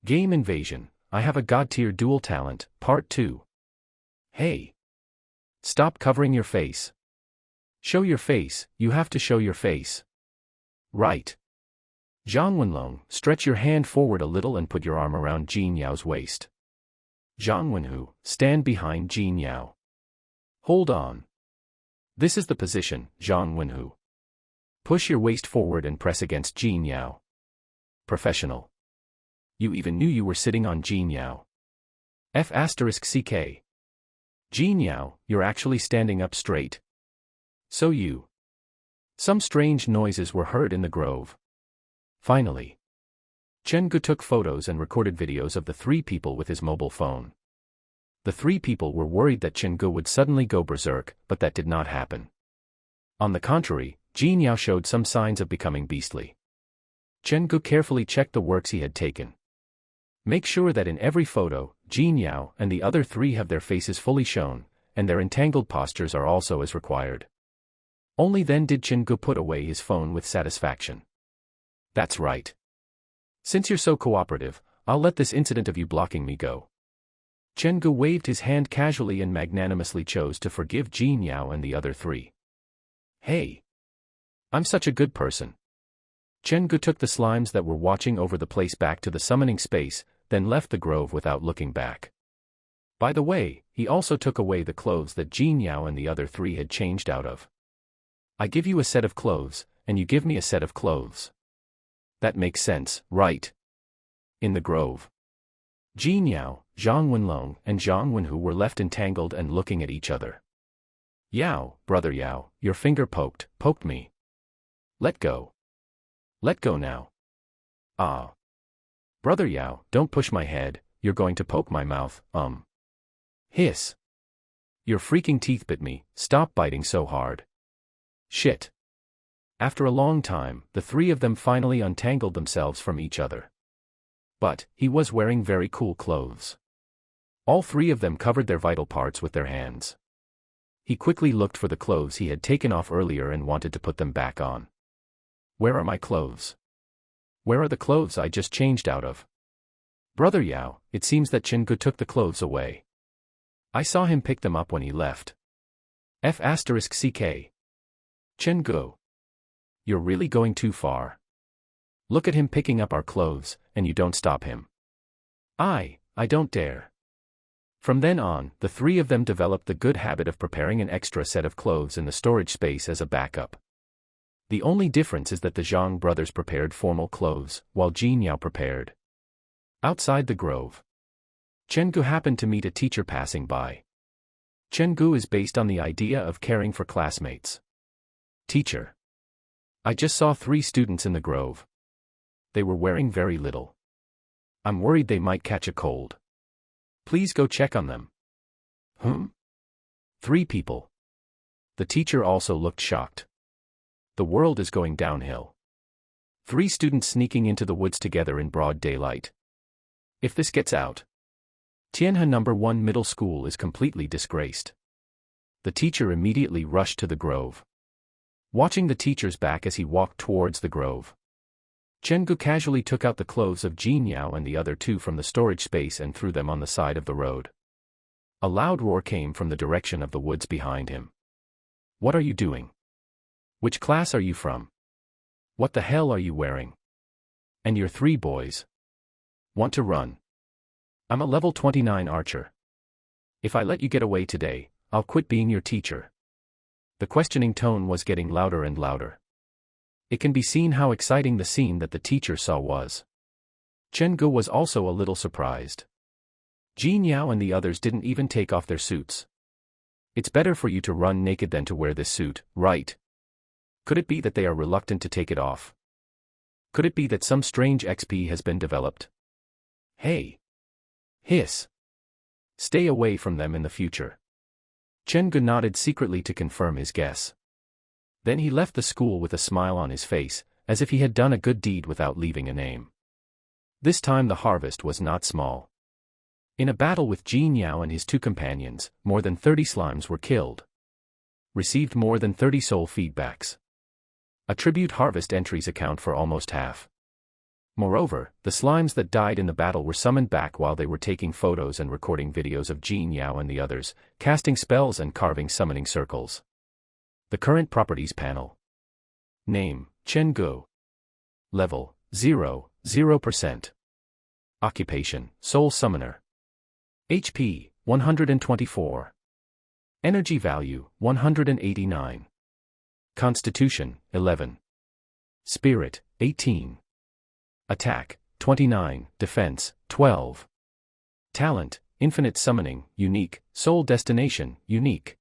Game Invasion, I Have a God-Tier Dual Talent, Part 2. Hey! Stop covering your face. Show your face, you have to show your face. Right. Zhang Wenlong, stretch your hand forward a little and put your arm around Jin Yao's waist. Zhang Wenhu, stand behind Jin Yao. Hold on. This is the position, Zhang Wenhu. Push your waist forward and press against Jin Yao. Professional. You even knew you were sitting on Jin Yao. F***CK. Jin Yao, you're actually standing up straight. So you. Some strange noises were heard in the grove. Finally. Chen Gu took photos and recorded videos of the three people with his mobile phone. The three people were worried that Chen Gu would suddenly go berserk, but that did not happen. On the contrary, Jin Yao showed some signs of becoming beastly. Chen Gu carefully checked the works he had taken. Make sure that in every photo, Jin Yao and the other three have their faces fully shown, and their entangled postures are also as required. Only then did Chen Gu put away his phone with satisfaction. That's right. Since you're so cooperative, I'll let this incident of you blocking me go. Chen Gu waved his hand casually and magnanimously chose to forgive Jin Yao and the other three. Hey! I'm such a good person. Chen Gu took the slimes that were watching over the place back to the summoning space, then left the grove without looking back. By the way, he also took away the clothes that Jin Yao and the other three had changed out of. I give you a set of clothes, and you give me a set of clothes. That makes sense, right? In the grove. Jin Yao, Zhang Wenlong, and Zhang Wenhu were left entangled and looking at each other. Yao, brother Yao, your finger poked me. Let go. Let go now. Ah. Brother Yao, don't push my head, you're going to poke my mouth, Hiss. Your freaking teeth bit me, stop biting so hard. Shit. After a long time, the three of them finally untangled themselves from each other. But, he was wearing very cool clothes. All three of them covered their vital parts with their hands. He quickly looked for the clothes he had taken off earlier and wanted to put them back on. Where are my clothes? Where are the clothes I just changed out of? Brother Yao, it seems that Chen Gu took the clothes away. I saw him pick them up when he left. F***CK. Chen Gu. You're really going too far. Look at him picking up our clothes, and you don't stop him. I don't dare. From then on, the three of them developed the good habit of preparing an extra set of clothes in the storage space as a backup. The only difference is that the Zhang brothers prepared formal clothes, while Jin Yao prepared. Outside the grove. Chen Gu happened to meet a teacher passing by. Chen Gu is based on the idea of caring for classmates. Teacher. I just saw 3 students in the grove. They were wearing very little. I'm worried they might catch a cold. Please go check on them. 3 people. The teacher also looked shocked. The world is going downhill. 3 students sneaking into the woods together in broad daylight. If this gets out, Tianhe No. 1 Middle School is completely disgraced. The teacher immediately rushed to the grove. Watching the teacher's back as he walked towards the grove, Chen Gu casually took out the clothes of Jin Yao and the other 2 from the storage space and threw them on the side of the road. A loud roar came from the direction of the woods behind him. What are you doing? Which class are you from? What the hell are you wearing? And your 3 boys? Want to run? I'm a level 29 archer. If I let you get away today, I'll quit being your teacher. The questioning tone was getting louder and louder. It can be seen how exciting the scene that the teacher saw was. Chen Gu was also a little surprised. Jin Yao and the others didn't even take off their suits. It's better for you to run naked than to wear this suit, right? Could it be that they are reluctant to take it off? Could it be that some strange XP has been developed? Hey! Hiss! Stay away from them in the future. Chen Gu nodded secretly to confirm his guess. Then he left the school with a smile on his face, as if he had done a good deed without leaving a name. This time the harvest was not small. In a battle with Jin Yao and his 2 companions, more than 30 slimes were killed. Received more than 30 soul feedbacks. Attribute harvest entries account for almost half. Moreover, the slimes that died in the battle were summoned back while they were taking photos and recording videos of Jin Yao and the others, casting spells and carving summoning circles. The current properties panel. Name, Chen Gu. Level, 0%. Occupation, Soul Summoner. HP, 124. Energy value, 189. Constitution, 11. Spirit, 18. Attack, 29, Defense, 12. Talent, Infinite Summoning, Unique, Soul Destination, Unique.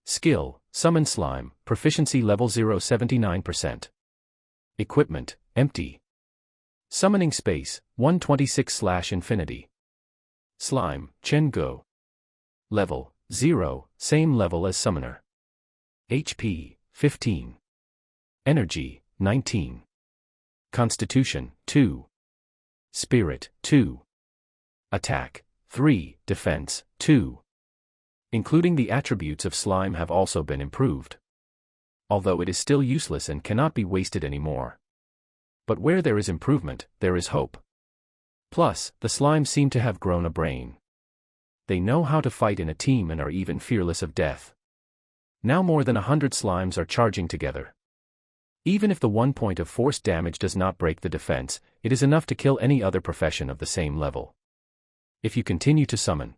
Skill, Summon Slime, Proficiency level 0 79%. Equipment, Empty. Summoning Space, 126/infinity. Slime, Chen Gu. Level, 0, same level as Summoner. HP, 15. Energy, 19. Constitution, 2. Spirit, 2. Attack, 3. Defense, 2. Including the attributes of slime have also been improved. Although it is still useless and cannot be wasted anymore. But where there is improvement, there is hope. Plus, the slimes seem to have grown a brain. They know how to fight in a team and are even fearless of death. Now more than 100 slimes are charging together. Even if the 1 point of force damage does not break the defense, it is enough to kill any other profession of the same level. If you continue to summon.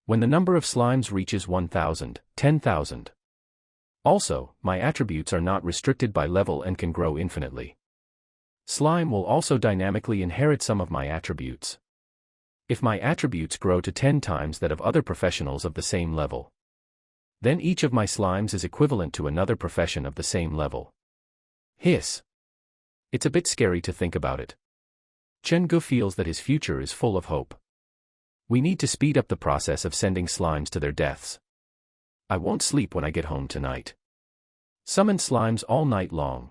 When the number of slimes reaches 1,000, 10,000. Also, my attributes are not restricted by level and can grow infinitely. Slime will also dynamically inherit some of my attributes. If my attributes grow to 10 times that of other professionals of the same level, then each of my slimes is equivalent to another profession of the same level. Hiss. It's a bit scary to think about it. Chen Gu feels that his future is full of hope. We need to speed up the process of sending slimes to their deaths. I won't sleep when I get home tonight. Summon slimes all night long.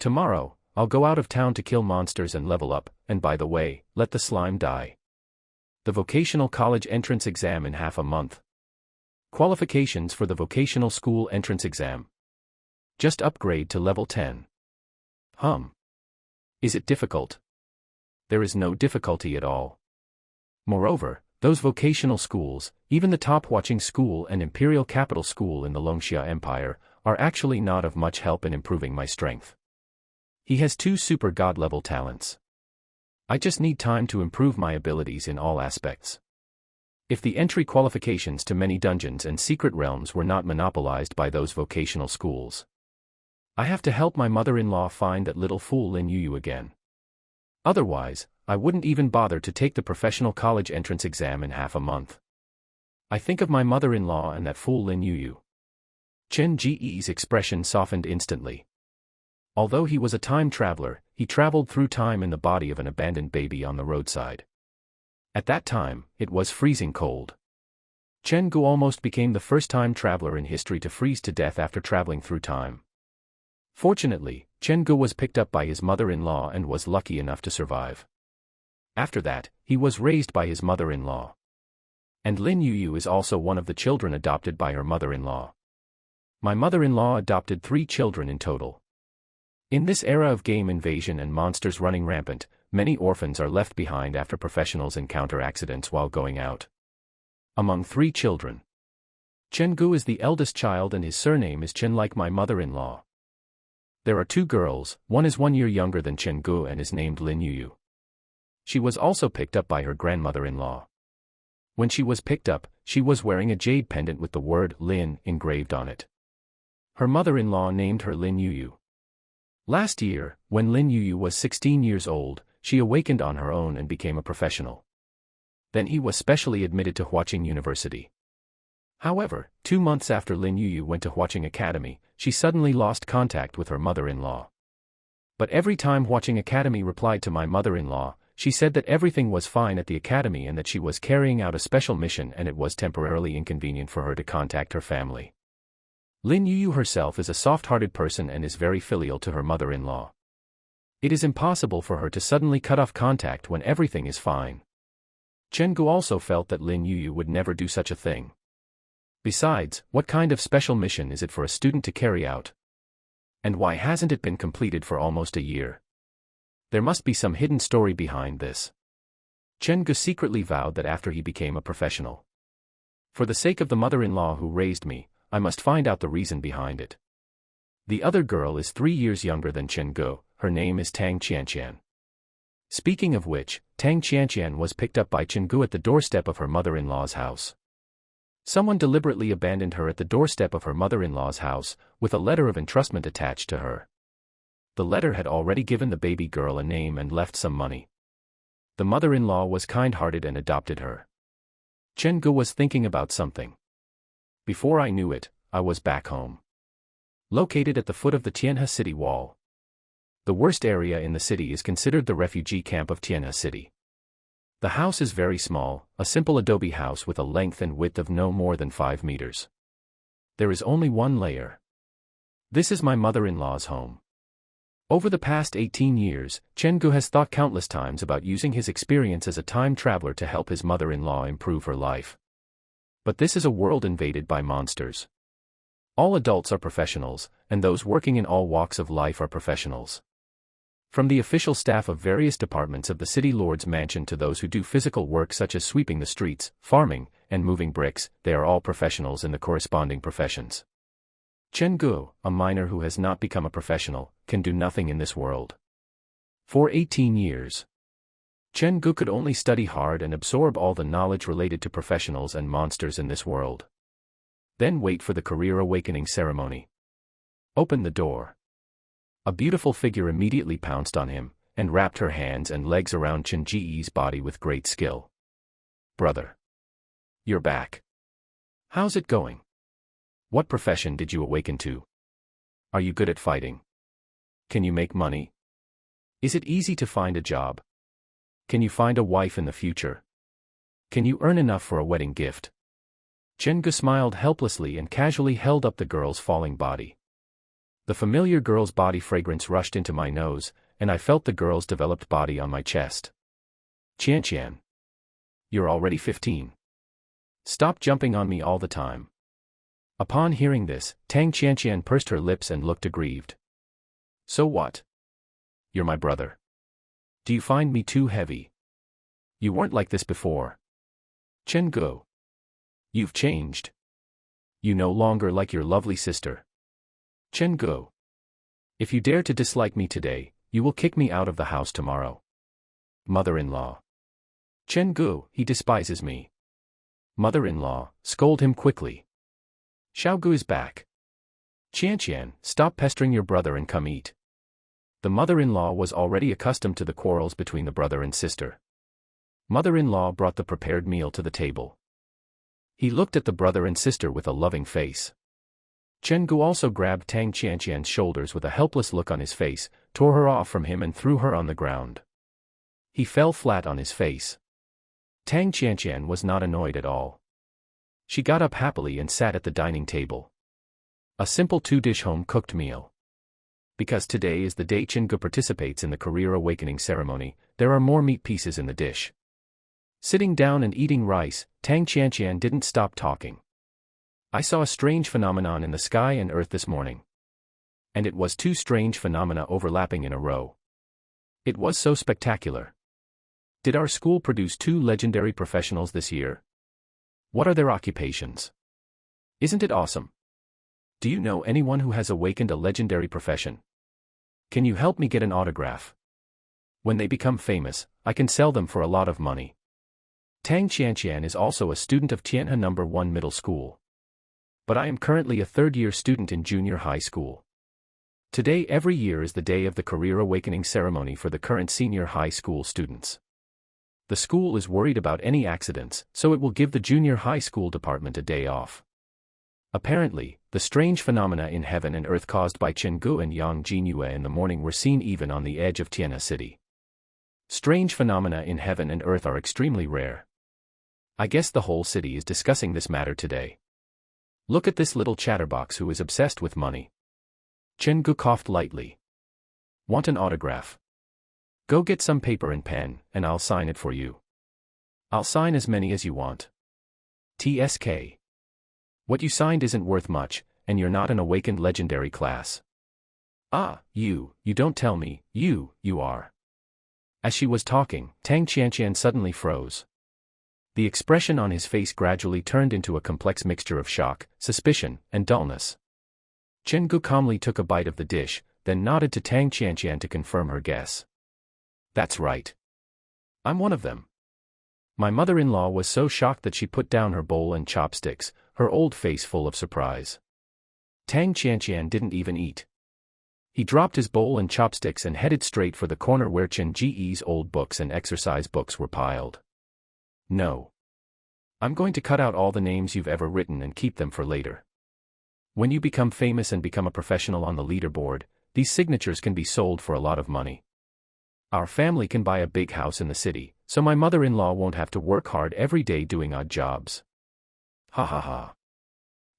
Tomorrow, I'll go out of town to kill monsters and level up, and by the way, let the slime die. The vocational college entrance exam in half a month. Qualifications for the vocational school entrance exam. Just upgrade to level 10. Is it difficult? There is no difficulty at all. Moreover, those vocational schools, even the top watching school and imperial capital school in the Longxia Empire, are actually not of much help in improving my strength. He has 2 super god-level talents. I just need time to improve my abilities in all aspects. If the entry qualifications to many dungeons and secret realms were not monopolized by those vocational schools, I have to help my mother-in-law find that little fool Lin Yuyu again. Otherwise, I wouldn't even bother to take the professional college entrance exam in half a month. I think of my mother-in-law and that fool Lin Yuyu. Chen Ji's expression softened instantly. Although he was a time traveler, he traveled through time in the body of an abandoned baby on the roadside. At that time, it was freezing cold. Chen Gu almost became the first time traveler in history to freeze to death after traveling through time. Fortunately, Chen Gu was picked up by his mother-in-law and was lucky enough to survive. After that, he was raised by his mother-in-law. And Lin Yuyu is also one of the children adopted by her mother-in-law. My mother-in-law adopted 3 children in total. In this era of game invasion and monsters running rampant, many orphans are left behind after professionals encounter accidents while going out. Among 3 children, Chen Gu is the eldest child and his surname is Chen like my mother-in-law. There are 2 girls, one is 1 year younger than Chen Gu and is named Lin Yuyu. She was also picked up by her grandmother-in-law. When she was picked up, she was wearing a jade pendant with the word Lin engraved on it. Her mother-in-law named her Lin Yuyu. Last year, when Lin Yuyu was 16 years old, she awakened on her own and became a professional. Then he was specially admitted to Huaqing University. However, 2 months after Lin Yuyu went to Huaqing Academy, she suddenly lost contact with her mother-in-law. But every time Huaqing Academy replied to my mother-in-law, she said that everything was fine at the academy and that she was carrying out a special mission and it was temporarily inconvenient for her to contact her family. Lin Yuyu herself is a soft-hearted person and is very filial to her mother-in-law. It is impossible for her to suddenly cut off contact when everything is fine. Chen Gu also felt that Lin Yuyu would never do such a thing. Besides, what kind of special mission is it for a student to carry out? And why hasn't it been completed for almost a year? There must be some hidden story behind this. Chen Gu secretly vowed that after he became a professional, for the sake of the mother-in-law who raised me, I must find out the reason behind it. The other girl is 3 years younger than Chen Gu. Her name is Tang Qianqian. Speaking of which, Tang Qianqian was picked up by Chen Gu at the doorstep of her mother-in-law's house. Someone deliberately abandoned her at the doorstep of her mother-in-law's house, with a letter of entrustment attached to her. The letter had already given the baby girl a name and left some money. The mother-in-law was kind-hearted and adopted her. Chen Gu was thinking about something. Before I knew it, I was back home. Located at the foot of the Tianhe City wall. The worst area in the city is considered the refugee camp of Tianhe City. The house is very small, a simple adobe house with a length and width of no more than 5 meters. There is only one layer. This is my mother-in-law's home. Over the past 18 years, Chen Gu has thought countless times about using his experience as a time traveler to help his mother-in-law improve her life. But this is a world invaded by monsters. All adults are professionals, and those working in all walks of life are professionals. From the official staff of various departments of the city lord's mansion to those who do physical work such as sweeping the streets, farming, and moving bricks, they are all professionals in the corresponding professions. Chen Gu, a minor who has not become a professional, can do nothing in this world. For 18 years, Chen Gu could only study hard and absorb all the knowledge related to professionals and monsters in this world. Then wait for the career awakening ceremony. Open the door. A beautiful figure immediately pounced on him, and wrapped her hands and legs around Chen Ji's body with great skill. Brother. You're back. How's it going? What profession did you awaken to? Are you good at fighting? Can you make money? Is it easy to find a job? Can you find a wife in the future? Can you earn enough for a wedding gift? Chen Gu smiled helplessly and casually held up the girl's falling body. The familiar girl's body fragrance rushed into my nose, and I felt the girl's developed body on my chest. Qianqian. You're already 15. Stop jumping on me all the time. Upon hearing this, Tang Qianqian pursed her lips and looked aggrieved. So what? You're my brother. Do you find me too heavy? You weren't like this before. Chen Gu. You've changed. You no longer like your lovely sister. Chen Gu. If you dare to dislike me today, you will kick me out of the house tomorrow. Mother-in-law. Chen Gu, he despises me. Mother-in-law, scold him quickly. Xiaogu is back. Qianqian, stop pestering your brother and come eat. The mother-in-law was already accustomed to the quarrels between the brother and sister. Mother-in-law brought the prepared meal to the table. He looked at the brother and sister with a loving face. Chen Gu also grabbed Tang Qianqian's shoulders with a helpless look on his face, tore her off from him and threw her on the ground. He fell flat on his face. Tang Qianqian was not annoyed at all. She got up happily and sat at the dining table. A simple 2-dish home-cooked meal. Because today is the day Chen Gu participates in the career awakening ceremony, there are more meat pieces in the dish. Sitting down and eating rice, Tang Qianqian didn't stop talking. I saw a strange phenomenon in the sky and earth this morning. And it was 2 strange phenomena overlapping in a row. It was so spectacular. Did our school produce 2 legendary professionals this year? What are their occupations? Isn't it awesome? Do you know anyone who has awakened a legendary profession? Can you help me get an autograph? When they become famous, I can sell them for a lot of money. Tang Qianqian is also a student of Tianhe No. 1 Middle School. But I am currently a 3rd-year student in junior high school. Today every year is the day of the career awakening ceremony for the current senior high school students. The school is worried about any accidents, so it will give the junior high school department a day off. Apparently, the strange phenomena in heaven and earth caused by Chen Gu and Yang Jinyue in the morning were seen even on the edge of Tianhe City. Strange phenomena in heaven and earth are extremely rare. I guess the whole city is discussing this matter today. Look at this little chatterbox who is obsessed with money. Chen Gu coughed lightly. Want an autograph? Go get some paper and pen, and I'll sign it for you. I'll sign as many as you want. TSK. What you signed isn't worth much, and you're not an awakened legendary class. Ah, you don't tell me, you are. As she was talking, Tang Qianqian suddenly froze. The expression on his face gradually turned into a complex mixture of shock, suspicion, and dullness. Chen Gu calmly took a bite of the dish, then nodded to Tang Qianqian to confirm her guess. That's right. I'm one of them. My mother-in-law was so shocked that she put down her bowl and chopsticks, her old face full of surprise. Tang Qianqian didn't even eat. He dropped his bowl and chopsticks and headed straight for the corner where Chen Ji's old books and exercise books were piled. No. I'm going to cut out all the names you've ever written and keep them for later. When you become famous and become a professional on the leaderboard, these signatures can be sold for a lot of money. Our family can buy a big house in the city, so my mother-in-law won't have to work hard every day doing odd jobs. Ha ha ha.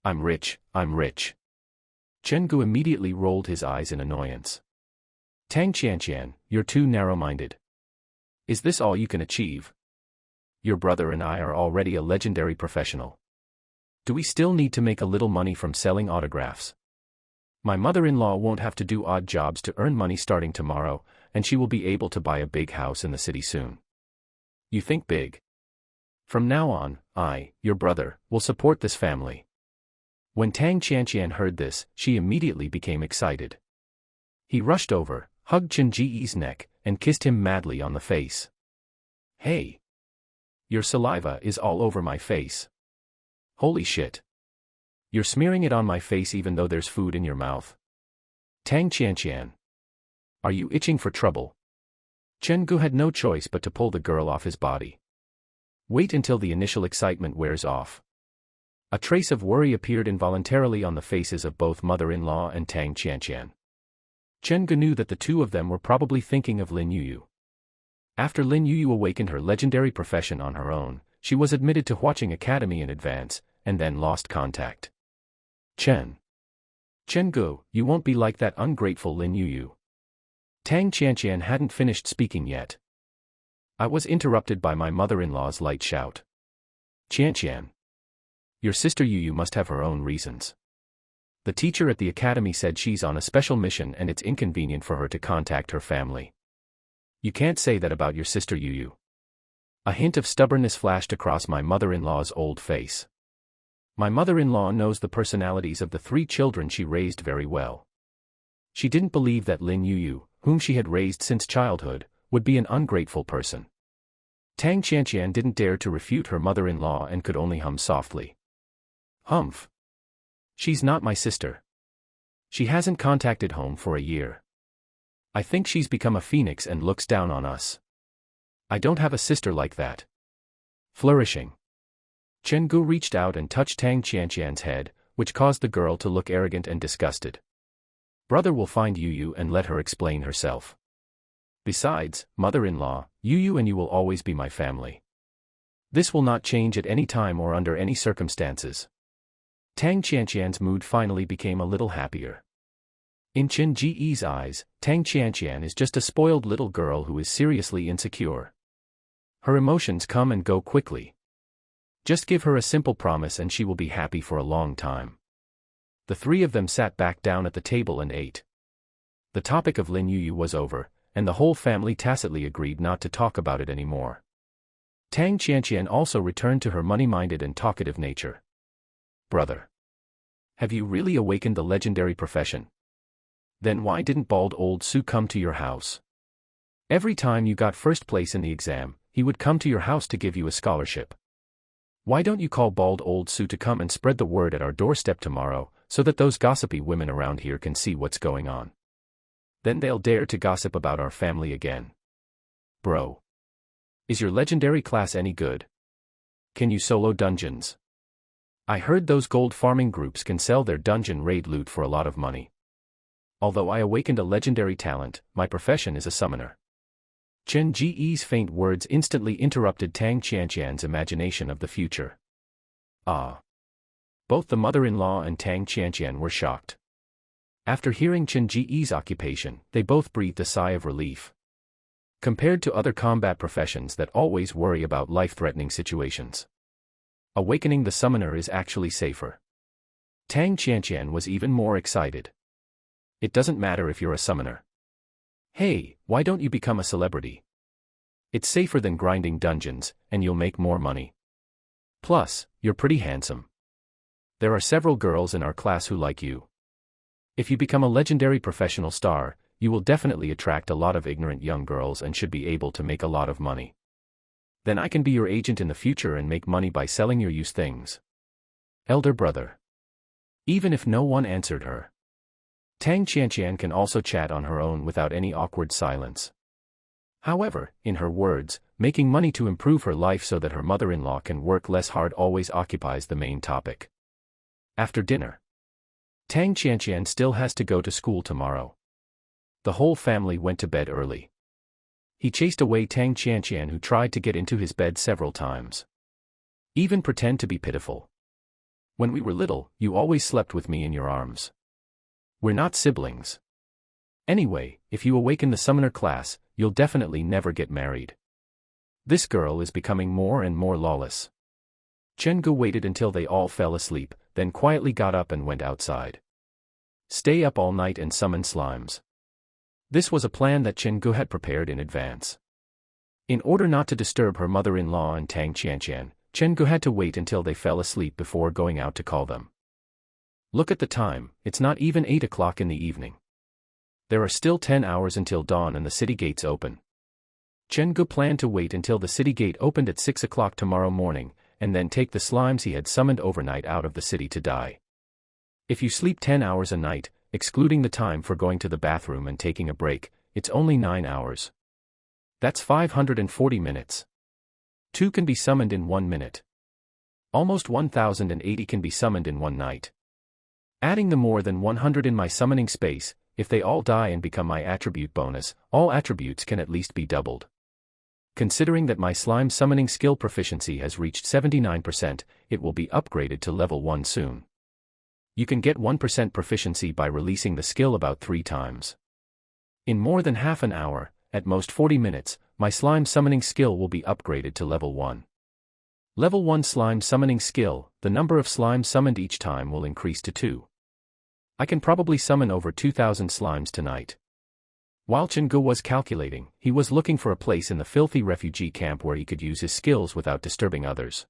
I'm rich, I'm rich. Chen Gu immediately rolled his eyes in annoyance. Tang Qianqian, you're too narrow-minded. Is this all you can achieve? Your brother and I are already a legendary professional. Do we still need to make a little money from selling autographs? My mother-in-law won't have to do odd jobs to earn money starting tomorrow, and she will be able to buy a big house in the city soon. You think big. From now on, I, your brother, will support this family. When Tang Qianqian heard this, she immediately became excited. He rushed over, hugged Chen Ji's neck, and kissed him madly on the face. Hey! Your saliva is all over my face. Holy shit! You're smearing it on my face even though there's food in your mouth. Tang Qianqian. Are you itching for trouble? Chen Gu had no choice but to pull the girl off his body. Wait until the initial excitement wears off. A trace of worry appeared involuntarily on the faces of both mother-in-law and Tang Qianqian. Chen Gu knew that the two of them were probably thinking of Lin Yuyu. After Lin Yuyu awakened her legendary profession on her own, she was admitted to Huaqing Academy in advance, and then lost contact. Chen Gu, you won't be like that ungrateful Lin Yuyu. Tang Qianqian hadn't finished speaking yet. I was interrupted by my mother-in-law's light shout. Qianqian. Your sister Yuyu must have her own reasons. The teacher at the academy said she's on a special mission and it's inconvenient for her to contact her family. You can't say that about your sister Yuyu. A hint of stubbornness flashed across my mother-in-law's old face. My mother-in-law knows the personalities of the 3 children she raised very well. She didn't believe that Lin Yuyu, whom she had raised since childhood, would be an ungrateful person. Tang Qianqian didn't dare to refute her mother-in-law and could only hum softly. Humph. She's not my sister. She hasn't contacted home for a year. I think she's become a phoenix and looks down on us. I don't have a sister like that. Flourishing. Chen Gu reached out and touched Tang Qianqian's head, which caused the girl to look arrogant and disgusted. Brother will find Yuyu and let her explain herself. Besides, mother-in-law, Yuyu and you will always be my family. This will not change at any time or under any circumstances. Tang Qianqian's mood finally became a little happier. In Chen Ji's eyes, Tang Qianqian is just a spoiled little girl who is seriously insecure. Her emotions come and go quickly. Just give her a simple promise and she will be happy for a long time. The 3 of them sat back down at the table and ate. The topic of Lin Yuyu was over, and the whole family tacitly agreed not to talk about it anymore. Tang Qianqian also returned to her money-minded and talkative nature. Brother. Have you really awakened the legendary profession? Then why didn't Bald Old Su come to your house? Every time you got first place in the exam, he would come to your house to give you a scholarship. Why don't you call Bald Old Su to come and spread the word at our doorstep tomorrow, so that those gossipy women around here can see what's going on? Then they'll dare to gossip about our family again. Bro. Is your legendary class any good? Can you solo dungeons? I heard those gold farming groups can sell their dungeon raid loot for a lot of money. Although I awakened a legendary talent, my profession is a summoner. Chen Ji's faint words instantly interrupted Tang Qianqian's imagination of the future. Ah. Both the mother-in-law and Tang Qianqian were shocked. After hearing Chen Ji's occupation, they both breathed a sigh of relief. Compared to other combat professions that always worry about life-threatening situations, awakening the summoner is actually safer. Tang Qianqian was even more excited. It doesn't matter if you're a summoner. Hey, why don't you become a celebrity? It's safer than grinding dungeons, and you'll make more money. Plus, you're pretty handsome. There are several girls in our class who like you. If you become a legendary professional star, you will definitely attract a lot of ignorant young girls and should be able to make a lot of money. Then I can be your agent in the future and make money by selling your used things. Elder brother. Even if no one answered her, Tang Qianqian can also chat on her own without any awkward silence. However, in her words, making money to improve her life so that her mother-in-law can work less hard always occupies the main topic. After dinner, Tang Qianqian still has to go to school tomorrow. The whole family went to bed early. He chased away Tang Qianqian, who tried to get into his bed several times. Even pretend to be pitiful. When we were little, you always slept with me in your arms. We're not siblings. Anyway, if you awaken the summoner class, you'll definitely never get married. This girl is becoming more and more lawless. Chen Gu waited until they all fell asleep, then quietly got up and went outside. Stay up all night and summon slimes. This was a plan that Chen Gu had prepared in advance. In order not to disturb her mother-in-law and Tang Qianqian, Chen Gu had to wait until they fell asleep before going out to call them. Look at the time, it's not even 8 o'clock in the evening. There are still 10 hours until dawn and the city gates open. Chen Gu planned to wait until the city gate opened at 6 o'clock tomorrow morning, and then take the slimes he had summoned overnight out of the city to die. If you sleep 10 hours a night, excluding the time for going to the bathroom and taking a break, it's only 9 hours. That's 540 minutes. 2 can be summoned in 1 minute. Almost 1080 can be summoned in 1 night. Adding the more than 100 in my summoning space, if they all die and become my attribute bonus, all attributes can at least be doubled. Considering that my slime summoning skill proficiency has reached 79%, it will be upgraded to level 1 soon. You can get 1% proficiency by releasing the skill about 3 times. In more than half an hour, at most 40 minutes, my slime summoning skill will be upgraded to level 1. Level 1 slime summoning skill, the number of slimes summoned each time will increase to 2. I can probably summon over 2,000 slimes tonight. While Chen Gu was calculating, he was looking for a place in the filthy refugee camp where he could use his skills without disturbing others.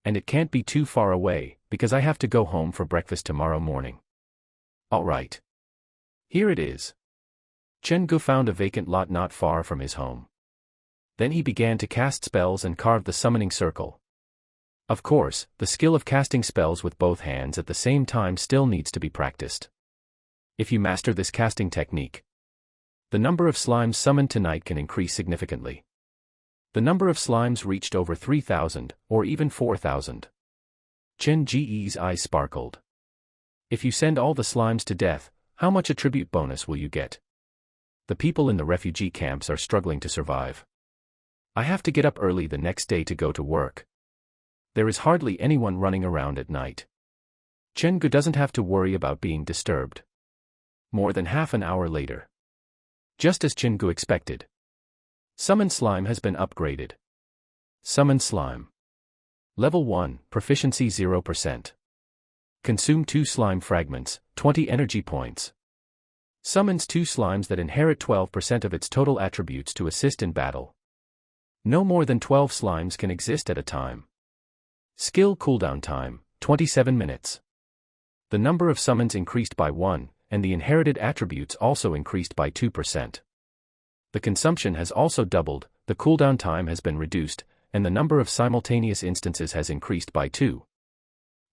And it can't be too far away, because I have to go home for breakfast tomorrow morning. Alright. Here it is. Chen Gu found a vacant lot not far from his home. Then he began to cast spells and carve the summoning circle. Of course, the skill of casting spells with both hands at the same time still needs to be practiced. If you master this casting technique, the number of slimes summoned tonight can increase significantly. The number of slimes reached over 3,000, or even 4,000. Chen Ge's eyes sparkled. If you send all the slimes to death, how much attribute bonus will you get? The people in the refugee camps are struggling to survive. I have to get up early the next day to go to work. There is hardly anyone running around at night. Chen Gu doesn't have to worry about being disturbed. More than half an hour later. Just as Chen Gu expected. Summon Slime has been upgraded. Summon Slime. Level 1, proficiency 0%. Consume 2 slime fragments, 20 energy points. Summons 2 slimes that inherit 12% of its total attributes to assist in battle. No more than 12 slimes can exist at a time. Skill cooldown time, 27 minutes. The number of summons increased by 1, and the inherited attributes also increased by 2%. The consumption has also doubled, the cooldown time has been reduced, and the number of simultaneous instances has increased by 2.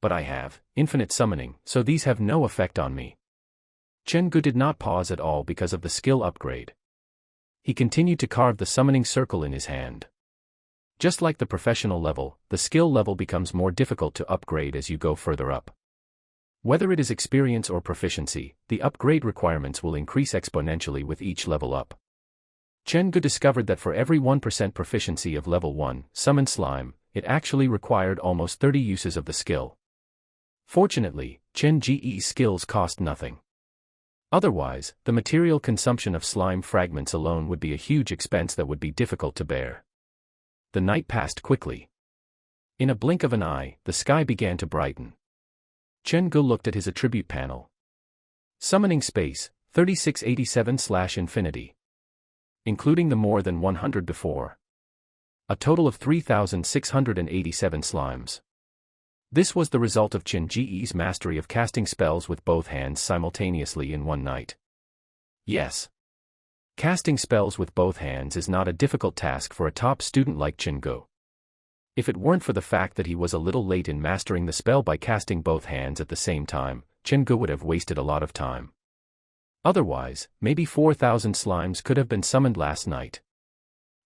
But I have infinite summoning, so these have no effect on me. Chen Gu did not pause at all because of the skill upgrade. He continued to carve the summoning circle in his hand. Just like the professional level, the skill level becomes more difficult to upgrade as you go further up. Whether it is experience or proficiency, the upgrade requirements will increase exponentially with each level up. Chen Gu discovered that for every 1% proficiency of level 1, summon slime, it actually required almost 30 uses of the skill. Fortunately, Chen Ge's skills cost nothing. Otherwise, the material consumption of slime fragments alone would be a huge expense that would be difficult to bear. The night passed quickly. In a blink of an eye, the sky began to brighten. Chen Gu looked at his attribute panel. Summoning space, 3687/infinity. Including the more than 100 before. A total of 3,687 slimes. This was the result of Chen Ji's mastery of casting spells with both hands simultaneously in one night. Yes. Casting spells with both hands is not a difficult task for a top student like Chen Gu. If it weren't for the fact that he was a little late in mastering the spell by casting both hands at the same time, Chen Gu would have wasted a lot of time. Otherwise, maybe 4,000 slimes could have been summoned last night.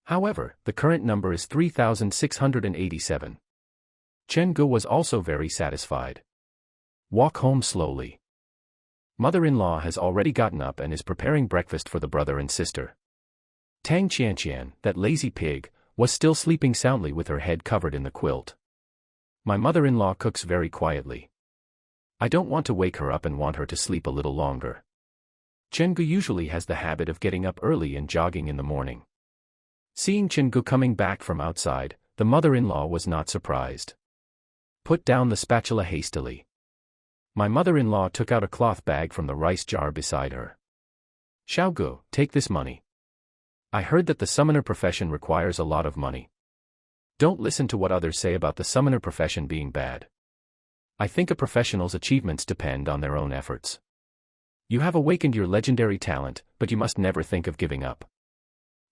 However, the current number is 3,687. Chen Gu was also very satisfied. Walk home slowly. Mother-in-law has already gotten up and is preparing breakfast for the brother and sister. Tang Qianqian, that lazy pig, was still sleeping soundly with her head covered in the quilt. My mother-in-law cooks very quietly. I don't want to wake her up and want her to sleep a little longer. Chen Gu usually has the habit of getting up early and jogging in the morning. Seeing Chen Gu coming back from outside, the mother-in-law was not surprised. Put down the spatula hastily. My mother-in-law took out a cloth bag from the rice jar beside her. Xiaogu, take this money. I heard that the summoner profession requires a lot of money. Don't listen to what others say about the summoner profession being bad. I think a professional's achievements depend on their own efforts. You have awakened your legendary talent, but you must never think of giving up.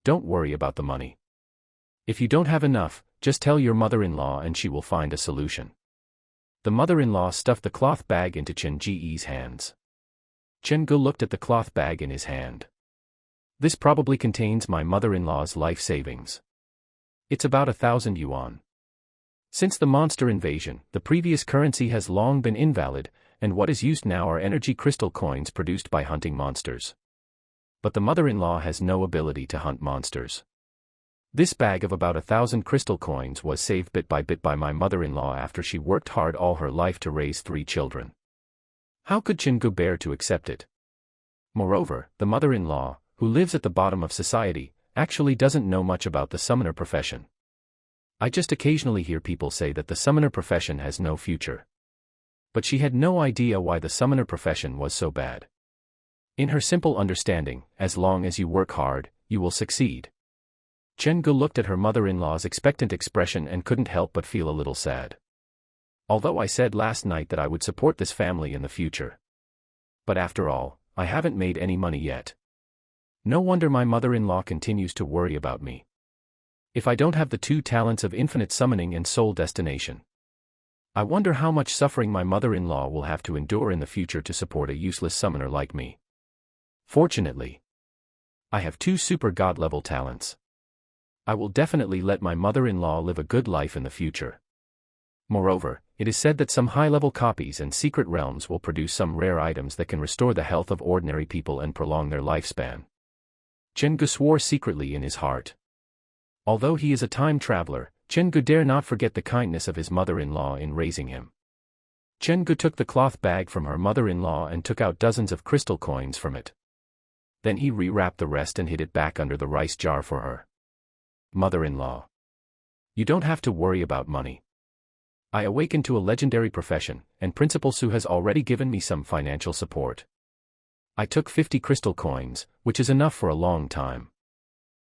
Don't worry about the money. If you don't have enough, just tell your mother-in-law and she will find a solution. The mother-in-law stuffed the cloth bag into Chen Ji's hands. Chen Gu looked at the cloth bag in his hand. This probably contains my mother-in-law's life savings. It's about 1,000 yuan. Since the monster invasion, the previous currency has long been invalid, and what is used now are energy crystal coins produced by hunting monsters. But the mother-in-law has no ability to hunt monsters. This bag of about 1,000 crystal coins was saved bit by my mother-in-law after she worked hard all her life to raise 3 children. How could Chen Gu bear to accept it? Moreover, the mother-in-law, who lives at the bottom of society, actually doesn't know much about the summoner profession. I just occasionally hear people say that the summoner profession has no future. But she had no idea why the summoner profession was so bad. In her simple understanding, as long as you work hard, you will succeed. Chen Gu looked at her mother-in-law's expectant expression and couldn't help but feel a little sad. Although I said last night that I would support this family in the future. But after all, I haven't made any money yet. No wonder my mother-in-law continues to worry about me. If I don't have the 2 talents of infinite summoning and soul destination, I wonder how much suffering my mother-in-law will have to endure in the future to support a useless summoner like me. Fortunately, I have 2 super god-level talents. I will definitely let my mother-in-law live a good life in the future. Moreover, it is said that some high-level copies and secret realms will produce some rare items that can restore the health of ordinary people and prolong their lifespan. Chen Gu swore secretly in his heart. Although he is a time traveler, Chen Gu dare not forget the kindness of his mother-in-law in raising him. Chen Gu took the cloth bag from her mother-in-law and took out dozens of crystal coins from it. Then he rewrapped the rest and hid it back under the rice jar for her. Mother-in-law. You don't have to worry about money. I awakened to a legendary profession, and Principal Su has already given me some financial support. I took 50 crystal coins, which is enough for a long time.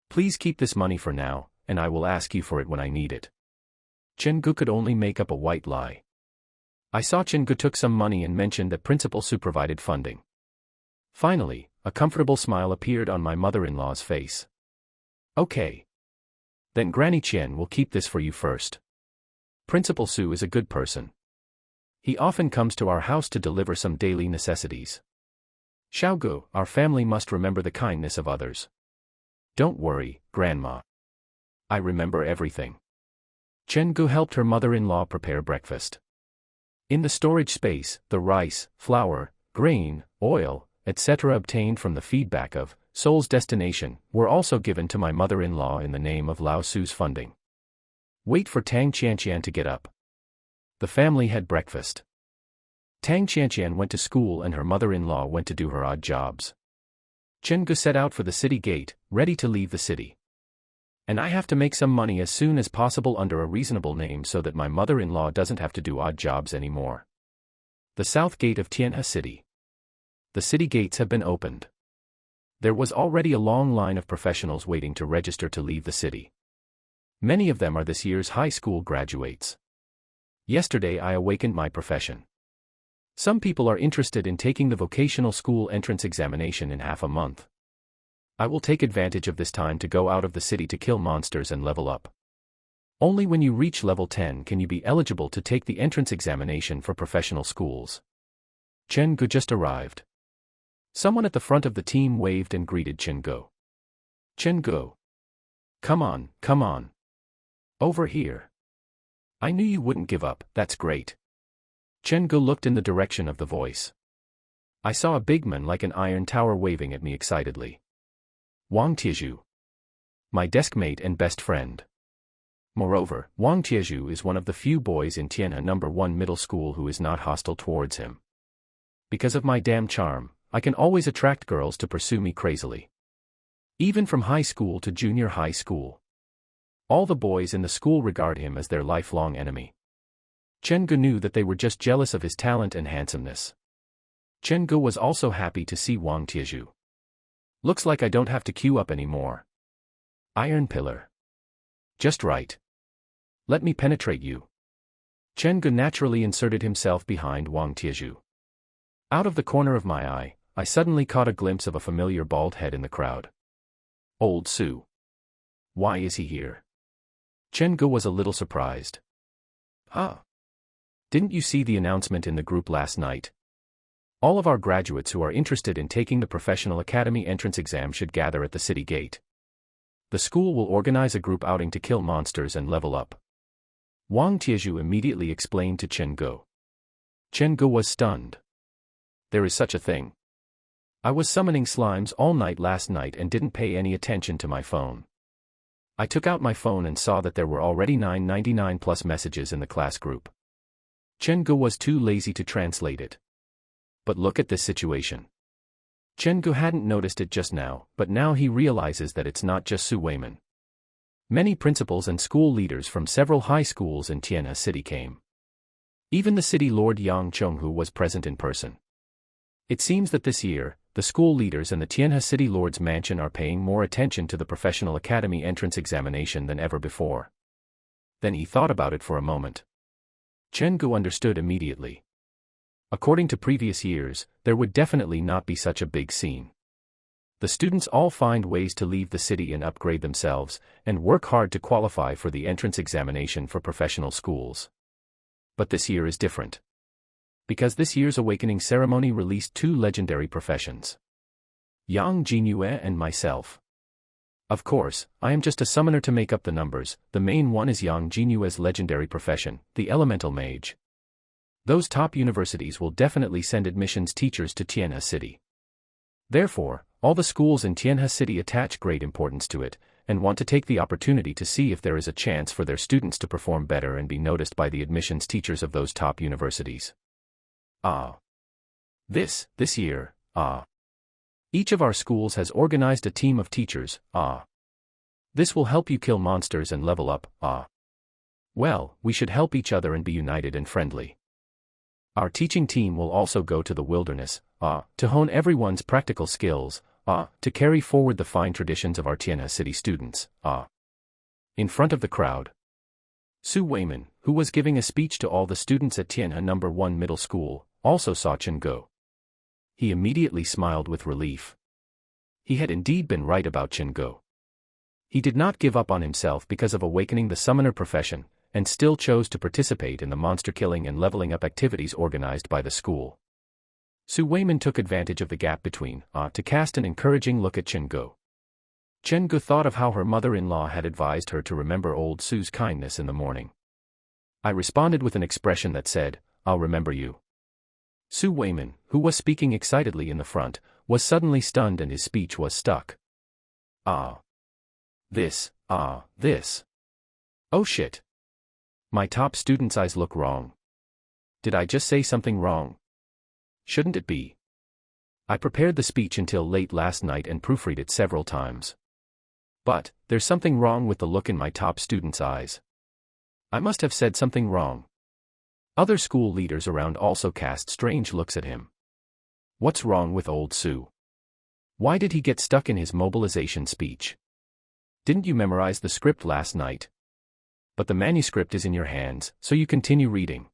Please keep this money for now, and I will ask you for it when I need it. Chen Gu could only make up a white lie. I saw Chen Gu took some money and mentioned that Principal Su provided funding. Finally, a comfortable smile appeared on my mother-in-law's face. Okay. Then Granny Qian will keep this for you first. Principal Su is a good person. He often comes to our house to deliver some daily necessities. Xiaogu, our family must remember the kindness of others. Don't worry, Grandma. I remember everything. Chen Gu helped her mother-in-law prepare breakfast. In the storage space, the rice, flour, grain, oil, etc. obtained from the feedback of Soul's destination were also given to my mother-in-law in the name of Lao Su's funding. Wait for Tang Qianqian to get up. The family had breakfast. Tang Qianqian went to school and her mother-in-law went to do her odd jobs. Chen Gu set out for the city gate, ready to leave the city. And I have to make some money as soon as possible under a reasonable name so that my mother-in-law doesn't have to do odd jobs anymore. The south gate of Tianhe City. The city gates have been opened. There was already a long line of professionals waiting to register to leave the city. Many of them are this year's high school graduates. Yesterday I awakened my profession. Some people are interested in taking the vocational school entrance examination in half a month. I will take advantage of this time to go out of the city to kill monsters and level up. Only when you reach level 10 can you be eligible to take the entrance examination for professional schools. Chen Ge just arrived. Someone at the front of the team waved and greeted Chen Ge. Chen Ge. Come on, come on. Over here. I knew you wouldn't give up, that's great. Chen Ge looked in the direction of the voice. I saw a big man like an iron tower waving at me excitedly. Wang Tiezhu. My desk mate and best friend. Moreover, Wang Tiezhu is one of the few boys in Tianhe No. 1 middle school who is not hostile towards him. Because of my damn charm, I can always attract girls to pursue me crazily. Even from high school to junior high school. All the boys in the school regard him as their lifelong enemy. Chen Ge knew that they were just jealous of his talent and handsomeness. Chen Ge was also happy to see Wang Tiezhu. Looks like I don't have to queue up anymore. Iron pillar. Just right. Let me penetrate you. Chen Ge naturally inserted himself behind Wang Tiezhu. Out of the corner of my eye, I suddenly caught a glimpse of a familiar bald head in the crowd. Old Su. Why is he here? Chen Ge was a little surprised. Huh? Didn't you see the announcement in the group last night? All of our graduates who are interested in taking the Professional Academy entrance exam should gather at the city gate. The school will organize a group outing to kill monsters and level up. Wang Tiezhu immediately explained to Chen Ge. Chen Ge was stunned. There is such a thing. I was summoning slimes all night last night and didn't pay any attention to my phone. I took out my phone and saw that there were already 999 plus messages in the class group. Chen Ge was too lazy to translate it. But look at this situation. Chen Ge hadn't noticed it just now, but now he realizes that it's not just Su Weiman. Many principals and school leaders from several high schools in Tianhe City came. Even the city lord Yang Chonghu was present in person. It seems that this year, the school leaders and the Tianhe City Lord's mansion are paying more attention to the Professional Academy entrance examination than ever before. Then he thought about it for a moment. Chen Ge understood immediately. According to previous years, there would definitely not be such a big scene. The students all find ways to leave the city and upgrade themselves, and work hard to qualify for the entrance examination for professional schools. But this year is different. Because this year's awakening ceremony released two legendary professions. Yang Jinyue and myself. Of course, I am just a summoner to make up the numbers. The main one is Yang Jinyue's legendary profession, the Elemental Mage. Those top universities will definitely send admissions teachers to Tianhe City. Therefore, all the schools in Tianhe City attach great importance to it, and want to take the opportunity to see if there is a chance for their students to perform better and be noticed by the admissions teachers of those top universities. This year, each of our schools has organized a team of teachers, This will help you kill monsters and level up, Well, we should help each other and be united and friendly. Our teaching team will also go to the wilderness, to hone everyone's practical skills, to carry forward the fine traditions of our Tianhe City students, In front of the crowd, Su Weiman, who was giving a speech to all the students at Tianhe No. 1 middle school, also saw Chen Ge. He immediately smiled with relief. He had indeed been right about Chen Ge. He did not give up on himself because of awakening the summoner profession, and still chose to participate in the monster killing and leveling up activities organized by the school. Su Weiman took advantage of the gap between, to cast an encouraging look at Chen Ge. Chen Ge thought of how her mother-in-law had advised her to remember old Su's kindness in the morning. I responded with an expression that said, I'll remember you. Su Weiman, who was speaking excitedly in the front, was suddenly stunned and his speech was stuck. This. Oh shit. My top student's eyes look wrong. Did I just say something wrong? Shouldn't it be? I prepared the speech until late last night and proofread it several times. But, there's something wrong with the look in my top student's eyes. I must have said something wrong. Other school leaders around also cast strange looks at him. What's wrong with old Su? Why did he get stuck in his mobilization speech? Didn't you memorize the script last night? But the manuscript is in your hands, so you continue reading.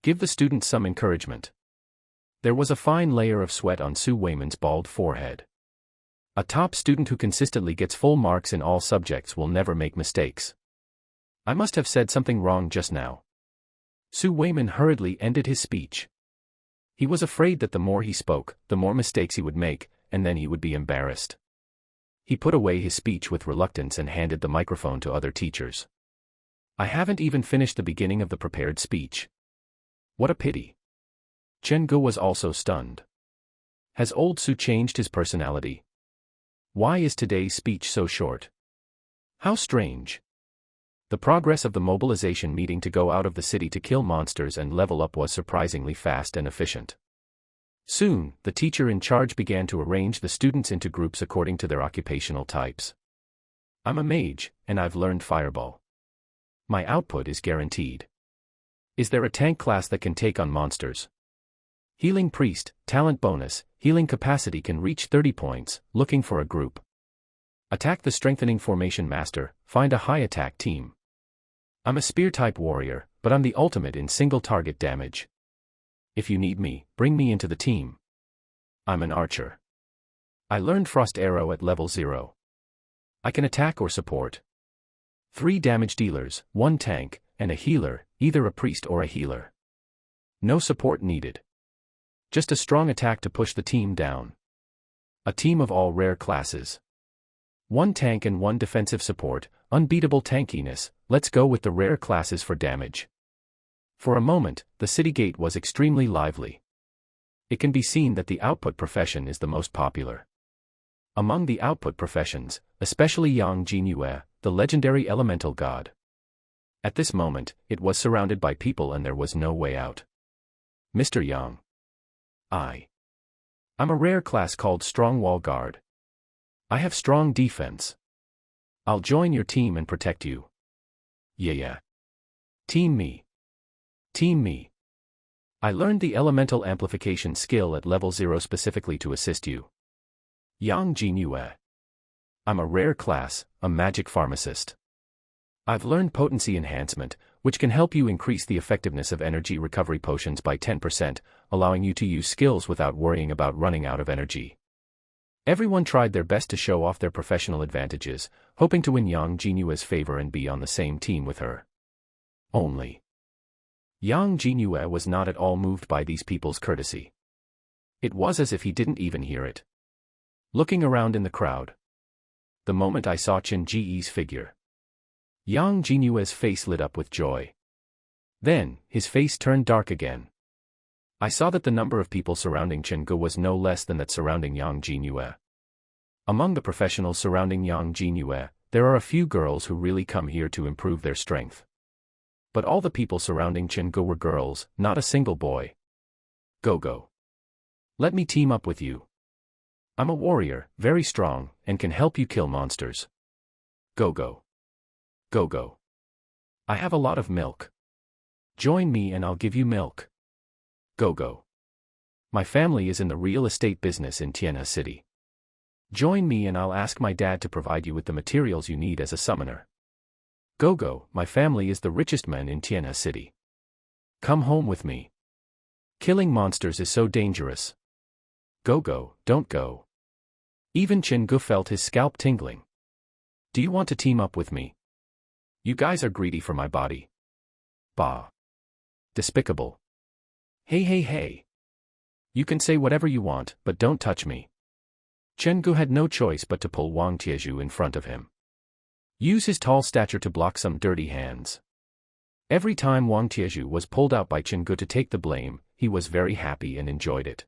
Give the students some encouragement. There was a fine layer of sweat on Su Weiman's bald forehead. A top student who consistently gets full marks in all subjects will never make mistakes. I must have said something wrong just now. Su Weiman hurriedly ended his speech. He was afraid that the more he spoke, the more mistakes he would make, and then he would be embarrassed. He put away his speech with reluctance and handed the microphone to other teachers. I haven't even finished the beginning of the prepared speech. What a pity. Chen Ge was also stunned. Has old Su changed his personality? Why is today's speech so short? How strange. The progress of the mobilization meeting to go out of the city to kill monsters and level up was surprisingly fast and efficient. Soon, the teacher in charge began to arrange the students into groups according to their occupational types. I'm a mage, and I've learned Fireball. My output is guaranteed. Is there a tank class that can take on monsters? Healing Priest, talent bonus, healing capacity can reach 30 points, looking for a group. Attack the Strengthening Formation Master, find a high attack team. I'm a spear-type warrior, but I'm the ultimate in single-target damage. If you need me, bring me into the team. I'm an archer. I learned Frost Arrow at level 0. I can attack or support. 3 damage dealers, 1 tank, and a healer, either a priest or a healer. No support needed. Just a strong attack to push the team down. A team of all rare classes. 1 tank and 1 defensive support, unbeatable tankiness, let's go with the rare classes for damage. For a moment, the city gate was extremely lively. It can be seen that the output profession is the most popular. Among the output professions, especially Yang Jinyue, the legendary elemental god. At this moment, it was surrounded by people and there was no way out. Mr. Yang. I'm a rare class called Strong Wall Guard. I have strong defense. I'll join your team and protect you. Yeah. Team me. Team me. I learned the elemental amplification skill at level 0 specifically to assist you. Yang Jinyue. I'm a rare class, a magic pharmacist. I've learned potency enhancement, which can help you increase the effectiveness of energy recovery potions by 10%, allowing you to use skills without worrying about running out of energy. Everyone tried their best to show off their professional advantages, hoping to win Yang Jinyue's favor and be on the same team with her. Only. Yang Jinyue was not at all moved by these people's courtesy. It was as if he didn't even hear it. Looking around in the crowd. The moment I saw Chen Ji's figure, Yang Jinyue's face lit up with joy. Then, his face turned dark again. I saw that the number of people surrounding Chen Ge was no less than that surrounding Yang Jinyue. Among the professionals surrounding Yang Jinyue, there are a few girls who really come here to improve their strength. But all the people surrounding Chen Ge were girls, not a single boy. Go. Let me team up with you. I'm a warrior, very strong, and can help you kill monsters. Go. I have a lot of milk. Join me and I'll give you milk. Go. My family is in the real estate business in Tianhe City. Join me and I'll ask my dad to provide you with the materials you need as a summoner. Go, my family is the richest men in Tianhe City. Come home with me. Killing monsters is so dangerous. Go, don't go. Even Chen Ge felt his scalp tingling. Do you want to team up with me? You guys are greedy for my body. Bah. Despicable. Hey. You can say whatever you want, but don't touch me. Chen Ge had no choice but to pull Wang Tieju in front of him. Use his tall stature to block some dirty hands. Every time Wang Tieju was pulled out by Chen Ge to take the blame, he was very happy and enjoyed it.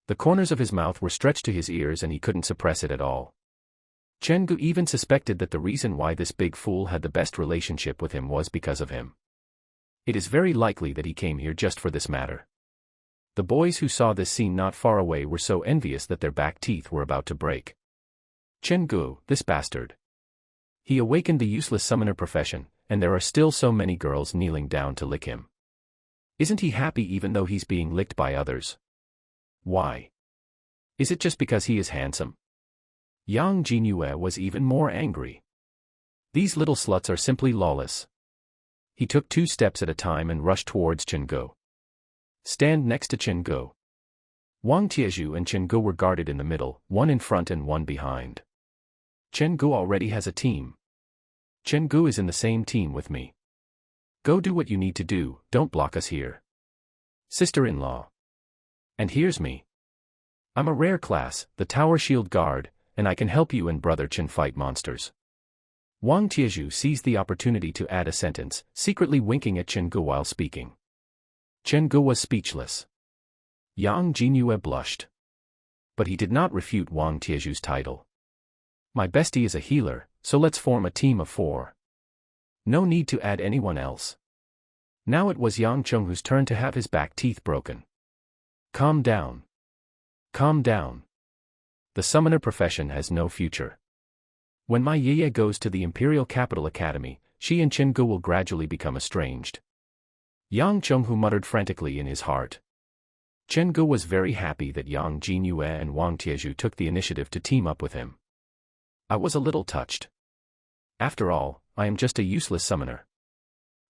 The corners of his mouth were stretched to his ears and he couldn't suppress it at all. Chen Ge even suspected that the reason why this big fool had the best relationship with him was because of him. It is very likely that he came here just for this matter. The boys who saw this scene not far away were so envious that their back teeth were about to break. Chen Ge, this bastard. He awakened the useless summoner profession, and there are still so many girls kneeling down to lick him. Isn't he happy even though he's being licked by others? Why? Is it just because he is handsome? Yang Jinyue was even more angry. These little sluts are simply lawless. He took 2 steps at a time and rushed towards Chen Guo. Stand next to Chen Guo. Wang Tiezhu and Chen Guo were guarded in the middle, one in front and one behind. Chen Guo already has a team. Chen Guo is in the same team with me. Go do what you need to do, don't block us here. Sister-in-law. And here's me. I'm a rare class, the Tower Shield Guard, and I can help you and Brother Chen fight monsters. Wang Tiezhu seized the opportunity to add a sentence, secretly winking at Chen Guo while speaking. Chen Guo was speechless. Yang Jinyue blushed. But he did not refute Wang Tiezhu's title. My bestie is a healer, so let's form a team of 4. No need to add anyone else. Now it was Yang Chenghu's turn to have his back teeth broken. Calm down. Calm down. The summoner profession has no future. When my Yeye goes to the Imperial Capital Academy, she and Chen Guo will gradually become estranged. Yang Chenghu muttered frantically in his heart. Chen Guo was very happy that Yang Jinyue and Wang Tiezhu took the initiative to team up with him. I was a little touched. After all, I am just a useless summoner.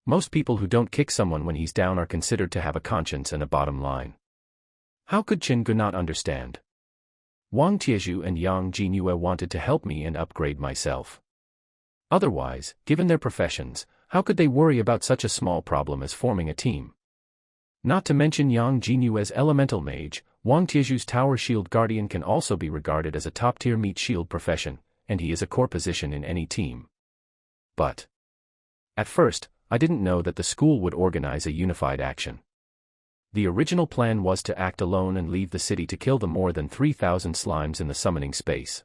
Most people who don't kick someone when he's down are considered to have a conscience and a bottom line. How could Chen Guo not understand? Wang Tiezhu and Yang Jinyue wanted to help me and upgrade myself. Otherwise, given their professions, how could they worry about such a small problem as forming a team? Not to mention Yang Jinyue's elemental mage, Wang Tiezhu's Tower Shield Guardian can also be regarded as a top-tier meat shield profession, and he is a core position in any team. But at first, I didn't know that the school would organize a unified action. The original plan was to act alone and leave the city to kill the more than 3,000 slimes in the summoning space.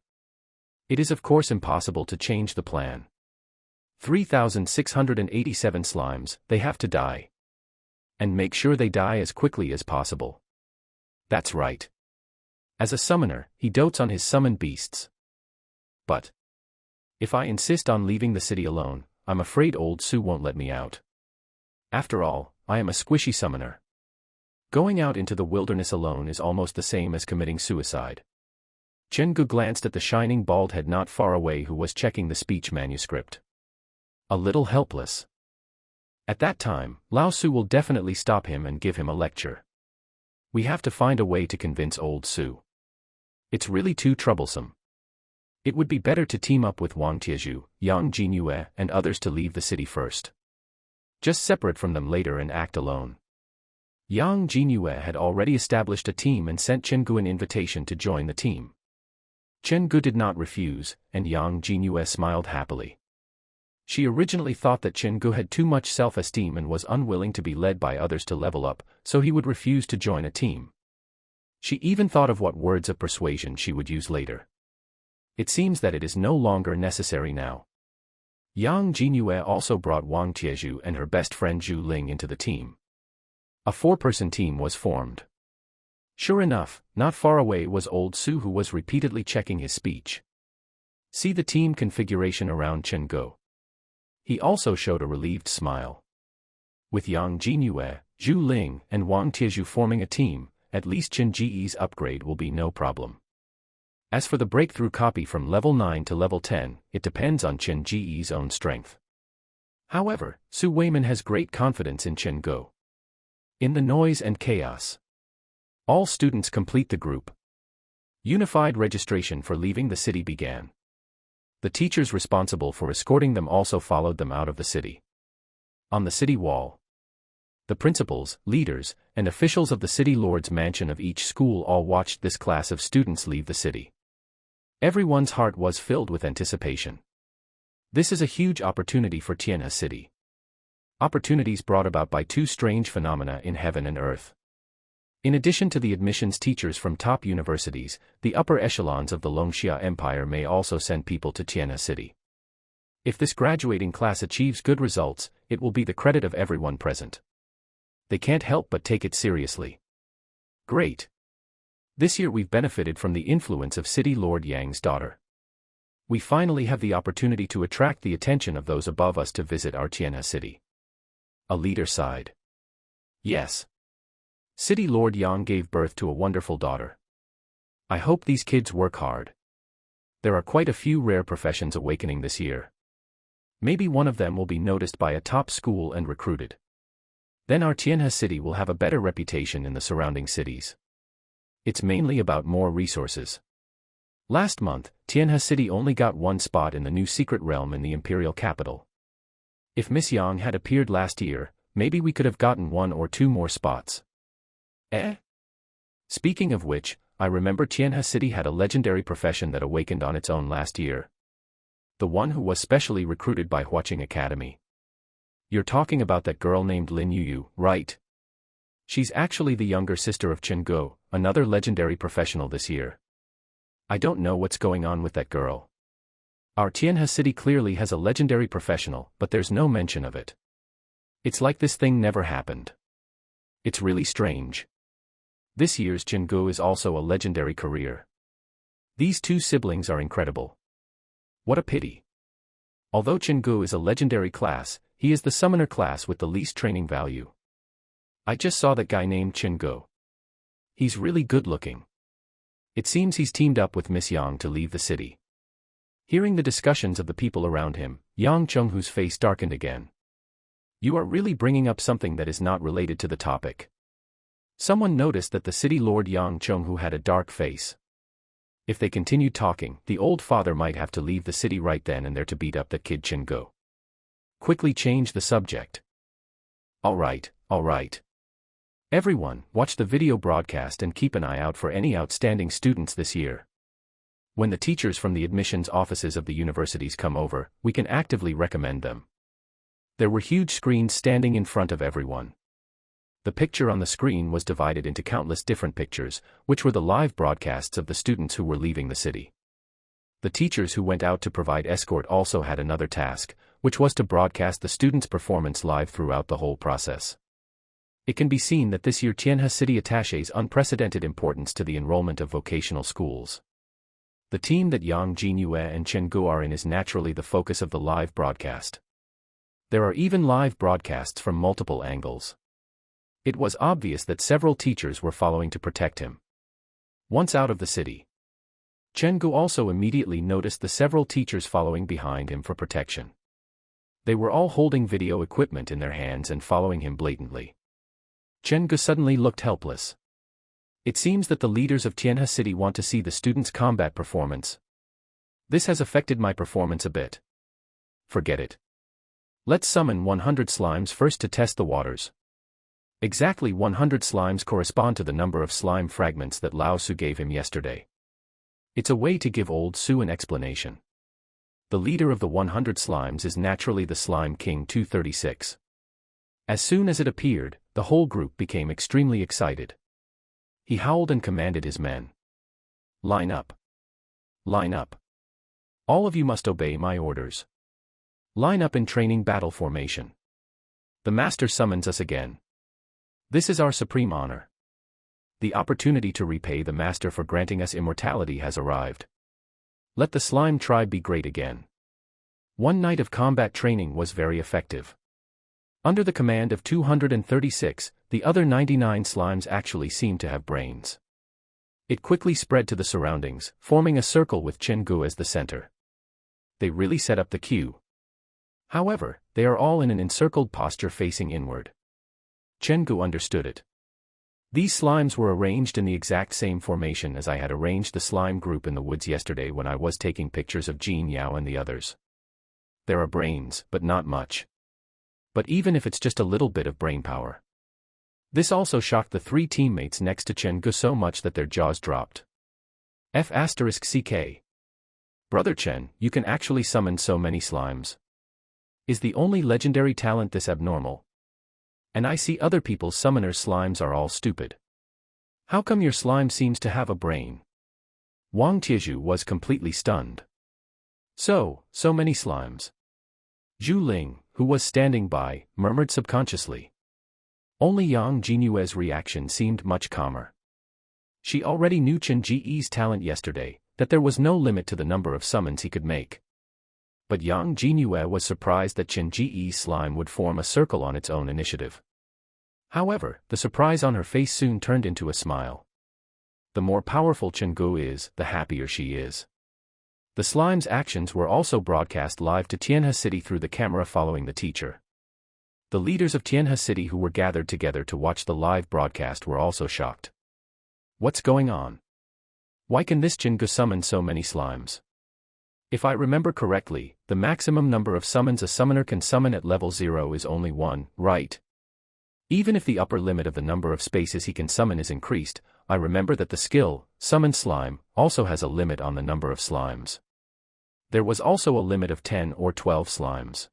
It is of course impossible to change the plan. 3,687 slimes, they have to die. And make sure they die as quickly as possible. That's right. As a summoner, he dotes on his summoned beasts. But if I insist on leaving the city alone, I'm afraid old Su won't let me out. After all, I am a squishy summoner. Going out into the wilderness alone is almost the same as committing suicide. Chen Guo glanced at the shining bald head not far away who was checking the speech manuscript. A little helpless. At that time, Lao Su will definitely stop him and give him a lecture. We have to find a way to convince old Su. It's really too troublesome. It would be better to team up with Wang Tiezhu, Yang Jinyue, and others to leave the city first. Just separate from them later and act alone. Yang Jinyue had already established a team and sent Chen Guo an invitation to join the team. Chen Guo did not refuse, and Yang Jinyue smiled happily. She originally thought that Chen Guo had too much self-esteem and was unwilling to be led by others to level up, so he would refuse to join a team. She even thought of what words of persuasion she would use later. It seems that it is no longer necessary now. Yang Jinyue also brought Wang Tiezhu and her best friend Zhu Ling into the team. A 4-person team was formed. Sure enough, not far away was old Su who was repeatedly checking his speech. See the team configuration around Chen Guo. He also showed a relieved smile. With Yang Jinyue, Zhu Ling, and Wang Tiezhu forming a team, at least Chen Ji's upgrade will be no problem. As for the breakthrough copy from level 9 to level 10, it depends on Chen Ji's own strength. However, Su Weiman has great confidence in Chen Guo. In the noise and chaos, all students complete the group. Unified registration for leaving the city began. The teachers responsible for escorting them also followed them out of the city. On the city wall, the principals, leaders, and officials of the city lord's mansion of each school all watched this class of students leave the city. Everyone's heart was filled with anticipation. This is a huge opportunity for Tianhe City. Opportunities brought about by 2 strange phenomena in heaven and earth. In addition to the admissions teachers from top universities, the upper echelons of the Longxia Empire may also send people to Tianhe City. If this graduating class achieves good results, it will be the credit of everyone present. They can't help but take it seriously. Great. This year we've benefited from the influence of City Lord Yang's daughter. We finally have the opportunity to attract the attention of those above us to visit our Tianhe City. A leader sighed. Yes. City Lord Yang gave birth to a wonderful daughter. I hope these kids work hard. There are quite a few rare professions awakening this year. Maybe one of them will be noticed by a top school and recruited. Then our Tianhe city will have a better reputation in the surrounding cities. It's mainly about more resources. Last month, Tianhe city only got one spot in the new secret realm in the imperial capital. If Miss Yang had appeared last year, maybe we could have gotten 1 or 2 more spots. Speaking of which, I remember Tianhe city had a legendary profession that awakened on its own last year. The one who was specially recruited by Huaqing Academy. You're talking about that girl named Lin Yuyu, right? She's actually the younger sister of Chen Guo, another legendary professional this year. I don't know what's going on with that girl. Our Tianhe city clearly has a legendary professional, but there's no mention of it. It's like this thing never happened. It's really strange. This year's Chen Guo is also a legendary career. These 2 siblings are incredible. What a pity. Although Chen Guo is a legendary class, he is the summoner class with the least training value. I just saw that guy named Chen Guo. He's really good looking. It seems he's teamed up with Miss Yang to leave the city. Hearing the discussions of the people around him, Yang Chenghu's face darkened again. You are really bringing up something that is not related to the topic. Someone noticed that the city lord Yang Chenghu had a dark face. If they continued talking, the old father might have to leave the city right then and there to beat up that kid Chen Guo. Quickly change the subject. Alright. Everyone, watch the video broadcast and keep an eye out for any outstanding students this year. When the teachers from the admissions offices of the universities come over, we can actively recommend them. There were huge screens standing in front of everyone. The picture on the screen was divided into countless different pictures, which were the live broadcasts of the students who were leaving the city. The teachers who went out to provide escort also had another task, which was to broadcast the students' performance live throughout the whole process. It can be seen that this year Tianhe City attaches unprecedented importance to the enrollment of vocational schools. The team that Yang Jinyue and Chen Guo are in is naturally the focus of the live broadcast. There are even live broadcasts from multiple angles. It was obvious that several teachers were following to protect him. Once out of the city, Chen Guo also immediately noticed the several teachers following behind him for protection. They were all holding video equipment in their hands and following him blatantly. Chen Guo suddenly looked helpless. It seems that the leaders of Tianhe City want to see the students' combat performance. This has affected my performance a bit. Forget it. Let's summon 100 slimes first to test the waters. Exactly 100 slimes correspond to the number of slime fragments that Lao Su gave him yesterday. It's a way to give old Su an explanation. The leader of the 100 slimes is naturally the Slime King 236. As soon as it appeared, the whole group became extremely excited. He howled and commanded his men. Line up. Line up. All of you must obey my orders. Line up in training battle formation. The master summons us again. This is our supreme honor. The opportunity to repay the master for granting us immortality has arrived. Let the slime tribe be great again. One night of combat training was very effective. Under the command of 236, the other 99 slimes actually seemed to have brains. It quickly spread to the surroundings, forming a circle with Chen Guo as the center. They really set up the queue. However, they are all in an encircled posture facing inward. Chen Guo understood it. These slimes were arranged in the exact same formation as I had arranged the slime group in the woods yesterday when I was taking pictures of Jin Yao and the others. There are brains, but not much. But even if it's just a little bit of brain power. This also shocked the 3 teammates next to Chen Guo so much that their jaws dropped. F***CK. Brother Chen, you can actually summon so many slimes. Is the only legendary talent this abnormal? And I see other people's summoners' slimes are all stupid. How come your slime seems to have a brain? Wang Tieju was completely stunned. So many slimes. Zhu Ling, who was standing by, murmured subconsciously. Only Yang Jinyue's reaction seemed much calmer. She already knew Chen Ji's talent yesterday, that there was no limit to the number of summons he could make. But Yang Jinyue was surprised that Chen Ji's slime would form a circle on its own initiative. However, the surprise on her face soon turned into a smile. The more powerful Chen Guo is, the happier she is. The slime's actions were also broadcast live to Tianhe City through the camera following the teacher. The leaders of Tianhe City who were gathered together to watch the live broadcast were also shocked. What's going on? Why can this Jingu summon so many slimes? If I remember correctly, the maximum number of summons a summoner can summon at level 0 is only 1, right? Even if the upper limit of the number of spaces he can summon is increased, I remember that the skill, Summon Slime, also has a limit on the number of slimes. There was also a limit of 10 or 12 slimes.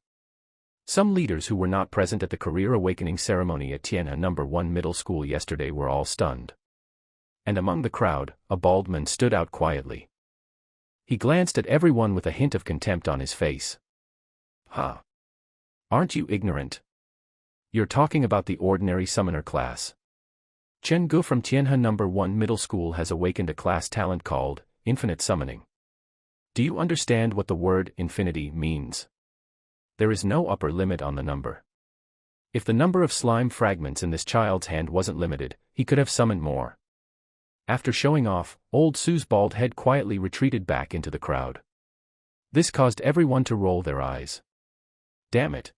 Some leaders who were not present at the career awakening ceremony at Tianhe No. 1 Middle School yesterday were all stunned. And among the crowd, a bald man stood out quietly. He glanced at everyone with a hint of contempt on his face. Huh? Aren't you ignorant? You're talking about the ordinary summoner class. Chen Gu from Tianhe No. 1 Middle School has awakened a class talent called Infinite Summoning. Do you understand what the word infinity means? There is no upper limit on the number. If the number of slime fragments in this child's hand wasn't limited, he could have summoned more. After showing off, old Su's bald head quietly retreated back into the crowd. This caused everyone to roll their eyes. Damn it.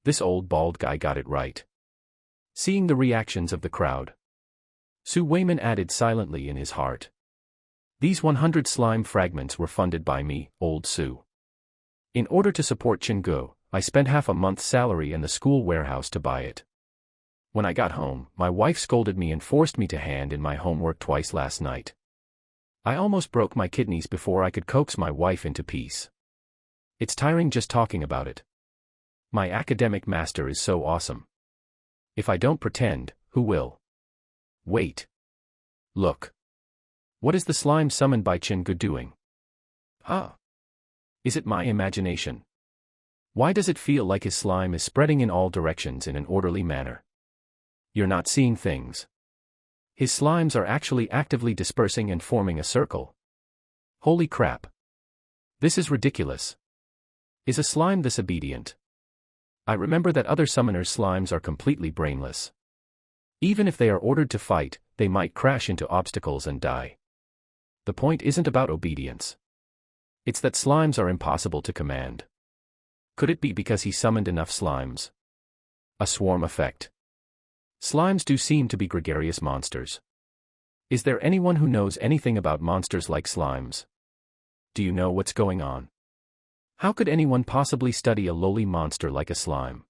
This old bald guy got it right. Seeing the reactions of the crowd, Su Weiman added silently in his heart. These 100 slime fragments were funded by me, old Su. In order to support Chingu, I spent half a month's salary in the school warehouse to buy it. When I got home, my wife scolded me and forced me to hand in my homework twice last night. I almost broke my kidneys before I could coax my wife into peace. It's tiring just talking about it. My academic master is so awesome. If I don't pretend, who will? Wait. Look. What is the slime summoned by Chingu doing? Huh? Is it my imagination? Why does it feel like his slime is spreading in all directions in an orderly manner? You're not seeing things. His slimes are actually actively dispersing and forming a circle. Holy crap. This is ridiculous. Is a slime this obedient? I remember that other summoners' slimes are completely brainless. Even if they are ordered to fight, they might crash into obstacles and die. The point isn't about obedience. It's that slimes are impossible to command. Could it be because he summoned enough slimes? A swarm effect. Slimes do seem to be gregarious monsters. Is there anyone who knows anything about monsters like slimes? Do you know what's going on? How could anyone possibly study a lowly monster like a slime?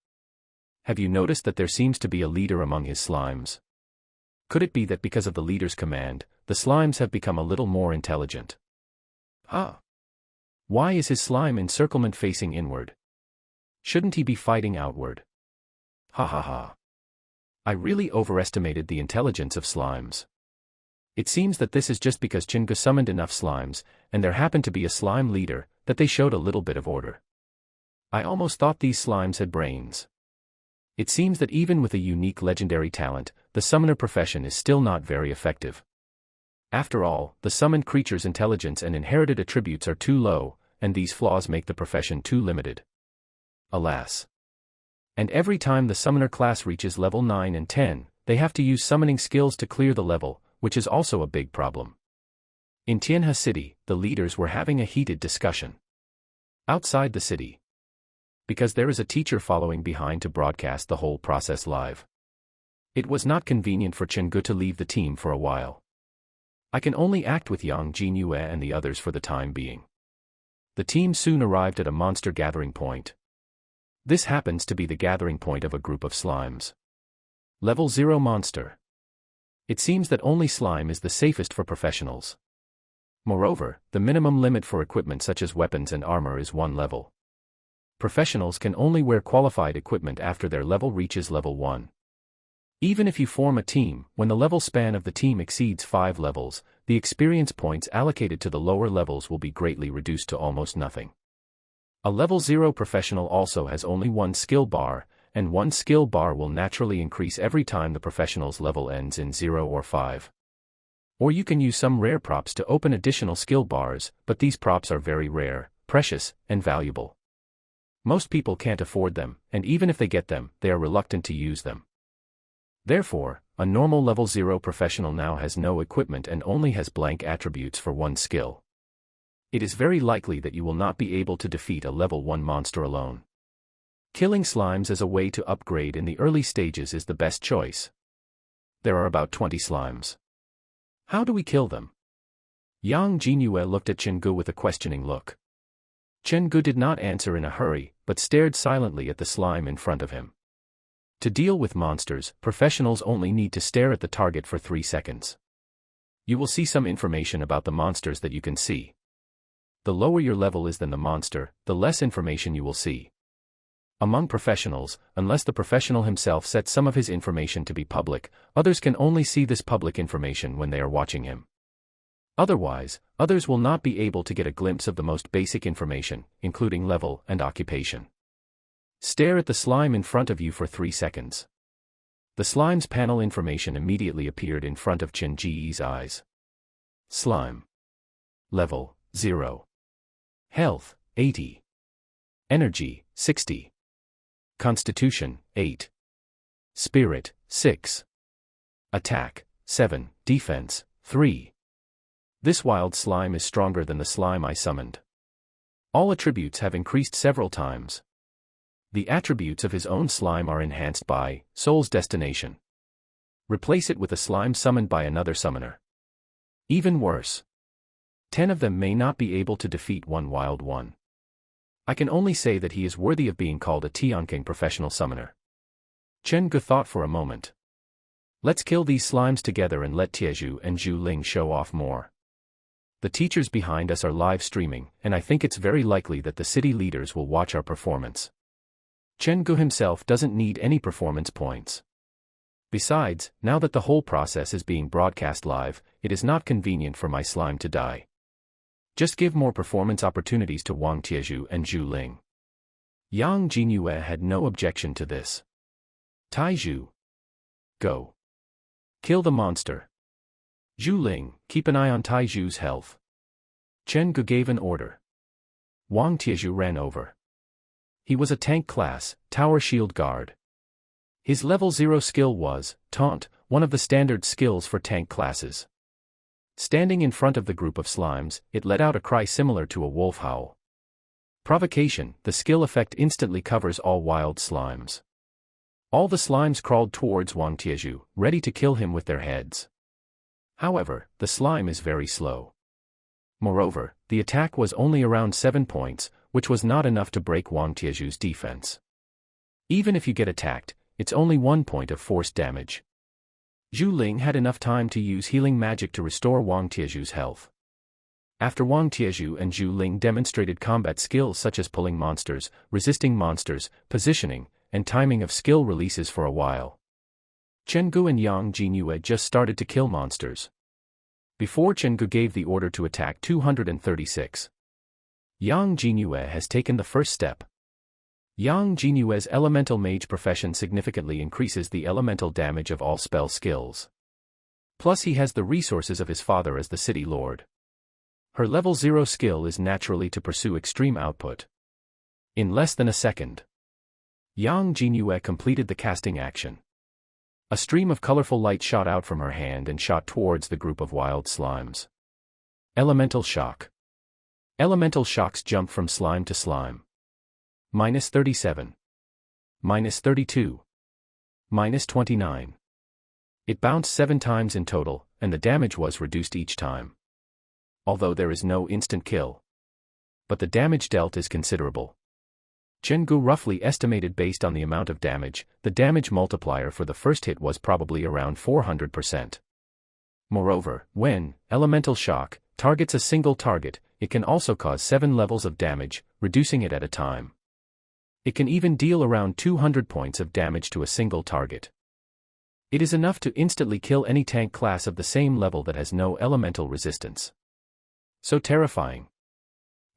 Have you noticed that there seems to be a leader among his slimes? Could it be that because of the leader's command, the slimes have become a little more intelligent? Huh? Why is his slime encirclement facing inward? Shouldn't he be fighting outward? Ha ha ha. I really overestimated the intelligence of slimes. It seems that this is just because Chingu summoned enough slimes, and there happened to be a slime leader, that they showed a little bit of order. I almost thought these slimes had brains. It seems that even with a unique legendary talent, the summoner profession is still not very effective. After all, the summoned creature's intelligence and inherited attributes are too low, and these flaws make the profession too limited. Alas. And every time the summoner class reaches level 9 and 10, they have to use summoning skills to clear the level, which is also a big problem. In Tianhe City, the leaders were having a heated discussion. Outside the city. Because there is a teacher following behind to broadcast the whole process live. It was not convenient for Chingu to leave the team for a while. I can only act with Yang Jinyue and the others for the time being. The team soon arrived at a monster gathering point. This happens to be the gathering point of a group of slimes. Level 0 monster. It seems that only slime is the safest for professionals. Moreover, the minimum limit for equipment such as weapons and armor is 1 level. Professionals can only wear qualified equipment after their level reaches level 1. Even if you form a team, when the level span of the team exceeds 5 levels, the experience points allocated to the lower levels will be greatly reduced to almost nothing. A level 0 professional also has only 1 skill bar, and 1 skill bar will naturally increase every time the professional's level ends in 0 or 5. Or you can use some rare props to open additional skill bars, but these props are very rare, precious, and valuable. Most people can't afford them, and even if they get them, they are reluctant to use them. Therefore, a normal level 0 professional now has no equipment and only has blank attributes for 1 skill. it is very likely that you will not be able to defeat a level 1 monster alone. Killing slimes as a way to upgrade in the early stages is the best choice. There are about 20 slimes. How do we kill them? Yang Jingyue looked at Chen Gu with a questioning look. Chen Gu did not answer in a hurry, but stared silently at the slime in front of him. To deal with monsters, professionals only need to stare at the target for 3 seconds. You will see some information about the monsters that you can see. The lower your level is than the monster, the less information you will see. Among professionals, unless the professional himself sets some of his information to be public, others can only see this public information when they are watching him. Otherwise, others will not be able to get a glimpse of the most basic information, including level and occupation. Stare at the slime in front of you for 3 seconds. The slime's panel information immediately appeared in front of Chen Ji's eyes. Slime. Level, 0. Health, 80. Energy, 60. Constitution, 8. Spirit, 6. Attack, 7. Defense, 3. This wild slime is stronger than the slime I summoned. All attributes have increased several times. The attributes of his own slime are enhanced by Soul's Destination. Replace it with a slime summoned by another summoner. Even worse. 10 of them may not be able to defeat one wild one. I can only say that he is worthy of being called a Tianqing professional summoner. Chen Gu thought for a moment. Let's kill these slimes together and let Tiezhu and Zhu Ling show off more. The teachers behind us are live streaming, and I think it's very likely that the city leaders will watch our performance. Chen Gu himself doesn't need any performance points. Besides, now that the whole process is being broadcast live, it is not convenient for my slime to die. Just give more performance opportunities to Wang Tiezhu and Zhu Ling. Yang Jingyue had no objection to this. Taizhu. Go. Kill the monster. Zhu Ling, keep an eye on Taizhu's health. Chen Gu gave an order. Wang Tiezhu ran over. He was a tank class, tower shield guard. His level 0 skill was Taunt, one of the standard skills for tank classes. Standing in front of the group of slimes, it let out a cry similar to a wolf howl. Provocation, the skill effect instantly covers all wild slimes. All the slimes crawled towards Wang Tiezhu, ready to kill him with their heads. However, the slime is very slow. Moreover, the attack was only around 7 points, which was not enough to break Wang Tiezhu's defense. Even if you get attacked, it's only 1 point of force damage. Zhu Ling had enough time to use healing magic to restore Wang Tiezhu's health. After Wang Tiezhu and Zhu Ling demonstrated combat skills such as pulling monsters, resisting monsters, positioning, and timing of skill releases for a while, Chen Gu and Yang Jingyue just started to kill monsters. Before Chen Gu gave the order to attack 236. Yang Jingyue has taken the first step. Yang Jingyue's elemental mage profession significantly increases the elemental damage of all spell skills. Plus he has the resources of his father as the city lord. Her level 0 skill is naturally to pursue extreme output. In less than a second, Yang Jingyue completed the casting action. A stream of colorful light shot out from her hand and shot towards the group of wild slimes. Elemental shock. Elemental shocks jump from slime to slime. -37. -32. -29. It bounced 7 times in total, and the damage was reduced each time. Although there is no instant kill. But the damage dealt is considerable. Chen Gu roughly estimated based on the amount of damage, the damage multiplier for the first hit was probably around 400%. Moreover, when elemental shock targets a single target, it can also cause 7 levels of damage, reducing it at a time. It can even deal around 200 points of damage to a single target. It is enough to instantly kill any tank class of the same level that has no elemental resistance. So terrifying.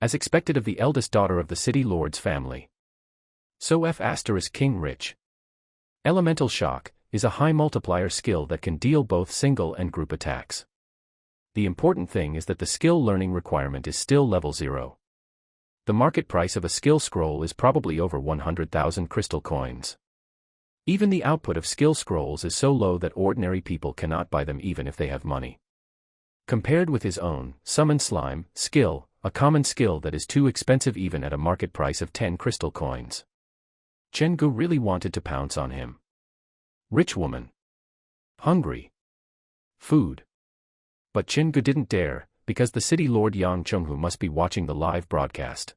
As expected of the eldest daughter of the city lord's family. So King Rich. Elemental shock is a high multiplier skill that can deal both single and group attacks. The important thing is that the skill learning requirement is still level 0. The market price of a skill scroll is probably over 100,000 crystal coins. Even the output of skill scrolls is so low that ordinary people cannot buy them even if they have money. Compared with his own summon slime skill, a common skill that is too expensive even at a market price of 10 crystal coins. Chen Gu really wanted to pounce on him. Rich woman. Hungry. Food. But Chen Gu didn't dare, because the city lord Yang Chenghu must be watching the live broadcast.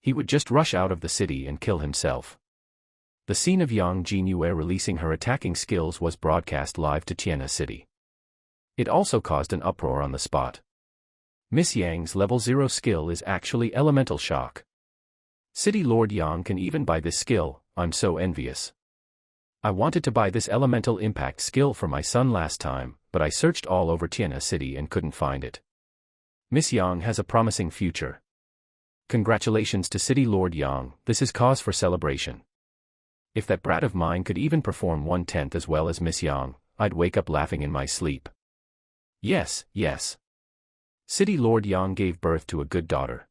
He would just rush out of the city and kill himself. The scene of Yang Jinyue releasing her attacking skills was broadcast live to Tianhe City. It also caused an uproar on the spot. Miss Yang's level 0 skill is actually Elemental Shock. City Lord Yang can even buy this skill, I'm so envious. I wanted to buy this Elemental Impact skill for my son last time, but I searched all over Tianhe City and couldn't find it. Miss Yang has a promising future. Congratulations to City Lord Yang, this is cause for celebration. If that brat of mine could even perform 1/10 as well as Miss Yang, I'd wake up laughing in my sleep. Yes, yes. City Lord Yang gave birth to a good daughter.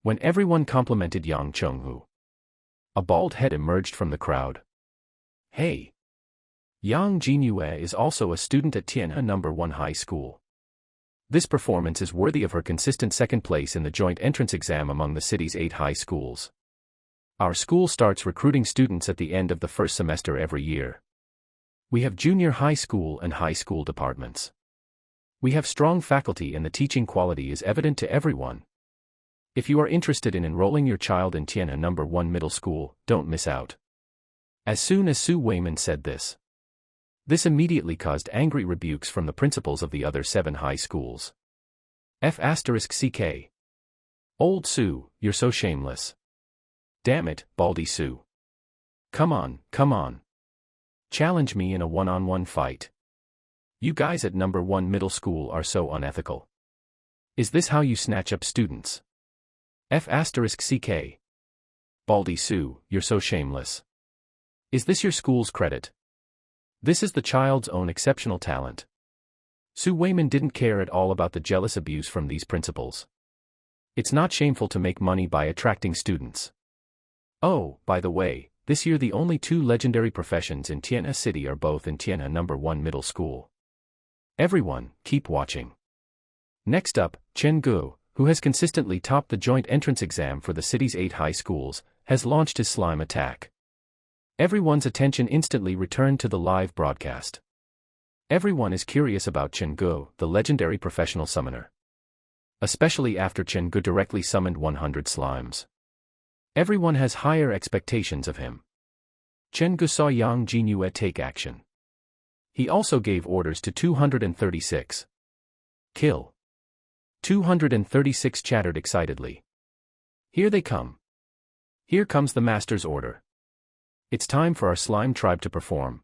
When everyone complimented Yang Chenghu, a bald head emerged from the crowd. Hey! Yang Jinyue is also a student at Tianhe No. 1 High School. This performance is worthy of her consistent second place in the joint entrance exam among the city's 8 high schools. Our school starts recruiting students at the end of the first semester every year. We have junior high school and high school departments. We have strong faculty and the teaching quality is evident to everyone. If you are interested in enrolling your child in Tianhe No. 1 Middle School, don't miss out. As soon as Su Weiman said this immediately caused angry rebukes from the principals of the other 7 high schools. F***CK. Old Su, you're so shameless. Damn it, Baldy Su. Come on, come on. Challenge me in a one-on-one fight. You guys at No. 1 Middle School are so unethical. Is this how you snatch up students? F***CK. Baldy Su, you're so shameless. Is this your school's credit? This is the child's own exceptional talent. Su Weiman didn't care at all about the jealous abuse from these principals. It's not shameful to make money by attracting students. Oh, by the way, this year the only 2 legendary professions in Tianhe City are both in Tianhe No. 1 Middle School. Everyone, keep watching. Next up, Chen Gu, who has consistently topped the joint entrance exam for the city's 8 high schools, has launched his slime attack. Everyone's attention instantly returned to the live broadcast. Everyone is curious about Chen Gu, the legendary professional summoner. Especially after Chen Gu directly summoned 100 slimes. Everyone has higher expectations of him. Chen Gu saw Yang Jinyue take action. He also gave orders to 236. Kill. 236 chattered excitedly. Here they come. Here comes the master's order. It's time for our slime tribe to perform.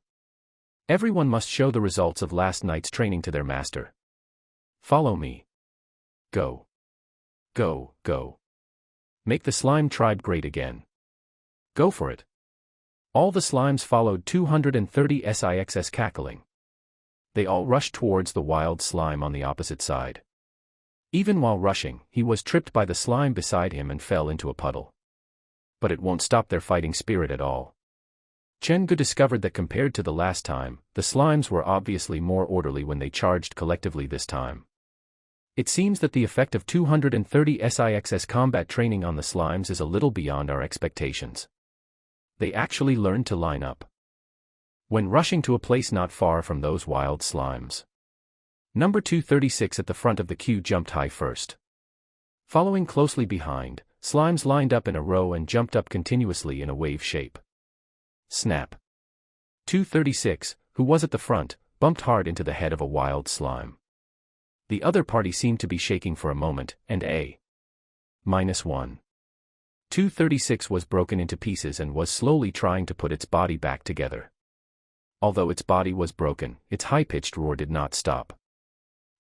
Everyone must show the results of last night's training to their master. Follow me. Go. Go, go. Make the slime tribe great again. Go for it. All the slimes followed 230 SIXS cackling. They all rushed towards the wild slime on the opposite side. Even while rushing, he was tripped by the slime beside him and fell into a puddle. But it won't stop their fighting spirit at all. Chen Gu discovered that compared to the last time, the slimes were obviously more orderly when they charged collectively this time. It seems that the effect of 230 SIXS combat training on the slimes is a little beyond our expectations. They actually learned to line up when rushing to a place not far from those wild slimes. Number 236 at the front of the queue jumped high first. Following closely behind, slimes lined up in a row and jumped up continuously in a wave shape. Snap. 236, who was at the front, bumped hard into the head of a wild slime. The other party seemed to be shaking for a moment, and -1. 236 was broken into pieces and was slowly trying to put its body back together. Although its body was broken, its high-pitched roar did not stop.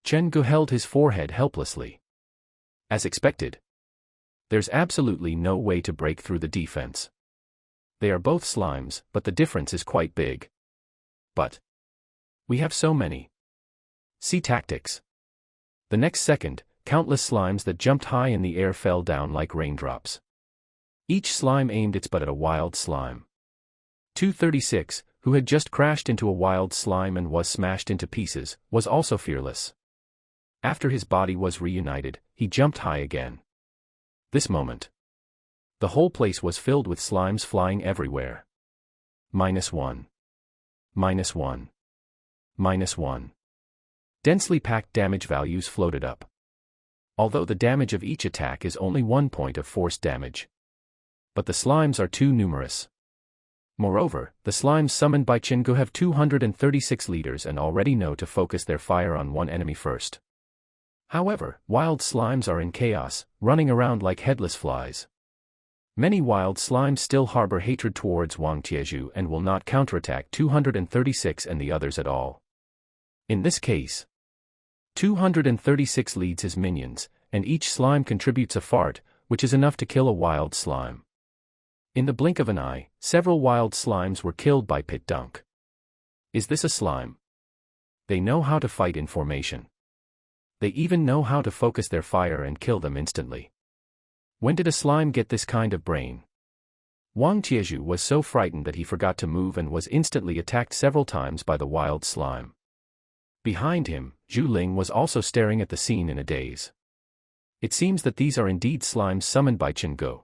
Chen Gu held his forehead helplessly. As expected. There's absolutely no way to break through the defense. They are both slimes, but the difference is quite big. But we have so many. See tactics. The next second, countless slimes that jumped high in the air fell down like raindrops. Each slime aimed its butt at a wild slime. 236, who had just crashed into a wild slime and was smashed into pieces, was also fearless. After his body was reunited, he jumped high again. This moment, the whole place was filled with slimes flying everywhere. -1. -1. -1. Densely packed damage values floated up. Although the damage of each attack is only 1 point of force damage. But the slimes are too numerous. Moreover, the slimes summoned by Chengu have 236 liters and already know to focus their fire on one enemy first. However, wild slimes are in chaos, running around like headless flies. Many wild slimes still harbor hatred towards Wang Tieju and will not counterattack 236 and the others at all. In this case, 236 leads his minions, and each slime contributes a fart, which is enough to kill a wild slime. In the blink of an eye, several wild slimes were killed by Pit Dunk. Is this a slime? They know how to fight in formation. They even know how to focus their fire and kill them instantly. When did a slime get this kind of brain? Wang Tieju was so frightened that he forgot to move and was instantly attacked several times by the wild slime. Behind him, Zhu Ling was also staring at the scene in a daze. It seems that these are indeed slimes summoned by Chengu.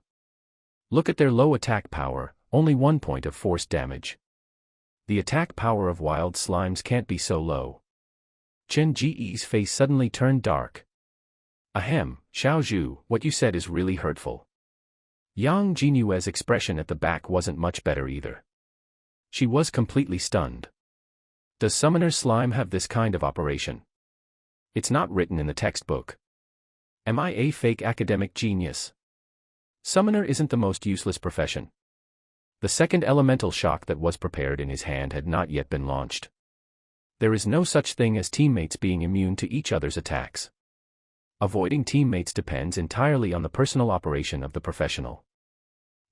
Look at their low attack power, only 1 point of force damage. The attack power of wild slimes can't be so low. Chen Ji's face suddenly turned dark. Ahem, Xiao Zhu, what you said is really hurtful. Yang Jinyue's expression at the back wasn't much better either. She was completely stunned. Does Summoner Slime have this kind of operation? It's not written in the textbook. Am I a fake academic genius? Summoner isn't the most useless profession. The second elemental shock that was prepared in his hand had not yet been launched. There is no such thing as teammates being immune to each other's attacks. Avoiding teammates depends entirely on the personal operation of the professional.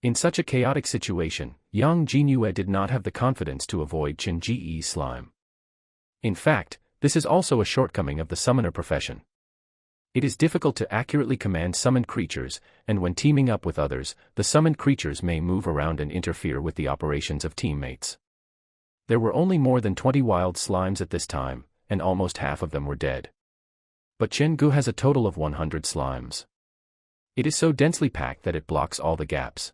In such a chaotic situation, Yang Jinyue did not have the confidence to avoid Chen Ji's slime. In fact, this is also a shortcoming of the summoner profession. It is difficult to accurately command summoned creatures, and when teaming up with others, the summoned creatures may move around and interfere with the operations of teammates. There were only more than 20 wild slimes at this time, and almost half of them were dead. But Chengu has a total of 100 slimes. It is so densely packed that it blocks all the gaps.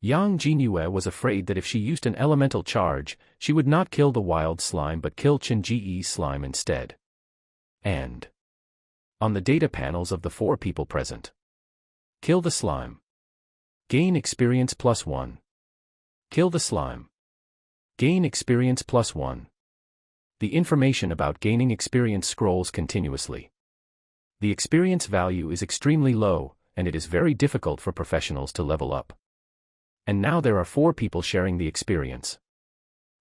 Yang Jinyue was afraid that if she used an elemental charge, she would not kill the wild slime but kill Chen Ji's slime instead. And on the data panels of the 4 people present, kill the slime. Gain experience +1. Kill the slime. Gain experience +1. The information about gaining experience scrolls continuously. The experience value is extremely low, and it is very difficult for professionals to level up. And now there are 4 people sharing the experience.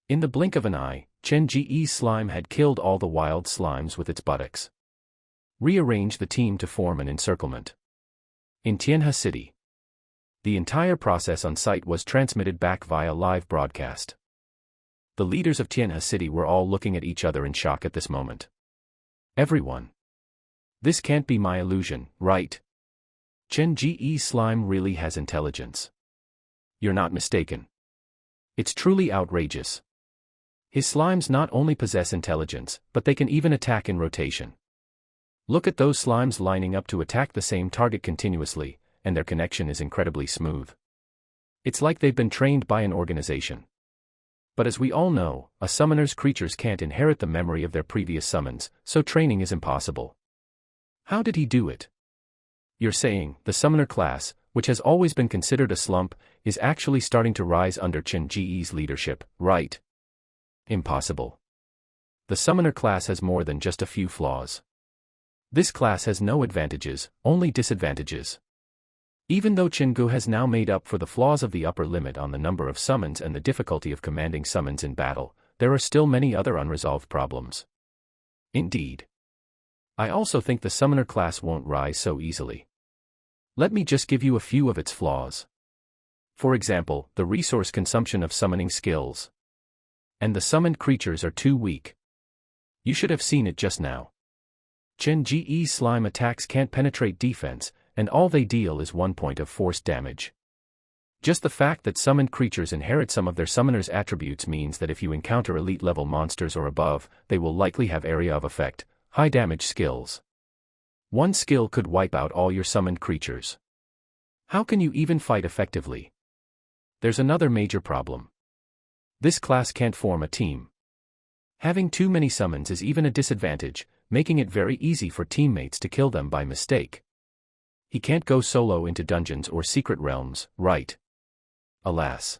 In the blink of an eye, Chen Ji's slime had killed all the wild slimes with its buttocks. Rearrange the team to form an encirclement. In Tianhe City, the entire process on site was transmitted back via live broadcast. The leaders of Tianhe City were all looking at each other in shock at this moment. Everyone. This can't be my illusion, right? Chen Ji's slime really has intelligence. You're not mistaken. It's truly outrageous. His slimes not only possess intelligence, but they can even attack in rotation. Look at those slimes lining up to attack the same target continuously, and their connection is incredibly smooth. It's like they've been trained by an organization. But as we all know, a summoner's creatures can't inherit the memory of their previous summons, so training is impossible. How did he do it? You're saying, the summoner class, which has always been considered a slump, is actually starting to rise under Chen Ji's leadership, right? Impossible. The summoner class has more than just a few flaws. This class has no advantages, only disadvantages. Even though Chengu has now made up for the flaws of the upper limit on the number of summons and the difficulty of commanding summons in battle, there are still many other unresolved problems. Indeed. I also think the summoner class won't rise so easily. Let me just give you a few of its flaws. For example, the resource consumption of summoning skills. And the summoned creatures are too weak. You should have seen it just now. Chen Ji's slime attacks can't penetrate defense, and all they deal is 1 point of force damage. Just the fact that summoned creatures inherit some of their summoner's attributes means that if you encounter elite-level monsters or above, they will likely have area of effect, high damage skills. One skill could wipe out all your summoned creatures. How can you even fight effectively? There's another major problem. This class can't form a team. Having too many summons is even a disadvantage, making it very easy for teammates to kill them by mistake. He can't go solo into dungeons or secret realms, right? Alas.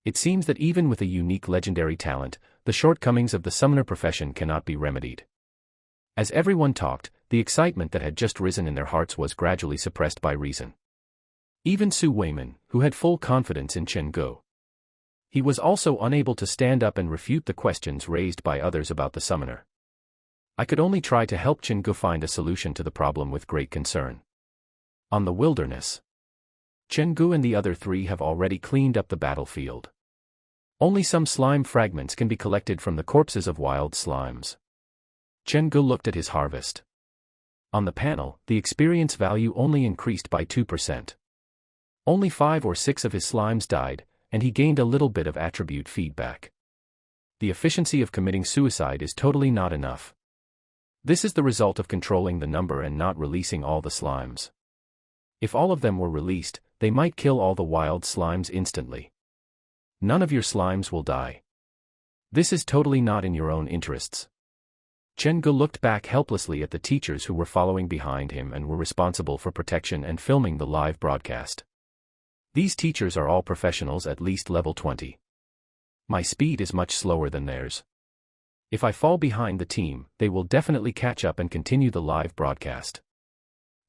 It seems that even with a unique legendary talent, the shortcomings of the summoner profession cannot be remedied. As everyone talked, the excitement that had just risen in their hearts was gradually suppressed by reason. Even Su Weiman, who had full confidence in Chen Gu. He was also unable to stand up and refute the questions raised by others about the summoner. I could only try to help Chen Gu find a solution to the problem with great concern. On the wilderness, Chen Gu and the other three have already cleaned up the battlefield. Only some slime fragments can be collected from the corpses of wild slimes. Chen Gu looked at his harvest. On the panel, the experience value only increased by 2%. Only 5 or 6 of his slimes died, and he gained a little bit of attribute feedback. The efficiency of committing suicide is totally not enough. This is the result of controlling the number and not releasing all the slimes. If all of them were released, they might kill all the wild slimes instantly. None of your slimes will die. This is totally not in your own interests. Chen Gu looked back helplessly at the teachers who were following behind him and were responsible for protection and filming the live broadcast. These teachers are all professionals at least level 20. My speed is much slower than theirs. If I fall behind the team, they will definitely catch up and continue the live broadcast.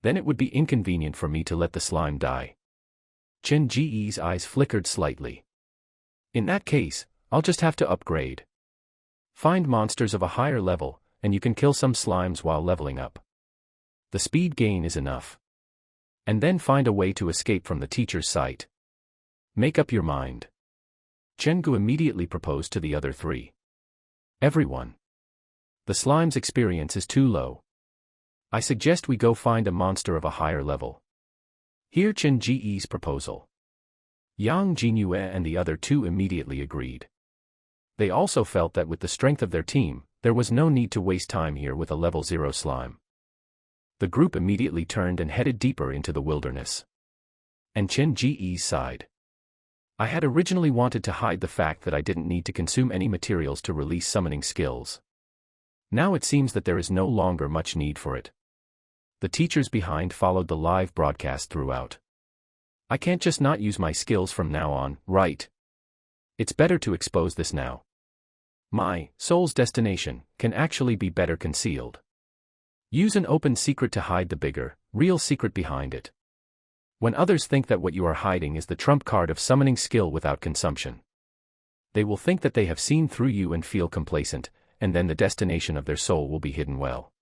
Then it would be inconvenient for me to let the slime die. Chen Ji's eyes flickered slightly. In that case, I'll just have to upgrade. Find monsters of a higher level, and you can kill some slimes while leveling up. The speed gain is enough. And then find a way to escape from the teacher's sight. Make up your mind. Chen Gu immediately proposed to the other three. Everyone. The slime's experience is too low. I suggest we go find a monster of a higher level. Hear Chen Ji's proposal. Yang Jinyue and the other two immediately agreed. They also felt that with the strength of their team, there was no need to waste time here with a level 0 slime. The group immediately turned and headed deeper into the wilderness. And Chen Ji sighed. I had originally wanted to hide the fact that I didn't need to consume any materials to release summoning skills. Now it seems that there is no longer much need for it. The teachers behind followed the live broadcast throughout. I can't just not use my skills from now on, right? It's better to expose this now. My soul's destination can actually be better concealed. Use an open secret to hide the bigger, real secret behind it. When others think that what you are hiding is the trump card of summoning skill without consumption, they will think that they have seen through you and feel complacent, and then the destination of their soul will be hidden well.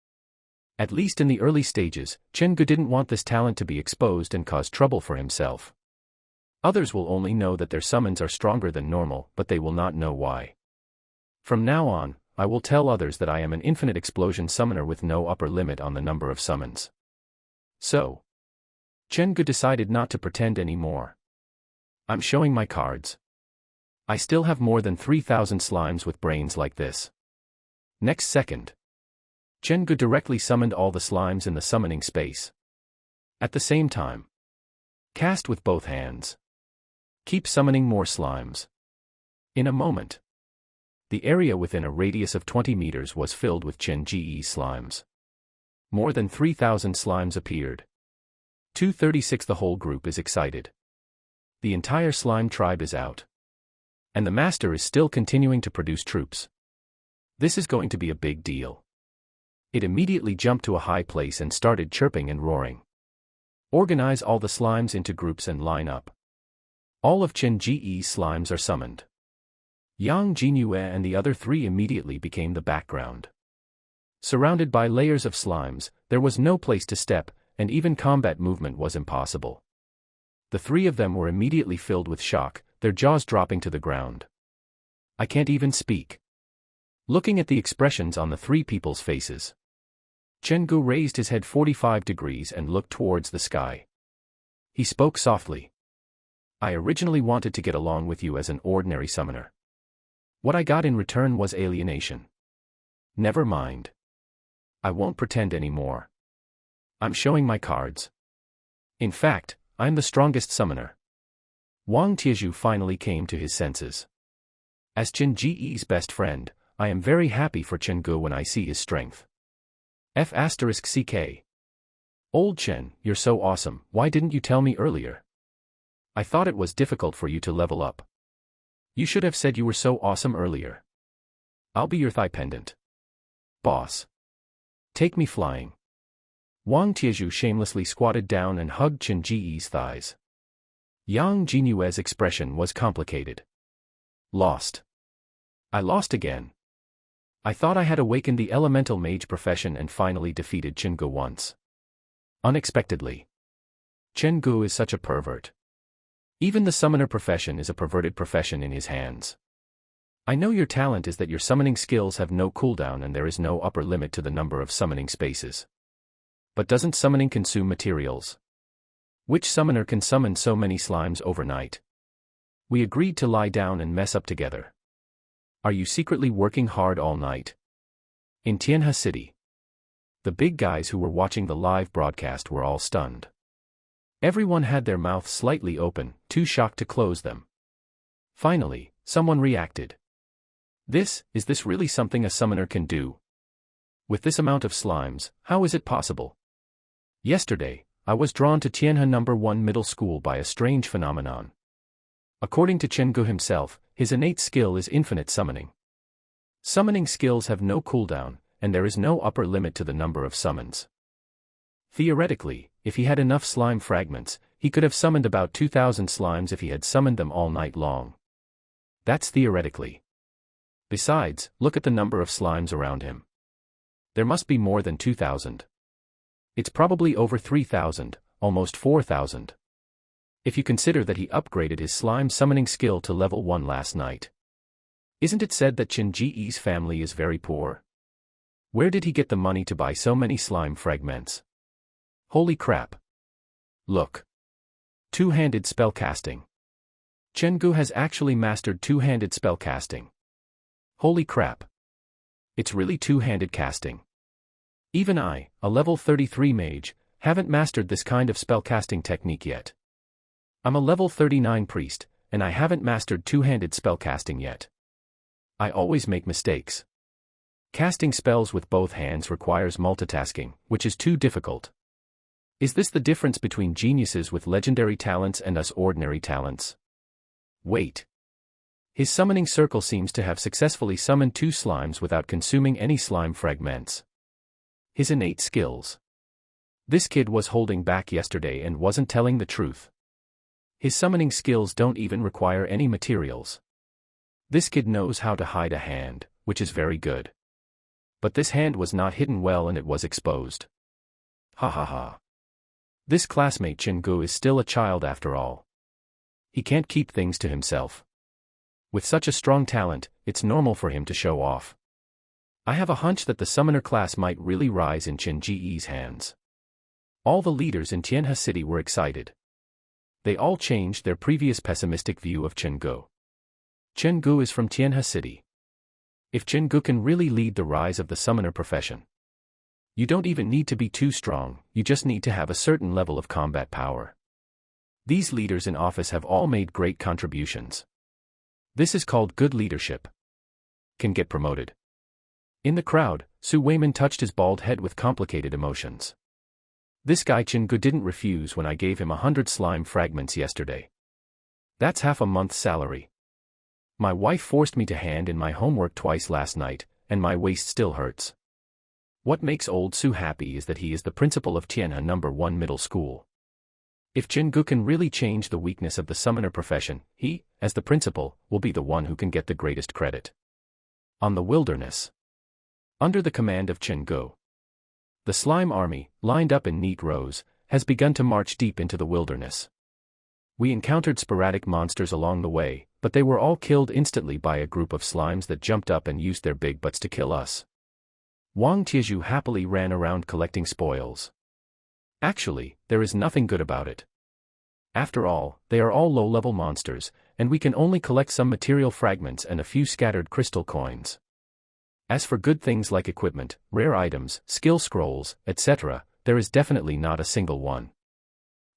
At least in the early stages, Chen Gu didn't want this talent to be exposed and cause trouble for himself. Others will only know that their summons are stronger than normal, but they will not know why. From now on, I will tell others that I am an infinite explosion summoner with no upper limit on the number of summons. So, Chen Gu decided not to pretend anymore. I'm showing my cards. I still have more than 3,000 slimes with brains like this. Next second, Chen Gu directly summoned all the slimes in the summoning space. At the same time, cast with both hands. Keep summoning more slimes. In a moment, the area within a radius of 20 meters was filled with Chen Ji's slimes. More than 3,000 slimes appeared. 236. The whole group is excited. The entire slime tribe is out. And the master is still continuing to produce troops. This is going to be a big deal. It immediately jumped to a high place and started chirping and roaring. Organize all the slimes into groups and line up. All of Chen Ji's slimes are summoned. Yang Jinyue and the other three immediately became the background. Surrounded by layers of slimes, there was no place to step, and even combat movement was impossible. The three of them were immediately filled with shock, their jaws dropping to the ground. I can't even speak. Looking at the expressions on the three people's faces, Chen Gu raised his head 45 degrees and looked towards the sky. He spoke softly. I originally wanted to get along with you as an ordinary summoner. What I got in return was alienation. Never mind. I won't pretend anymore. I'm showing my cards. In fact, I'm the strongest summoner. Wang Tiezhu finally came to his senses. As Chen Ji's best friend, I am very happy for Chen Ge when I see his strength. F***ck. Old Chen, you're so awesome, why didn't you tell me earlier? I thought it was difficult for you to level up. You should have said you were so awesome earlier. I'll be your thigh pendant. Boss. Take me flying. Wang Tiezhu shamelessly squatted down and hugged Chen Ji's thighs. Yang Jinue's expression was complicated. Lost. I lost again. I thought I had awakened the elemental mage profession and finally defeated Chen Ge once. Unexpectedly. Chen Ge is such a pervert. Even the summoner profession is a perverted profession in his hands. I know your talent is that your summoning skills have no cooldown and there is no upper limit to the number of summoning spaces. But doesn't summoning consume materials? Which summoner can summon so many slimes overnight? We agreed to lie down and mess up together. Are you secretly working hard all night? In Tianhe City. The big guys who were watching the live broadcast were all stunned. Everyone had their mouths slightly open, too shocked to close them. Finally, someone reacted. Is this really something a summoner can do? With this amount of slimes, how is it possible? Yesterday, I was drawn to Tianhe No. 1 Middle School by a strange phenomenon. According to Chen Ge himself, his innate skill is infinite summoning. Summoning skills have no cooldown, and there is no upper limit to the number of summons. Theoretically, if he had enough slime fragments, he could have summoned about 2,000 slimes if he had summoned them all night long. That's theoretically. Besides, look at the number of slimes around him. There must be more than 2,000. It's probably over 3,000, almost 4,000. If you consider that he upgraded his slime summoning skill to level 1 last night. Isn't it said that Chen Ji's family is very poor? Where did he get the money to buy so many slime fragments? Holy crap. Look. Two-handed spell casting. Chen Ge has actually mastered two-handed spell casting. Holy crap. It's really two-handed casting. Even I, a level 33 mage, haven't mastered this kind of spell casting technique yet. I'm a level 39 priest, and I haven't mastered two-handed spell casting yet. I always make mistakes. Casting spells with both hands requires multitasking, which is too difficult. Is this the difference between geniuses with legendary talents and us ordinary talents? Wait. His summoning circle seems to have successfully summoned 2 slimes without consuming any slime fragments. His innate skills. This kid was holding back yesterday and wasn't telling the truth. His summoning skills don't even require any materials. This kid knows how to hide a hand, which is very good. But this hand was not hidden well and it was exposed. Ha ha ha. This classmate Chen Ge is still a child after all. He can't keep things to himself. With such a strong talent, it's normal for him to show off. I have a hunch that the summoner class might really rise in Chen Ji's hands. All the leaders in Tianhe City were excited. They all changed their previous pessimistic view of Chen Ge. Chen Ge is from Tianhe City. If Chen Ge can really lead the rise of the summoner profession, you don't even need to be too strong, you just need to have a certain level of combat power. These leaders in office have all made great contributions. This is called good leadership. Can get promoted. In the crowd, Su Weimin touched his bald head with complicated emotions. This guy Chen Ge didn't refuse when I gave him 100 slime fragments yesterday. That's half a month's salary. My wife forced me to hand in my homework twice last night, and my waist still hurts. What makes old Su happy is that he is the principal of Tianhe No. 1 Middle School. If Chen Ge can really change the weakness of the summoner profession, he, as the principal, will be the one who can get the greatest credit. On the wilderness. Under the command of Chen Ge, the slime army, lined up in neat rows, has begun to march deep into the wilderness. We encountered sporadic monsters along the way, but they were all killed instantly by a group of slimes that jumped up and used their big butts to kill us. Wang Tiezhu happily ran around collecting spoils. Actually, there is nothing good about it. After all, they are all low-level monsters, and we can only collect some material fragments and a few scattered crystal coins. As for good things like equipment, rare items, skill scrolls, etc., there is definitely not a single one.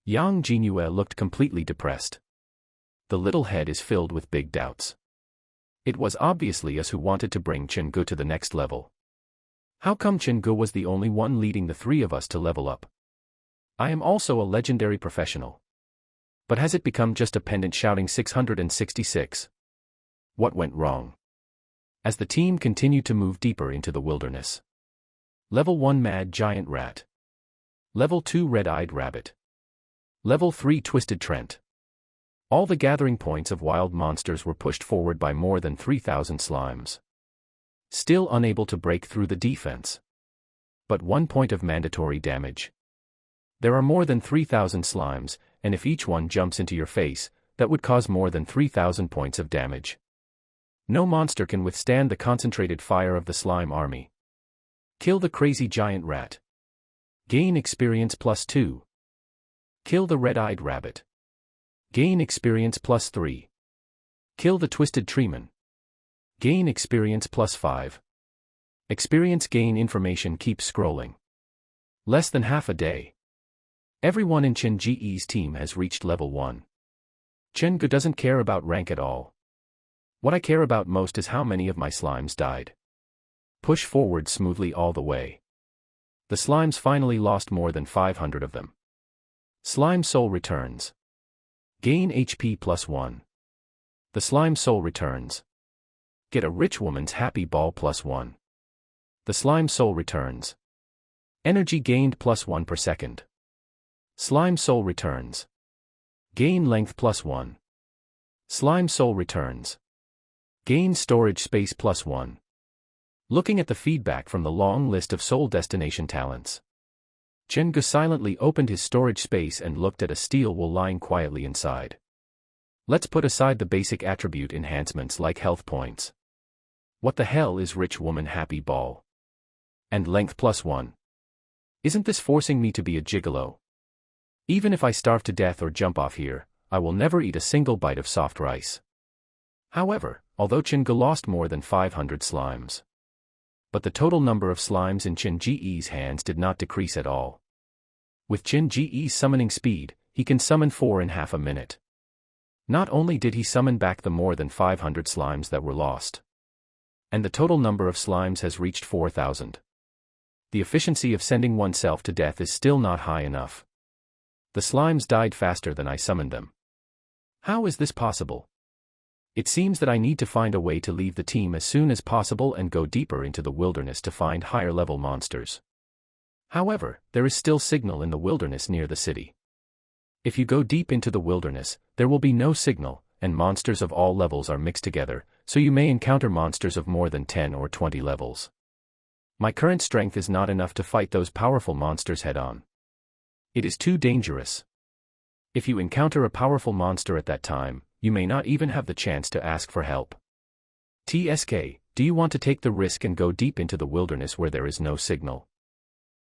Yang Jingyue looked completely depressed. The little head is filled with big doubts. It was obviously us who wanted to bring Chen Ge to the next level. How come Chen Ge was the only one leading the three of us to level up? I am also a legendary professional. But has it become just a pendant shouting 666? What went wrong? As the team continued to move deeper into the wilderness. Level 1 Mad Giant Rat. Level 2 Red-Eyed Rabbit. Level 3 Twisted Trent. All the gathering points of wild monsters were pushed forward by more than 3,000 slimes. Still unable to break through the defense. But 1 point of mandatory damage. There are more than 3,000 slimes, and if each one jumps into your face, that would cause more than 3,000 points of damage. No monster can withstand the concentrated fire of the slime army. Kill the crazy giant rat. Gain experience +2. Kill the red-eyed rabbit. Gain experience +3. Kill the twisted treeman. Gain experience +5. Experience gain information keeps scrolling. Less than half a day. Everyone in Chen Ge's team has reached level 1. Chen Ge doesn't care about rank at all. What I care about most is how many of my slimes died. Push forward smoothly all the way. The slimes finally lost more than 500 of them. Slime Soul returns. Gain HP +1. The Slime Soul returns. Get a rich woman's happy ball +1. The Slime Soul returns. Energy gained +1 per second. Slime Soul returns. Gain length +1. Slime Soul returns. Gain storage space +1. Looking at the feedback from the long list of soul destination talents. Chen Ge silently opened his storage space and looked at a steel wool lying quietly inside. Let's put aside the basic attribute enhancements like health points. What the hell is rich woman happy ball? And length +1. Isn't this forcing me to be a gigolo? Even if I starve to death or jump off here, I will never eat a single bite of soft rice. However, although Chen Ge lost more than 500 slimes. But the total number of slimes in Chen Ge's hands did not decrease at all. With Chen Ge's summoning speed, he can summon 4 in half a minute. Not only did he summon back the more than 500 slimes that were lost. And the total number of slimes has reached 4,000. The efficiency of sending oneself to death is still not high enough. The slimes died faster than I summoned them. How is this possible? It seems that I need to find a way to leave the team as soon as possible and go deeper into the wilderness to find higher-level monsters. However, there is still signal in the wilderness near the city. If you go deep into the wilderness, there will be no signal, and monsters of all levels are mixed together, so you may encounter monsters of more than 10 or 20 levels. My current strength is not enough to fight those powerful monsters head-on. It is too dangerous. If you encounter a powerful monster at that time, you may not even have the chance to ask for help. TSK, do you want to take the risk and go deep into the wilderness where there is no signal?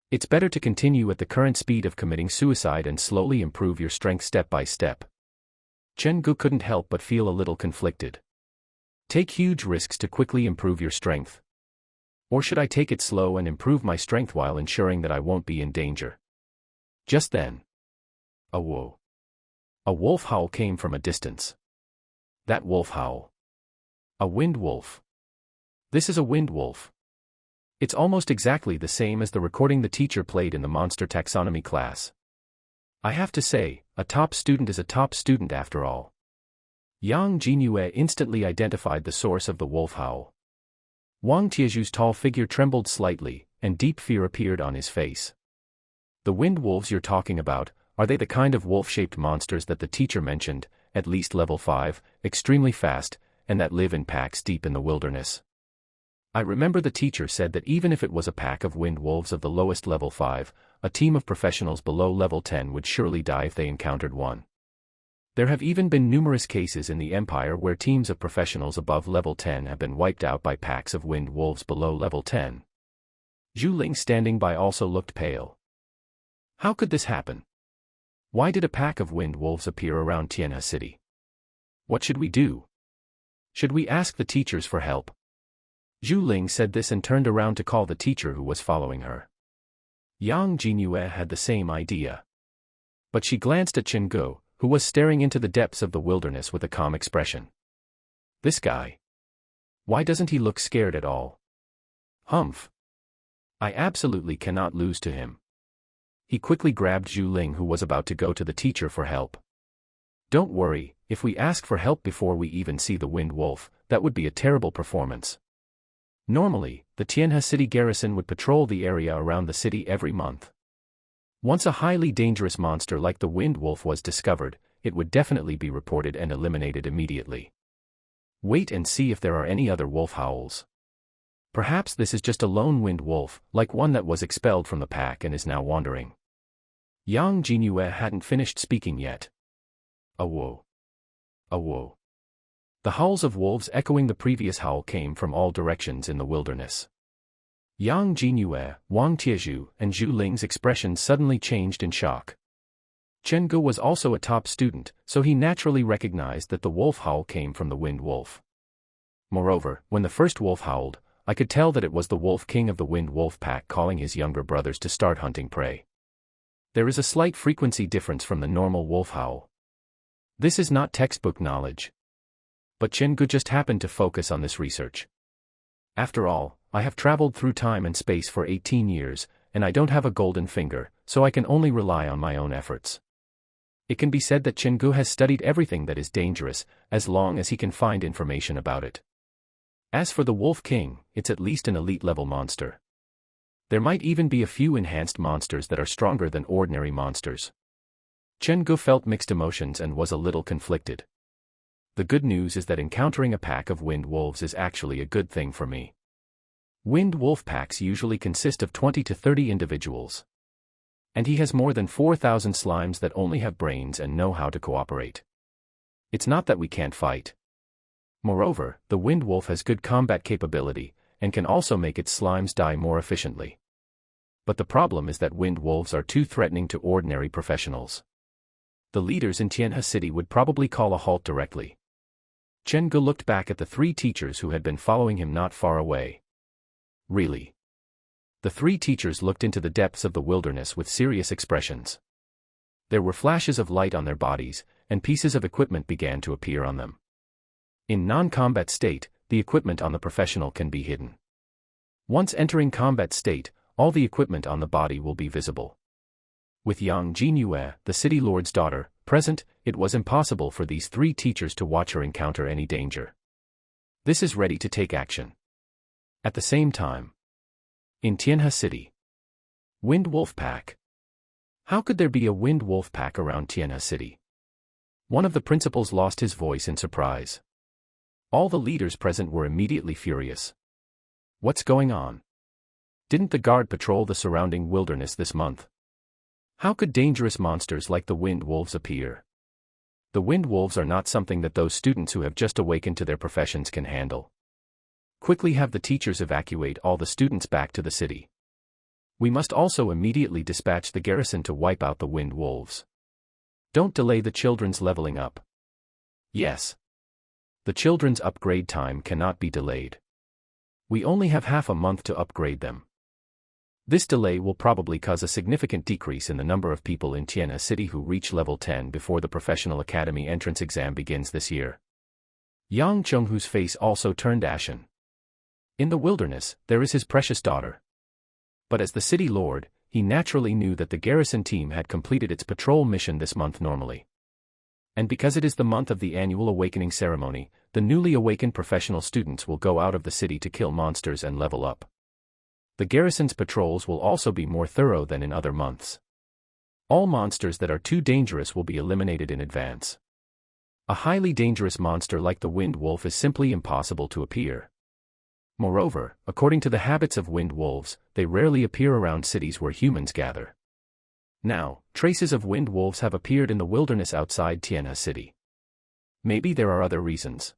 It's better to continue at the current speed of committing suicide and slowly improve your strength step by step. Chen Ge couldn't help but feel a little conflicted. Take huge risks to quickly improve your strength. Or should I take it slow and improve my strength while ensuring that I won't be in danger? Just then. A whoa. A wolf howl came from a distance. That wolf howl. A wind wolf. This is a wind wolf. It's almost exactly the same as the recording the teacher played in the monster taxonomy class. I have to say, a top student is a top student after all. Yang Jingyue instantly identified the source of the wolf howl. Wang Tieju's tall figure trembled slightly, and deep fear appeared on his face. The wind wolves you're talking about, are they the kind of wolf-shaped monsters that the teacher mentioned, at least level 5, extremely fast, and that live in packs deep in the wilderness? I remember the teacher said that even if it was a pack of wind wolves of the lowest level 5, a team of professionals below level 10 would surely die if they encountered one. There have even been numerous cases in the Empire where teams of professionals above level 10 have been wiped out by packs of wind wolves below level 10. Zhu Ling standing by also looked pale. How could this happen? Why did a pack of wind wolves appear around Tianhe City? What should we do? Should we ask the teachers for help? Zhu Ling said this and turned around to call the teacher who was following her. Yang Jinyue had the same idea. But she glanced at Chen Gu, who was staring into the depths of the wilderness with a calm expression. This guy. Why doesn't he look scared at all? Humph. I absolutely cannot lose to him. He quickly grabbed Zhu Ling, who was about to go to the teacher for help. Don't worry, if we ask for help before we even see the Wind Wolf, that would be a terrible performance. Normally, the Tianhe City garrison would patrol the area around the city every month. Once a highly dangerous monster like the Wind Wolf was discovered, it would definitely be reported and eliminated immediately. Wait and see if there are any other wolf howls. Perhaps this is just a lone wind wolf, like one that was expelled from the pack and is now wandering. Yang Jinyue hadn't finished speaking yet. Awo. Awo. The howls of wolves echoing the previous howl came from all directions in the wilderness. Yang Jinyue, Wang Tieju, and Zhu Ling's expressions suddenly changed in shock. Chen Gu was also a top student, so he naturally recognized that the wolf howl came from the Wind Wolf. Moreover, when the first wolf howled, I could tell that it was the Wolf King of the Wind Wolf pack calling his younger brothers to start hunting prey. There is a slight frequency difference from the normal wolf howl. This is not textbook knowledge. But Chen Gu just happened to focus on this research. After all, I have traveled through time and space for 18 years, and I don't have a golden finger, so I can only rely on my own efforts. It can be said that Chen Gu has studied everything that is dangerous, as long as he can find information about it. As for the Wolf King, it's at least an elite-level monster. There might even be a few enhanced monsters that are stronger than ordinary monsters. Chen Gu felt mixed emotions and was a little conflicted. The good news is that encountering a pack of wind wolves is actually a good thing for me. Wind wolf packs usually consist of 20 to 30 individuals. And he has more than 4,000 slimes that only have brains and know how to cooperate. It's not that we can't fight. Moreover, the Wind Wolf has good combat capability, and can also make its slimes die more efficiently. But the problem is that Wind Wolves are too threatening to ordinary professionals. The leaders in Tianhe City would probably call a halt directly. Chen Gu looked back at the three teachers who had been following him not far away. Really? The three teachers looked into the depths of the wilderness with serious expressions. There were flashes of light on their bodies, and pieces of equipment began to appear on them. In non-combat state, the equipment on the professional can be hidden. Once entering combat state, all the equipment on the body will be visible. With Yang Jinyue, the city lord's daughter, present, it was impossible for these three teachers to watch her encounter any danger. This is ready to take action. At the same time, in Tianhe City, Wind Wolf Pack. How could there be a Wind Wolf Pack around Tianhe City? One of the principals lost his voice in surprise. All the leaders present were immediately furious. What's going on? Didn't the guard patrol the surrounding wilderness this month? How could dangerous monsters like the wind wolves appear? The wind wolves are not something that those students who have just awakened to their professions can handle. Quickly have the teachers evacuate all the students back to the city. We must also immediately dispatch the garrison to wipe out the wind wolves. Don't delay the children's leveling up. Yes. The children's upgrade time cannot be delayed. We only have half a month to upgrade them. This delay will probably cause a significant decrease in the number of people in Tianhe City who reach level 10 before the Professional Academy entrance exam begins this year. Yang Chenghu's face also turned ashen. In the wilderness, there is his precious daughter. But as the city lord, he naturally knew that the garrison team had completed its patrol mission this month normally. And because it is the month of the annual awakening ceremony, the newly awakened professional students will go out of the city to kill monsters and level up. The garrison's patrols will also be more thorough than in other months. All monsters that are too dangerous will be eliminated in advance. A highly dangerous monster like the wind wolf is simply impossible to appear. Moreover, according to the habits of wind wolves, they rarely appear around cities where humans gather. Now, traces of wind wolves have appeared in the wilderness outside Tianhe City. Maybe there are other reasons.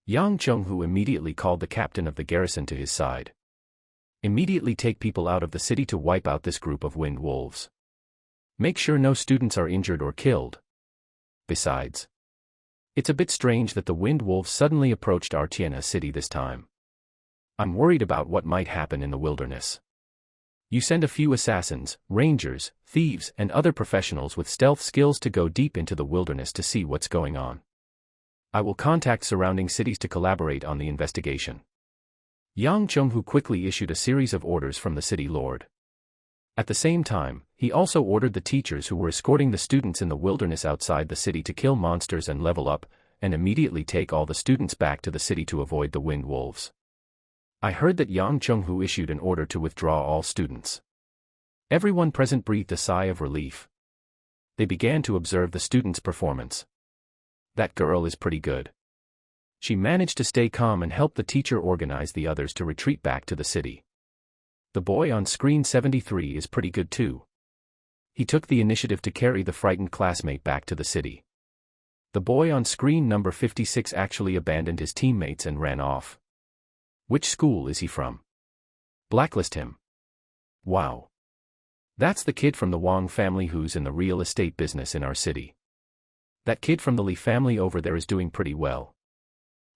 Yang Chenghu immediately called the captain of the garrison to his side. Immediately take people out of the city to wipe out this group of wind wolves. Make sure no students are injured or killed. Besides, it's a bit strange that the wind wolves suddenly approached our Tianhe City this time. I'm worried about what might happen in the wilderness. You send a few assassins, rangers, thieves, and other professionals with stealth skills to go deep into the wilderness to see what's going on. I will contact surrounding cities to collaborate on the investigation. Yang Chenghu quickly issued a series of orders from the city lord. At the same time, he also ordered the teachers who were escorting the students in the wilderness outside the city to kill monsters and level up, and immediately take all the students back to the city to avoid the wind wolves. I heard that Yang Chenghu issued an order to withdraw all students. Everyone present breathed a sigh of relief. They began to observe the students' performance. That girl is pretty good. She managed to stay calm and help the teacher organize the others to retreat back to the city. The boy on screen 73 is pretty good too. He took the initiative to carry the frightened classmate back to the city. The boy on screen number 56 actually abandoned his teammates and ran off. Which school is he from? Blacklist him. Wow. That's the kid from the Wang family who's in the real estate business in our city. That kid from the Li family over there is doing pretty well.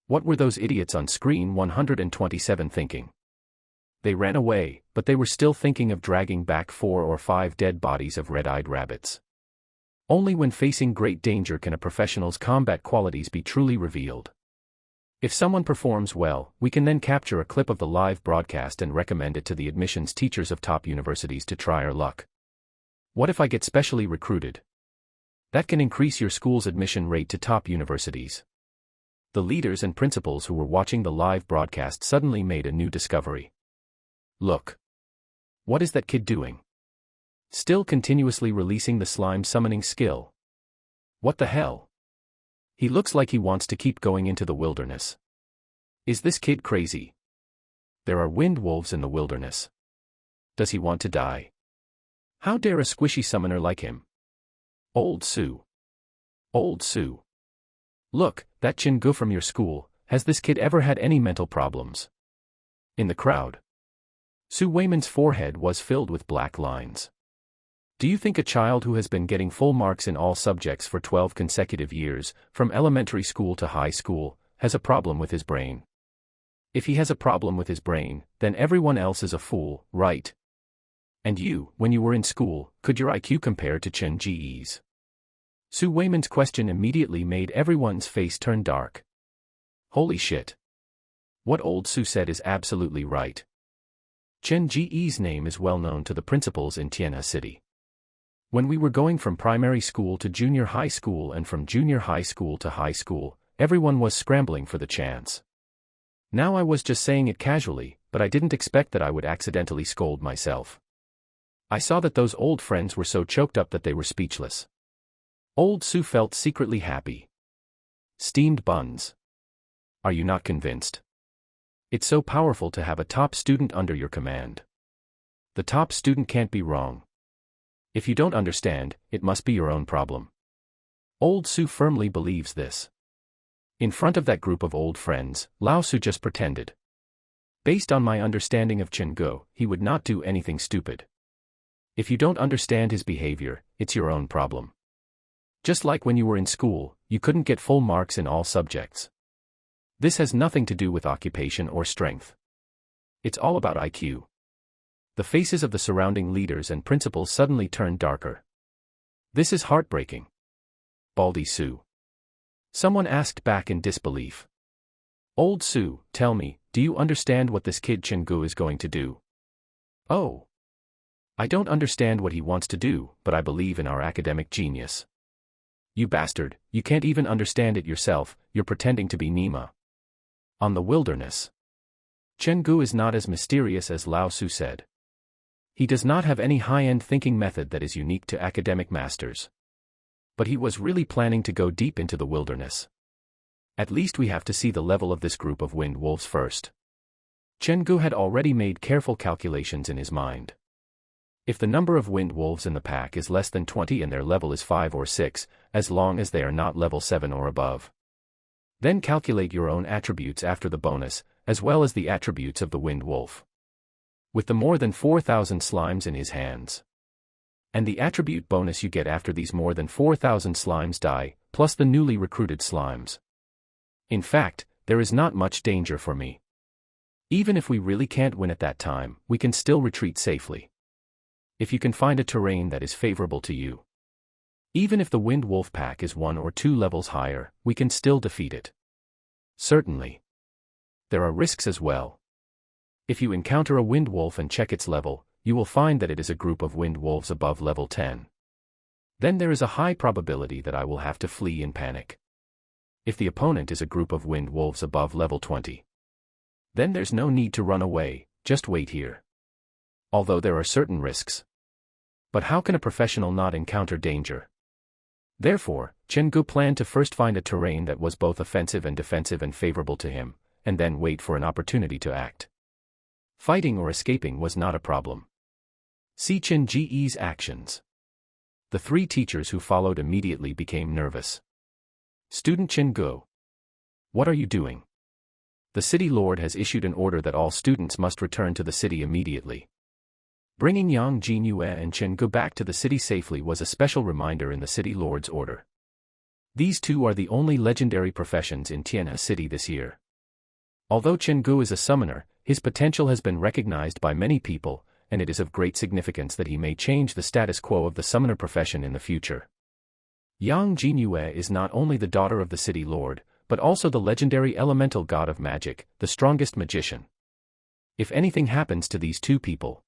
What were those idiots on screen 127 thinking? They ran away, but they were still thinking of dragging back 4 or 5 dead bodies of red-eyed rabbits. Only when facing great danger can a professional's combat qualities be truly revealed. If someone performs well, we can then capture a clip of the live broadcast and recommend it to the admissions teachers of top universities to try our luck. What if I get specially recruited? That can increase your school's admission rate to top universities. The leaders and principals who were watching the live broadcast suddenly made a new discovery. Look. What is that kid doing? Still continuously releasing the slime summoning skill. What the hell? He looks like he wants to keep going into the wilderness. Is this kid crazy? There are wind wolves in the wilderness. Does he want to die? How dare a squishy summoner like him? Old Su. Old Su. Look, that Chenggu from your school, has this kid ever had any mental problems? In the crowd, Su Weiman's forehead was filled with black lines. Do you think a child who has been getting full marks in all subjects for 12 consecutive years, from elementary school to high school, has a problem with his brain? If he has a problem with his brain, then everyone else is a fool, right? And you, when you were in school, could your IQ compare to Chen Ji's? Su Weiman's question immediately made everyone's face turn dark. Holy shit. What old Su said is absolutely right. Chen Ji's name is well known to the principals in Tianhe City. When we were going from primary school to junior high school and from junior high school to high school, everyone was scrambling for the chance. Now I was just saying it casually, but I didn't expect that I would accidentally scold myself. I saw that those old friends were so choked up that they were speechless. Old Su felt secretly happy. Steamed buns. Are you not convinced? It's so powerful to have a top student under your command. The top student can't be wrong. If you don't understand, it must be your own problem. Old Su firmly believes this. In front of that group of old friends, Lao Su just pretended. Based on my understanding of Chenggu, he would not do anything stupid. If you don't understand his behavior, it's your own problem. Just like when you were in school, you couldn't get full marks in all subjects. This has nothing to do with occupation or strength. It's all about IQ. The faces of the surrounding leaders and principals suddenly turned darker. This is heartbreaking. Baldy Su. Someone asked back in disbelief. Old Su, tell me, do you understand what this kid Chenggu is going to do? Oh. I don't understand what he wants to do, but I believe in our academic genius. You bastard, you can't even understand it yourself, you're pretending to be Nima. On the wilderness. Chenggu is not as mysterious as Lao Su said. He does not have any high-end thinking method that is unique to academic masters. But he was really planning to go deep into the wilderness. At least we have to see the level of this group of wind wolves first. Chenggu had already made careful calculations in his mind. If the number of wind wolves in the pack is less than 20 and their level is 5 or 6, as long as they are not level 7 or above. Then calculate your own attributes after the bonus, as well as the attributes of the wind wolf. With the more than 4,000 slimes in his hands. And the attribute bonus you get after these more than 4,000 slimes die, plus the newly recruited slimes. In fact, there is not much danger for me. Even if we really can't win at that time, we can still retreat safely. If you can find a terrain that is favorable to you. Even if the Wind Wolf pack is 1 or 2 levels higher, we can still defeat it. Certainly. There are risks as well. If you encounter a Wind Wolf and check its level, you will find that it is a group of Wind Wolves above level 10. Then there is a high probability that I will have to flee in panic. If the opponent is a group of Wind Wolves above level 20. Then there's no need to run away, just wait here. Although there are certain risks. But how can a professional not encounter danger? Therefore, Chen Gu planned to first find a terrain that was both offensive and defensive and favorable to him, and then wait for an opportunity to act. Fighting or escaping was not a problem. See Chen Ji's actions. The 3 teachers who followed immediately became nervous. Student Chen Gu. What are you doing? The city lord has issued an order that all students must return to the city immediately. Bringing Yang Jinyue and Chen Gu back to the city safely was a special reminder in the city lord's order. These 2 are the only legendary professions in Tianhe City this year. Although Chen Gu is a summoner, his potential has been recognized by many people, and it is of great significance that he may change the status quo of the summoner profession in the future. Yang Jinyue is not only the daughter of the city lord, but also the legendary elemental god of magic, the strongest magician. If anything happens to these 2 people,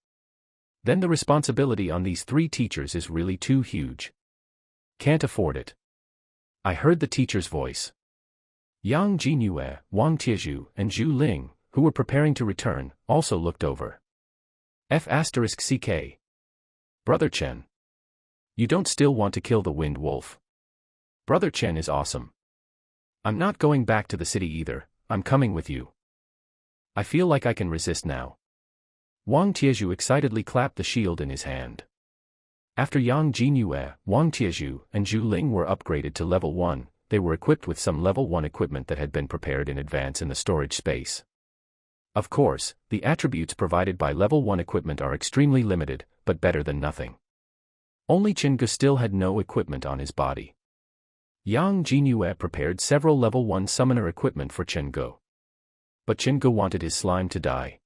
then the responsibility on these 3 teachers is really too huge. Can't afford it. I heard the teacher's voice. Yang Jinyue, Wang Tieju, and Zhu Ling, who were preparing to return, also looked over. F***CK. Brother Chen. You don't still want to kill the Wind Wolf? Brother Chen is awesome. I'm not going back to the city either, I'm coming with you. I feel like I can resist now. Wang Tieju excitedly clapped the shield in his hand. After Yang Jinyue, Wang Tieju, and Zhu Ling were upgraded to level 1, they were equipped with some level 1 equipment that had been prepared in advance in the storage space. Of course, the attributes provided by level 1 equipment are extremely limited, but better than nothing. Only Chen Gu still had no equipment on his body. Yang Jinyue prepared several level 1 summoner equipment for Chen Gu. But Chen Gu wanted his slime to die.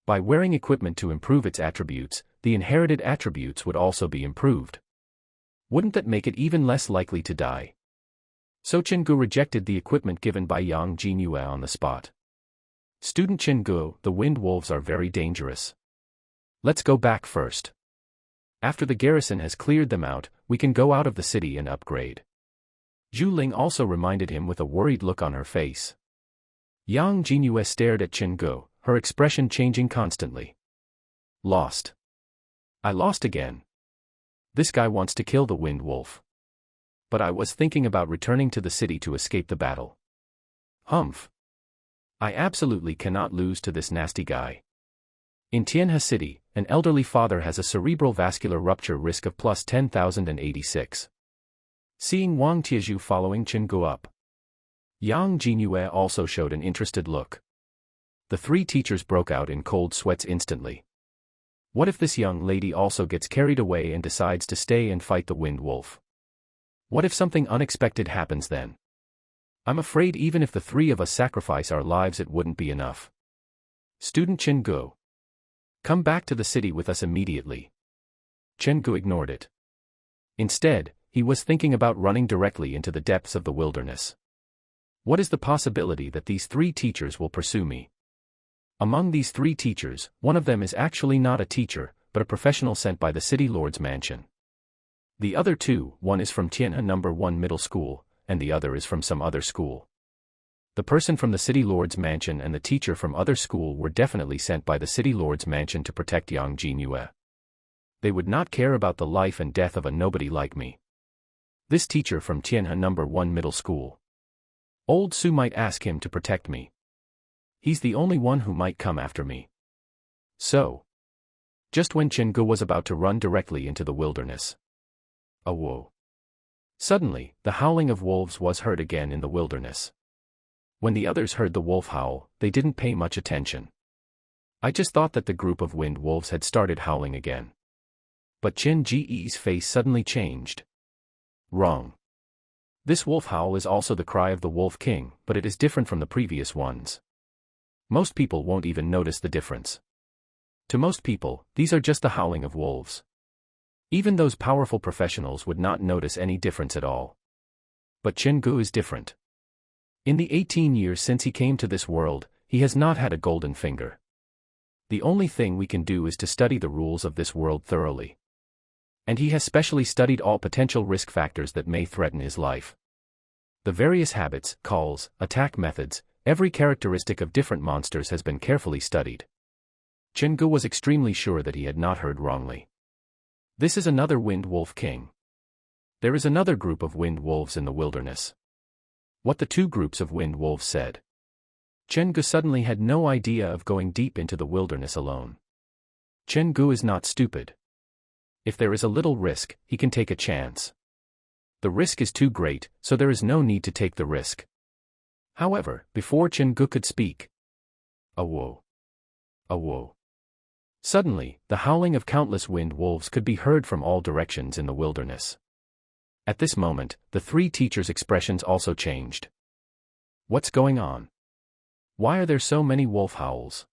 By wearing equipment to improve its attributes, the inherited attributes would also be improved. Wouldn't that make it even less likely to die? So Chen Gu rejected the equipment given by Yang Jinyue on the spot. Student Chen Gu, the Wind Wolves are very dangerous. Let's go back first. After the garrison has cleared them out, we can go out of the city and upgrade. Zhu Ling also reminded him with a worried look on her face. Yang Jinyue stared at Chen Gu, her expression changing constantly. Lost. I lost again. This guy wants to kill the Wind Wolf. But I was thinking about returning to the city to escape the battle. Humph. I absolutely cannot lose to this nasty guy. In Tianhe City, an elderly father has a cerebral vascular rupture risk of plus 10,086. Seeing Wang Tieju following Chen Gu up, Yang Jinyue also showed an interested look. The 3 teachers broke out in cold sweats instantly. What if this young lady also gets carried away and decides to stay and fight the Wind Wolf? What if something unexpected happens then? I'm afraid even if the 3 of us sacrifice our lives it wouldn't be enough. Student Chen Gu. Come back to the city with us immediately. Chen Gu ignored it. Instead, he was thinking about running directly into the depths of the wilderness. What is the possibility that these 3 teachers will pursue me? Among these 3 teachers, one of them is actually not a teacher, but a professional sent by the city lord's mansion. The other 2, one is from Tianhe No. 1 Middle School, and the other is from some other school. The person from the city lord's mansion and the teacher from other school were definitely sent by the city lord's mansion to protect Yang Jinyue. They would not care about the life and death of a nobody like me. This teacher from Tianhe No. 1 Middle School. Old Su might ask him to protect me. He's the only one who might come after me. So. Just when Chen Gu was about to run directly into the wilderness. A whoa. Suddenly, the howling of wolves was heard again in the wilderness. When the others heard the wolf howl, they didn't pay much attention. I just thought that the group of wind wolves had started howling again. But Chen Ji's face suddenly changed. Wrong. This wolf howl is also the cry of the Wolf King, but it is different from the previous ones. Most people won't even notice the difference. To most people, these are just the howling of wolves. Even those powerful professionals would not notice any difference at all. But Chen Gu is different. In the 18 years since he came to this world, he has not had a golden finger. The only thing we can do is to study the rules of this world thoroughly. And he has specially studied all potential risk factors that may threaten his life. The various habits, calls, attack methods, every characteristic of different monsters has been carefully studied. Chen Gu was extremely sure that he had not heard wrongly. This is another Wind Wolf King. There is another group of wind wolves in the wilderness. What the two groups of wind wolves said. Chen Gu suddenly had no idea of going deep into the wilderness alone. Chen Gu is not stupid. If there is a little risk, he can take a chance. The risk is too great, so there is no need to take the risk. However, before Chen Gu could speak, a whoa. A whoa. Suddenly, the howling of countless wind wolves could be heard from all directions in the wilderness. At this moment, the three teachers' expressions also changed. What's going on? Why are there so many wolf howls?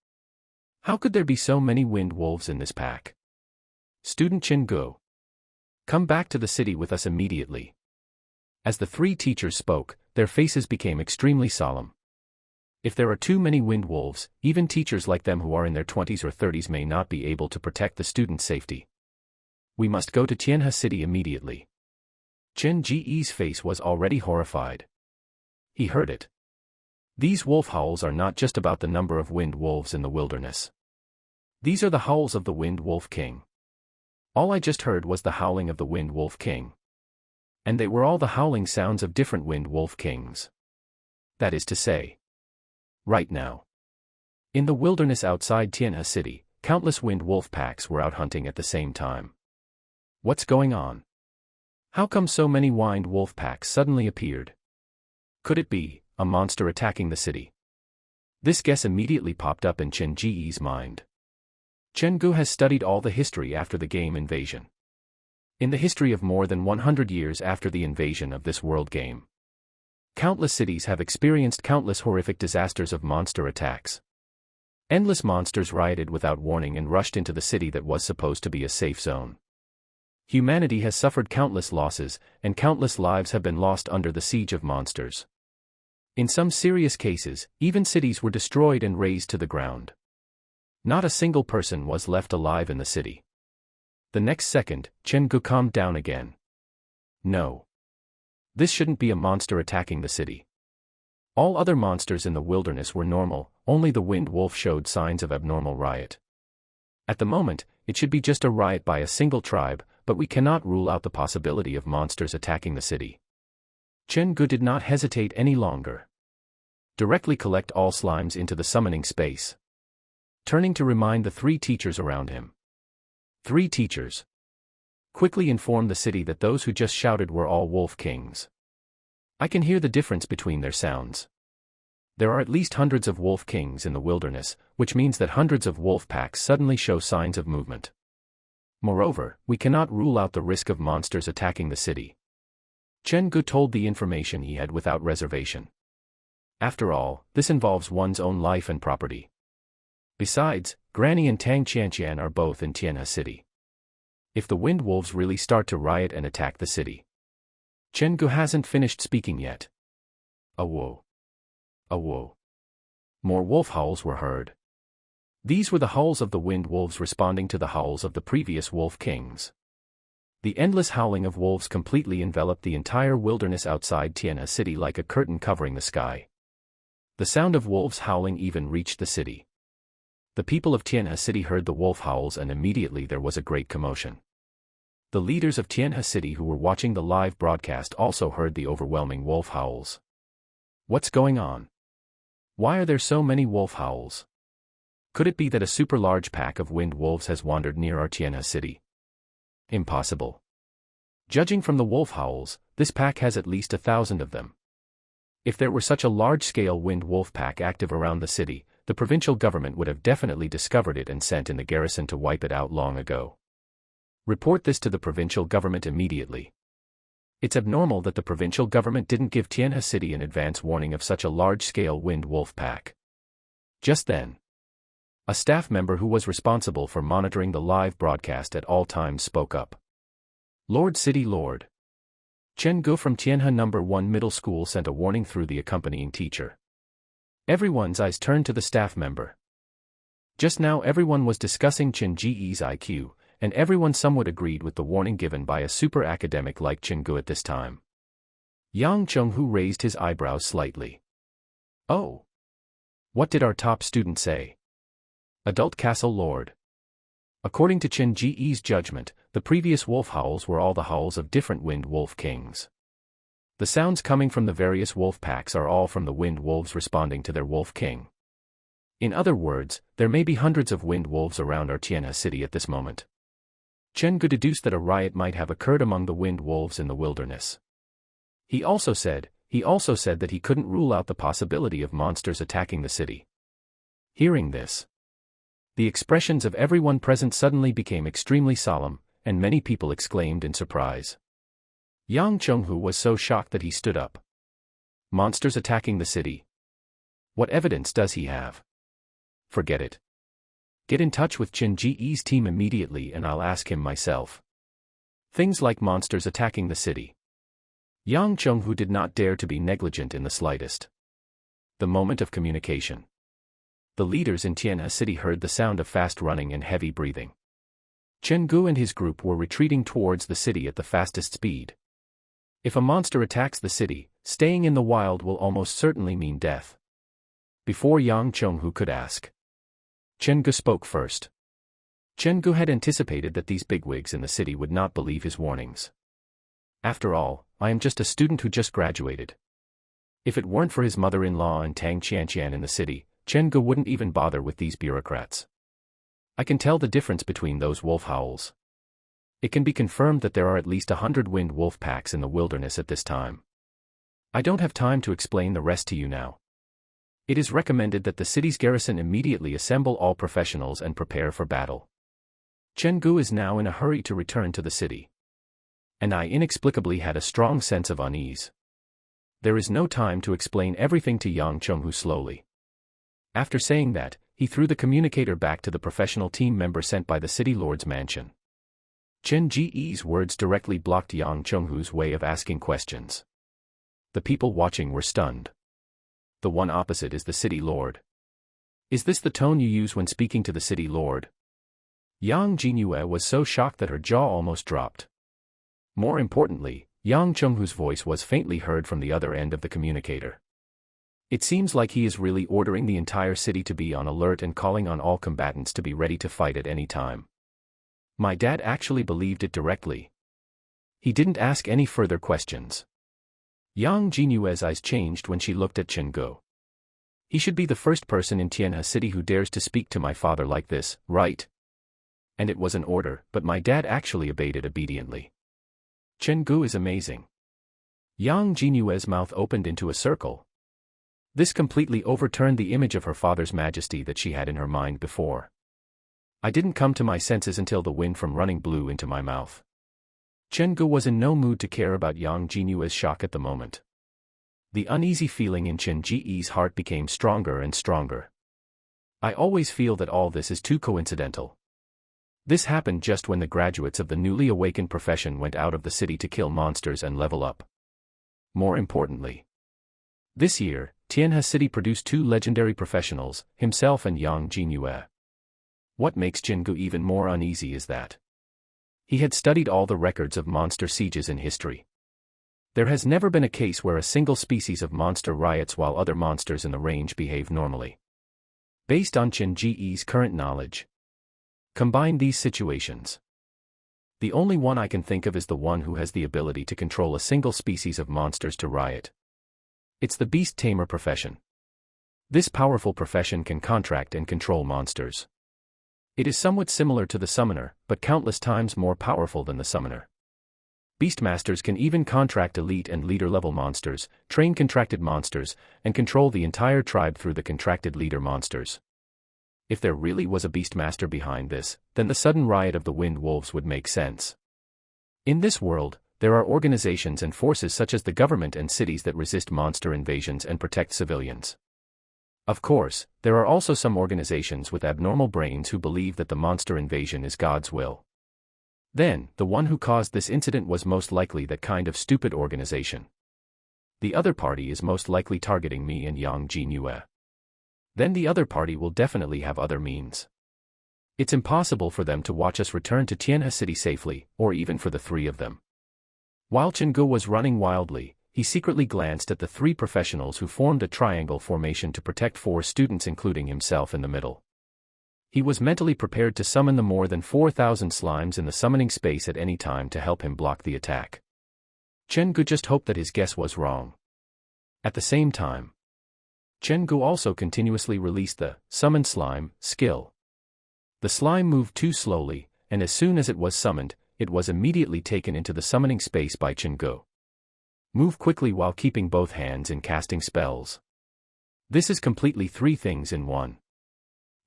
How could there be so many wind wolves in this pack? Student Chen Gu, come back to the city with us immediately. As the three teachers spoke, their faces became extremely solemn. If there are too many wind wolves, even teachers like them who are in their 20s or 30s may not be able to protect the students' safety. We must go to Tianhe City immediately. Chen Ji's face was already horrified. He heard it. These wolf howls are not just about the number of wind wolves in the wilderness. These are the howls of the Wind Wolf King. All I just heard was the howling of the Wind Wolf King. And they were all the howling sounds of different Wind Wolf Kings. That is to say, right now, in the wilderness outside Tianhe City, countless wind wolf packs were out hunting at the same time. What's going on? How come so many wind wolf packs suddenly appeared? Could it be a monster attacking the city? This guess immediately popped up in Chen Ji's mind. Chen Gu has studied all the history after the game invasion. In the history of more than 100 years after the invasion of this world game, countless cities have experienced countless horrific disasters of monster attacks. Endless monsters rioted without warning and rushed into the city that was supposed to be a safe zone. Humanity has suffered countless losses, and countless lives have been lost under the siege of monsters. In some serious cases, even cities were destroyed and razed to the ground. Not a single person was left alive in the city. The next second, Chen Gu calmed down again. No. This shouldn't be a monster attacking the city. All other monsters in the wilderness were normal, only the wind wolf showed signs of abnormal riot. At the moment, it should be just a riot by a single tribe, but we cannot rule out the possibility of monsters attacking the city. Chen Gu did not hesitate any longer. Directly collect all slimes into the summoning space. Turning to remind the three teachers around him. Three teachers. Quickly inform the city that those who just shouted were all wolf kings. I can hear the difference between their sounds. There are at least hundreds of wolf kings in the wilderness, which means that hundreds of wolf packs suddenly show signs of movement. Moreover, we cannot rule out the risk of monsters attacking the city. Chen Gu told the information he had without reservation. After all, this involves one's own life and property. Besides, Granny and Tang Qianqian are both in Tianhe City. If the wind wolves really start to riot and attack the city. Chen Gu hasn't finished speaking yet. A whoa. A whoa. More wolf howls were heard. These were the howls of the wind wolves responding to the howls of the previous wolf kings. The endless howling of wolves completely enveloped the entire wilderness outside Tianhe City like a curtain covering the sky. The sound of wolves howling even reached the city. The people of Tianhe City heard the wolf howls and immediately there was a great commotion. The leaders of Tianhe City who were watching the live broadcast also heard the overwhelming wolf howls. What's going on? Why are there so many wolf howls? Could it be that a super large pack of wind wolves has wandered near our Tianhe City? Impossible. Judging from the wolf howls, this pack has at least 1,000 of them. If there were such a large-scale wind wolf pack active around the city, the provincial government would have definitely discovered it and sent in the garrison to wipe it out long ago. Report this to the provincial government immediately. It's abnormal that the provincial government didn't give Tianhe City an advance warning of such a large-scale wind wolf pack. Just then, A staff member who was responsible for monitoring the live broadcast at all times spoke up. Lord City Lord. Chen Gu from Tianhe No. 1 Middle School sent a warning through the accompanying teacher. Everyone's eyes turned to the staff member. Just now everyone was discussing Chen Ji's IQ, and everyone somewhat agreed with the warning given by a super academic like Chen Gu at this time. Yang Chenghu raised his eyebrows slightly. Oh. What did our top student say? Adult Castle Lord. According to Chen Ji's judgment, the previous wolf howls were all the howls of different wind wolf kings. The sounds coming from the various wolf packs are all from the wind wolves responding to their wolf king. In other words, there may be hundreds of wind wolves around our Tianhe city at this moment. Chen Gu deduced that a riot might have occurred among the wind wolves in the wilderness. He also said that he couldn't rule out the possibility of monsters attacking the city. Hearing this, the expressions of everyone present suddenly became extremely solemn, and many people exclaimed in surprise. Yang Chenghu was so shocked that he stood up. Monsters attacking the city? What evidence does he have? Forget it. Get in touch with Chen Ji's team immediately and I'll ask him myself. Things like monsters attacking the city. Yang Chenghu did not dare to be negligent in the slightest. The moment of communication. The leaders in Tianhe City heard the sound of fast running and heavy breathing. Chen Gu and his group were retreating towards the city at the fastest speed. If a monster attacks the city, staying in the wild will almost certainly mean death. Before Yang Chenghu could ask, Chen Gu spoke first. Chen Gu had anticipated that these bigwigs in the city would not believe his warnings. After all, I am just a student who just graduated. If it weren't for his mother-in-law and Tang Qianqian in the city, Chen Gu wouldn't even bother with these bureaucrats. I can tell the difference between those wolf howls. It can be confirmed that there are at least 100 wind wolf packs in the wilderness at this time. I don't have time to explain the rest to you now. It is recommended that the city's garrison immediately assemble all professionals and prepare for battle. Chen Gu is now in a hurry to return to the city. And I inexplicably had a strong sense of unease. There is no time to explain everything to Yang Chenghu slowly. After saying that, he threw the communicator back to the professional team member sent by the city lord's mansion. Chen Ji's words directly blocked Yang Chenghu's way of asking questions. The people watching were stunned. The one opposite is the city lord. Is this the tone you use when speaking to the city lord? Yang Jinyue was so shocked that her jaw almost dropped. More importantly, Yang Chenghu's voice was faintly heard from the other end of the communicator. It seems like he is really ordering the entire city to be on alert and calling on all combatants to be ready to fight at any time. My dad actually believed it directly. He didn't ask any further questions. Yang Jinyue's eyes changed when she looked at Chen Gu. He should be the first person in Tianhe City who dares to speak to my father like this, right? And it was an order, but my dad actually obeyed it obediently. Chen Gu is amazing. Yang Jinyue's mouth opened into a circle. This completely overturned the image of her father's majesty that she had in her mind before. I didn't come to my senses until the wind from running blew into my mouth. Chen Gu was in no mood to care about Yang Jinyue's shock at the moment. The uneasy feeling in Chen Ji's heart became stronger and stronger. I always feel that all this is too coincidental. This happened just when the graduates of the newly awakened profession went out of the city to kill monsters and level up. More importantly, this year, Tianhe City produced 2 legendary professionals, himself and Yang Jinyue. What makes Chen Gu even more uneasy is that he had studied all the records of monster sieges in history. There has never been a case where a single species of monster riots while other monsters in the range behave normally. Based on Chen Ji's current knowledge, combine these situations. The only one I can think of is the one who has the ability to control a single species of monsters to riot. It's the beast tamer profession. This powerful profession can contract and control monsters. It is somewhat similar to the summoner, but countless times more powerful than the summoner. Beastmasters can even contract elite and leader-level monsters, train contracted monsters, and control the entire tribe through the contracted leader monsters. If there really was a beastmaster behind this, then the sudden riot of the wind wolves would make sense. In this world, there are organizations and forces such as the government and cities that resist monster invasions and protect civilians. Of course, there are also some organizations with abnormal brains who believe that the monster invasion is God's will. Then, the one who caused this incident was most likely that kind of stupid organization. The other party is most likely targeting me and Yang Jingyue. Then the other party will definitely have other means. It's impossible for them to watch us return to Tianhe City safely, or even for the three of them. While Chen Ge was running wildly, he secretly glanced at the three professionals who formed a triangle formation to protect four students including himself in the middle. He was mentally prepared to summon the more than 4,000 slimes in the summoning space at any time to help him block the attack. Chen Ge just hoped that his guess was wrong. At the same time, Chen Ge also continuously released the Summon Slime skill. The slime moved too slowly, and as soon as it was summoned, it was immediately taken into the summoning space by Chen Ge. Move quickly while keeping both hands in casting spells. This is completely three things in one.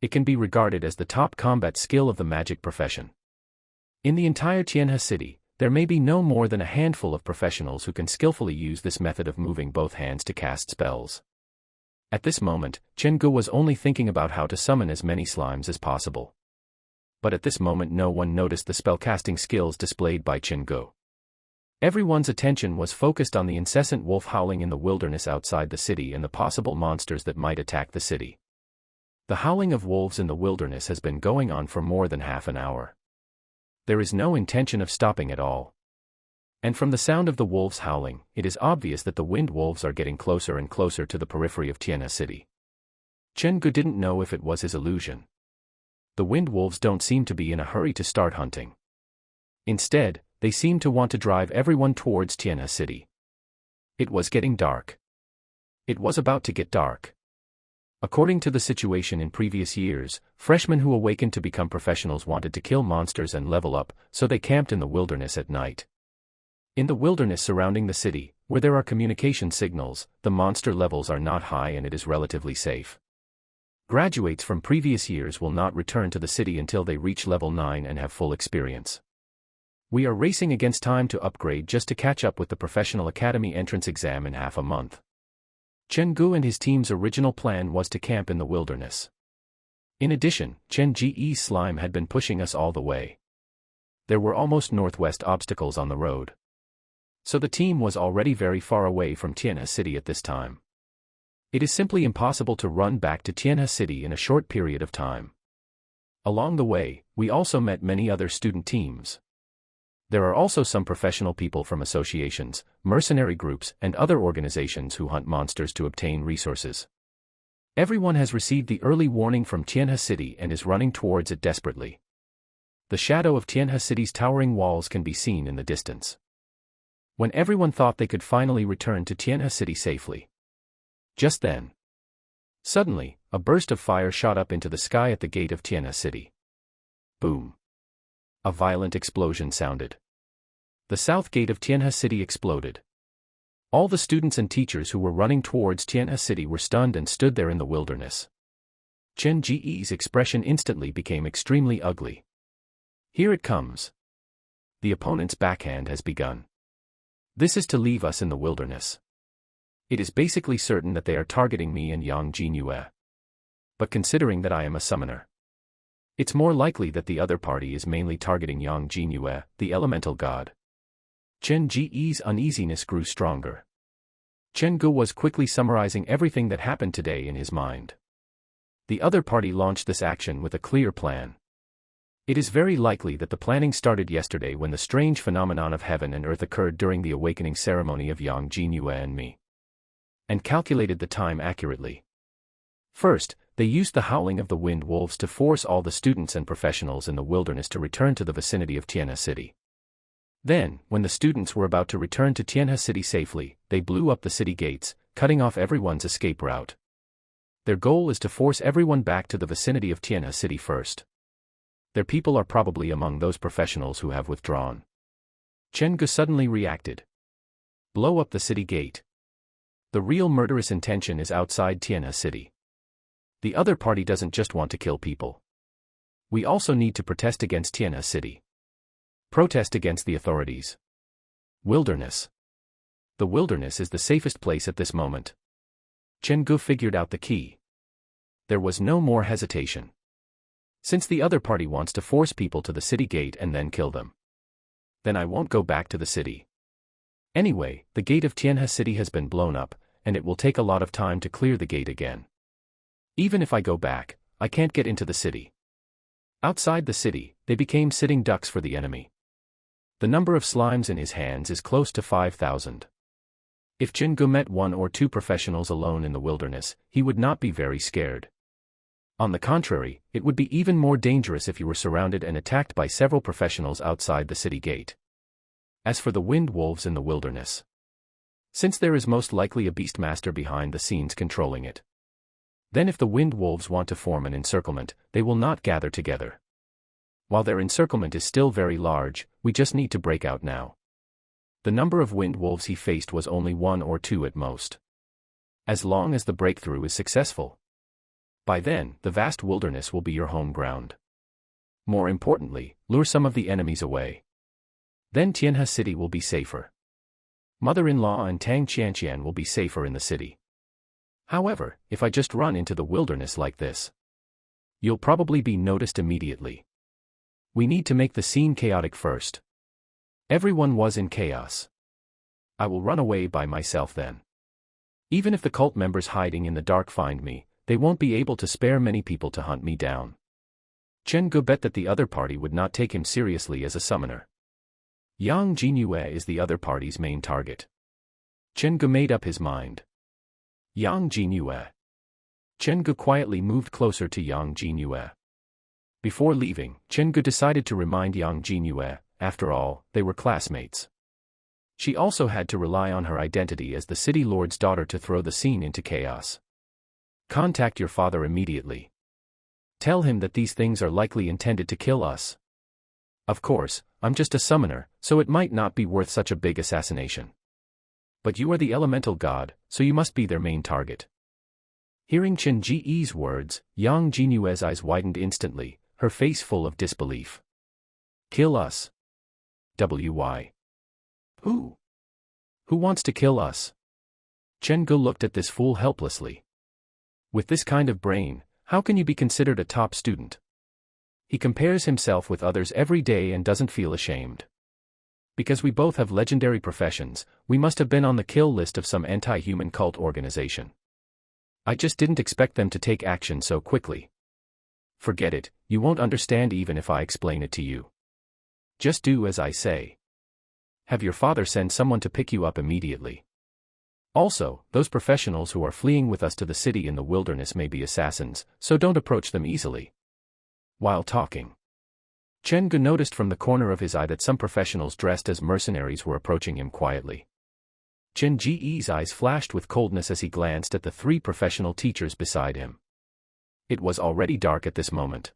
It can be regarded as the top combat skill of the magic profession. In the entire Tianhe City, there may be no more than a handful of professionals who can skillfully use this method of moving both hands to cast spells. At this moment, Chen Ge was only thinking about how to summon as many slimes as possible. But at this moment no one noticed the spellcasting skills displayed by Chen Ge. Everyone's attention was focused on the incessant wolf howling in the wilderness outside the city and the possible monsters that might attack the city. The howling of wolves in the wilderness has been going on for more than half an hour. There is no intention of stopping at all. And from the sound of the wolves howling, it is obvious that the wind wolves are getting closer and closer to the periphery of Tianhe City. Chen Ge didn't know if it was his illusion. The wind wolves don't seem to be in a hurry to start hunting. Instead, they seem to want to drive everyone towards Tianhe City. It was getting dark. It was about to get dark. According to the situation in previous years, freshmen who awakened to become professionals wanted to kill monsters and level up, so they camped in the wilderness at night. In the wilderness surrounding the city, where there are communication signals, the monster levels are not high and it is relatively safe. Graduates from previous years will not return to the city until they reach level 9 and have full experience. We are racing against time to upgrade just to catch up with the Professional Academy entrance exam in half a month. Chen Ge and his team's original plan was to camp in the wilderness. In addition, Chen Ge's slime had been pushing us all the way. There were almost northwest obstacles on the road. So the team was already very far away from Tianhe City at this time. It is simply impossible to run back to Tianhe City in a short period of time. Along the way, we also met many other student teams. There are also some professional people from associations, mercenary groups, and other organizations who hunt monsters to obtain resources. Everyone has received the early warning from Tianhe City and is running towards it desperately. The shadow of Tianhe City's towering walls can be seen in the distance. When everyone thought they could finally return to Tianhe City safely. Just then, suddenly, a burst of fire shot up into the sky at the gate of Tianhe City. Boom! A violent explosion sounded. The south gate of Tianhe City exploded. All the students and teachers who were running towards Tianhe City were stunned and stood there in the wilderness. Chen Ge's expression instantly became extremely ugly. Here it comes. The opponent's backhand has begun. This is to leave us in the wilderness. It is basically certain that they are targeting me and Yang Jingyue. But considering that I am a summoner, it's more likely that the other party is mainly targeting Yang Jingyue, the elemental god. Chen Ge's uneasiness grew stronger. Chen Ge was quickly summarizing everything that happened today in his mind. The other party launched this action with a clear plan. It is very likely that the planning started yesterday when the strange phenomenon of heaven and earth occurred during the awakening ceremony of Yang Jingyue and me. And calculated the time accurately. First, they used the howling of the wind wolves to force all the students and professionals in the wilderness to return to the vicinity of Tianhe City. Then, when the students were about to return to Tianhe City safely, they blew up the city gates, cutting off everyone's escape route. Their goal is to force everyone back to the vicinity of Tianhe City first. Their people are probably among those professionals who have withdrawn. Chen Ge suddenly reacted. Blow up the city gate. The real murderous intention is outside Tianhe City. The other party doesn't just want to kill people. We also need to protest against Tianhe City. Protest against the authorities. Wilderness. The wilderness is the safest place at this moment. Chen Ge figured out the key. There was no more hesitation. Since the other party wants to force people to the city gate and then kill them, then I won't go back to the city. Anyway, the gate of Tianhe City has been blown up, and it will take a lot of time to clear the gate again. Even if I go back, I can't get into the city. Outside the city, they became sitting ducks for the enemy. The number of slimes in his hands is close to 5,000. If Chen Ge met 1 or 2 professionals alone in the wilderness, he would not be very scared. On the contrary, it would be even more dangerous if you were surrounded and attacked by several professionals outside the city gate. As for the wind wolves in the wilderness, since there is most likely a beastmaster behind the scenes controlling it, then if the wind wolves want to form an encirclement, they will not gather together. While their encirclement is still very large, we just need to break out now. The number of wind wolves he faced was only 1 or 2 at most. As long as the breakthrough is successful, by then, the vast wilderness will be your home ground. More importantly, lure some of the enemies away. Then Tianhe City will be safer. Mother-in-law and Tang Qianqian will be safer in the city. However, if I just run into the wilderness like this, you'll probably be noticed immediately. We need to make the scene chaotic first. Everyone was in chaos. I will run away by myself then. Even if the cult members hiding in the dark find me, they won't be able to spare many people to hunt me down. Chen Ge bet that the other party would not take him seriously as a summoner. Yang Jinyue is the other party's main target. Chen Ge made up his mind. Yang Jinyue. Chen Ge quietly moved closer to Yang Jinyue. Before leaving, Chen Ge decided to remind Yang Jinyue, after all, they were classmates. She also had to rely on her identity as the city lord's daughter to throw the scene into chaos. Contact your father immediately. Tell him that these things are likely intended to kill us. Of course, I'm just a summoner, so it might not be worth such a big assassination. But you are the elemental god, so you must be their main target. Hearing Chen Ji's words, Yang Jinyue's eyes widened instantly, her face full of disbelief. Kill us? Why? Who? Who wants to kill us? Chen Ge looked at this fool helplessly. With this kind of brain, how can you be considered a top student? He compares himself with others every day and doesn't feel ashamed. Because we both have legendary professions, we must have been on the kill list of some anti-human cult organization. I just didn't expect them to take action so quickly. Forget it, you won't understand even if I explain it to you. Just do as I say. Have your father send someone to pick you up immediately. Also, those professionals who are fleeing with us to the city in the wilderness may be assassins, so don't approach them easily. While talking, Chen Ge noticed from the corner of his eye that some professionals dressed as mercenaries were approaching him quietly. Chen Ji's eyes flashed with coldness as he glanced at the 3 professional teachers beside him. It was already dark at this moment.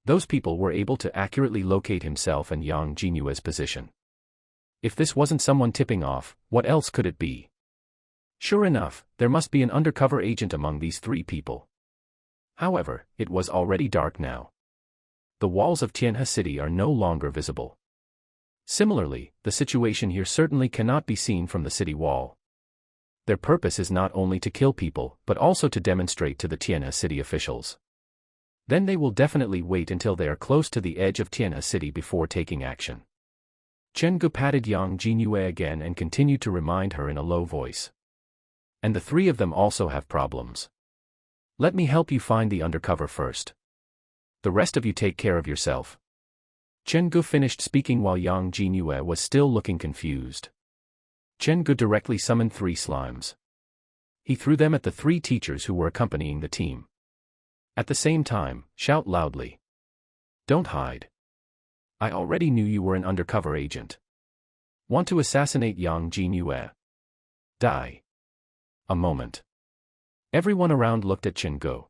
Those people were able to accurately locate himself and Yang Jinyue's position. If this wasn't someone tipping off, what else could it be? Sure enough, there must be an undercover agent among these 3 people. However, it was already dark now. The walls of Tianhe City are no longer visible. Similarly, the situation here certainly cannot be seen from the city wall. Their purpose is not only to kill people, but also to demonstrate to the Tianhe City officials. Then they will definitely wait until they are close to the edge of Tianhe City before taking action. Chen Ge patted Yang Jinyue again and continued to remind her in a low voice. And the 3 of them also have problems. Let me help you find the undercover first. The rest of you take care of yourself. Chen Ge finished speaking while Yang Jinyue was still looking confused. Chen Ge directly summoned 3 slimes. He threw them at the 3 teachers who were accompanying the team. At the same time, shout loudly. Don't hide. I already knew you were an undercover agent. Want to assassinate Yang Jinyue? Die. A moment. Everyone around looked at Chen Ge.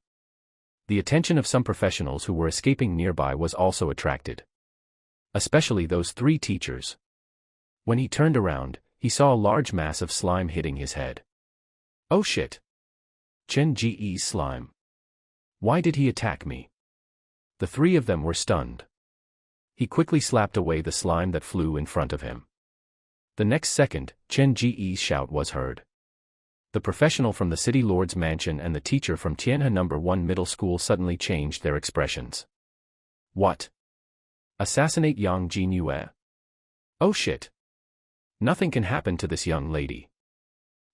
The attention of some professionals who were escaping nearby was also attracted. Especially those 3 teachers. When he turned around, he saw a large mass of slime hitting his head. Oh shit! Chen Ji's slime. Why did he attack me? The 3 of them were stunned. He quickly slapped away the slime that flew in front of him. The next second, Chen Ji's shout was heard. The professional from the city lord's mansion and the teacher from Tianhe No. 1 middle school suddenly changed their expressions. What? Assassinate Yang Jinyue? Oh shit. Nothing can happen to this young lady.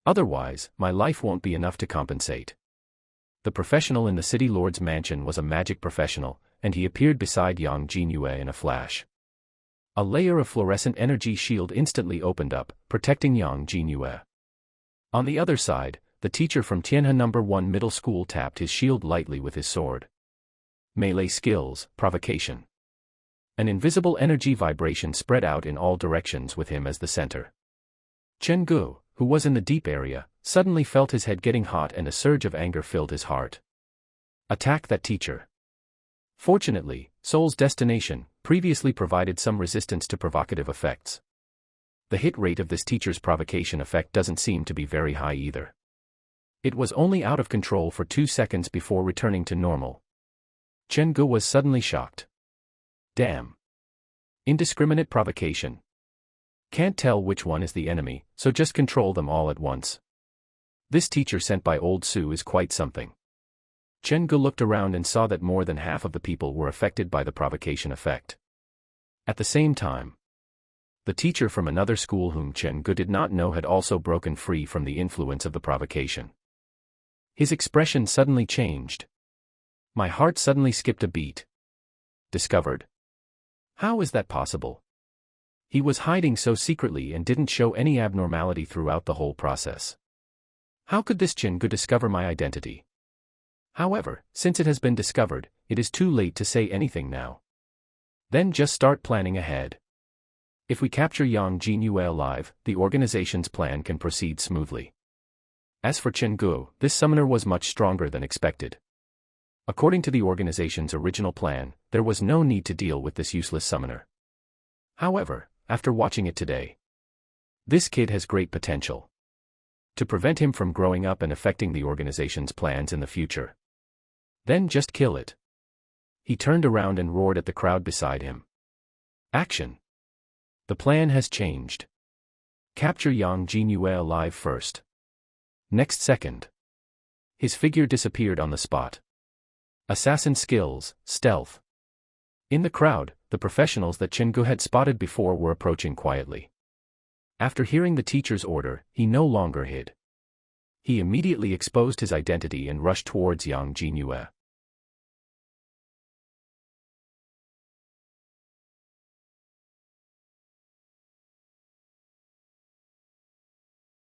Otherwise, my life won't be enough to compensate. The professional in the city lord's mansion was a magic professional, and he appeared beside Yang Jinyue in a flash. A layer of fluorescent energy shield instantly opened up, protecting Yang Jinyue. On the other side, the teacher from Tianhe No. 1 middle school tapped his shield lightly with his sword. Melee skills, provocation. An invisible energy vibration spread out in all directions with him as the center. Chen Gu, who was in the deep area, suddenly felt his head getting hot and a surge of anger filled his heart. Attack that teacher. Fortunately, Soul's destination previously provided some resistance to provocative effects. The hit rate of this teacher's provocation effect doesn't seem to be very high either. It was only out of control for 2 seconds before returning to normal. Chen Gu was suddenly shocked. Damn. Indiscriminate provocation. Can't tell which one is the enemy, so just control them all at once. This teacher sent by old Su is quite something. Chen Gu looked around and saw that more than half of the people were affected by the provocation effect. At the same time, the teacher from another school whom Chen Gu did not know had also broken free from the influence of the provocation. His expression suddenly changed. My heart suddenly skipped a beat. Discovered. How is that possible? He was hiding so secretly and didn't show any abnormality throughout the whole process. How could this Chen Gu discover my identity? However, since it has been discovered, it is too late to say anything now. Then just start planning ahead. If we capture Yang Jinyue alive, the organization's plan can proceed smoothly. As for Chen Gu, this summoner was much stronger than expected. According to the organization's original plan, there was no need to deal with this useless summoner. However, after watching it today, this kid has great potential. To prevent him from growing up and affecting the organization's plans in the future, then just kill it. He turned around and roared at the crowd beside him. Action! The plan has changed. Capture Yang Jinyue alive first. Next second, his figure disappeared on the spot. Assassin skills, stealth. In the crowd, the professionals that Chen Gu had spotted before were approaching quietly. After hearing the teacher's order, he no longer hid. He immediately exposed his identity and rushed towards Yang Jinyue.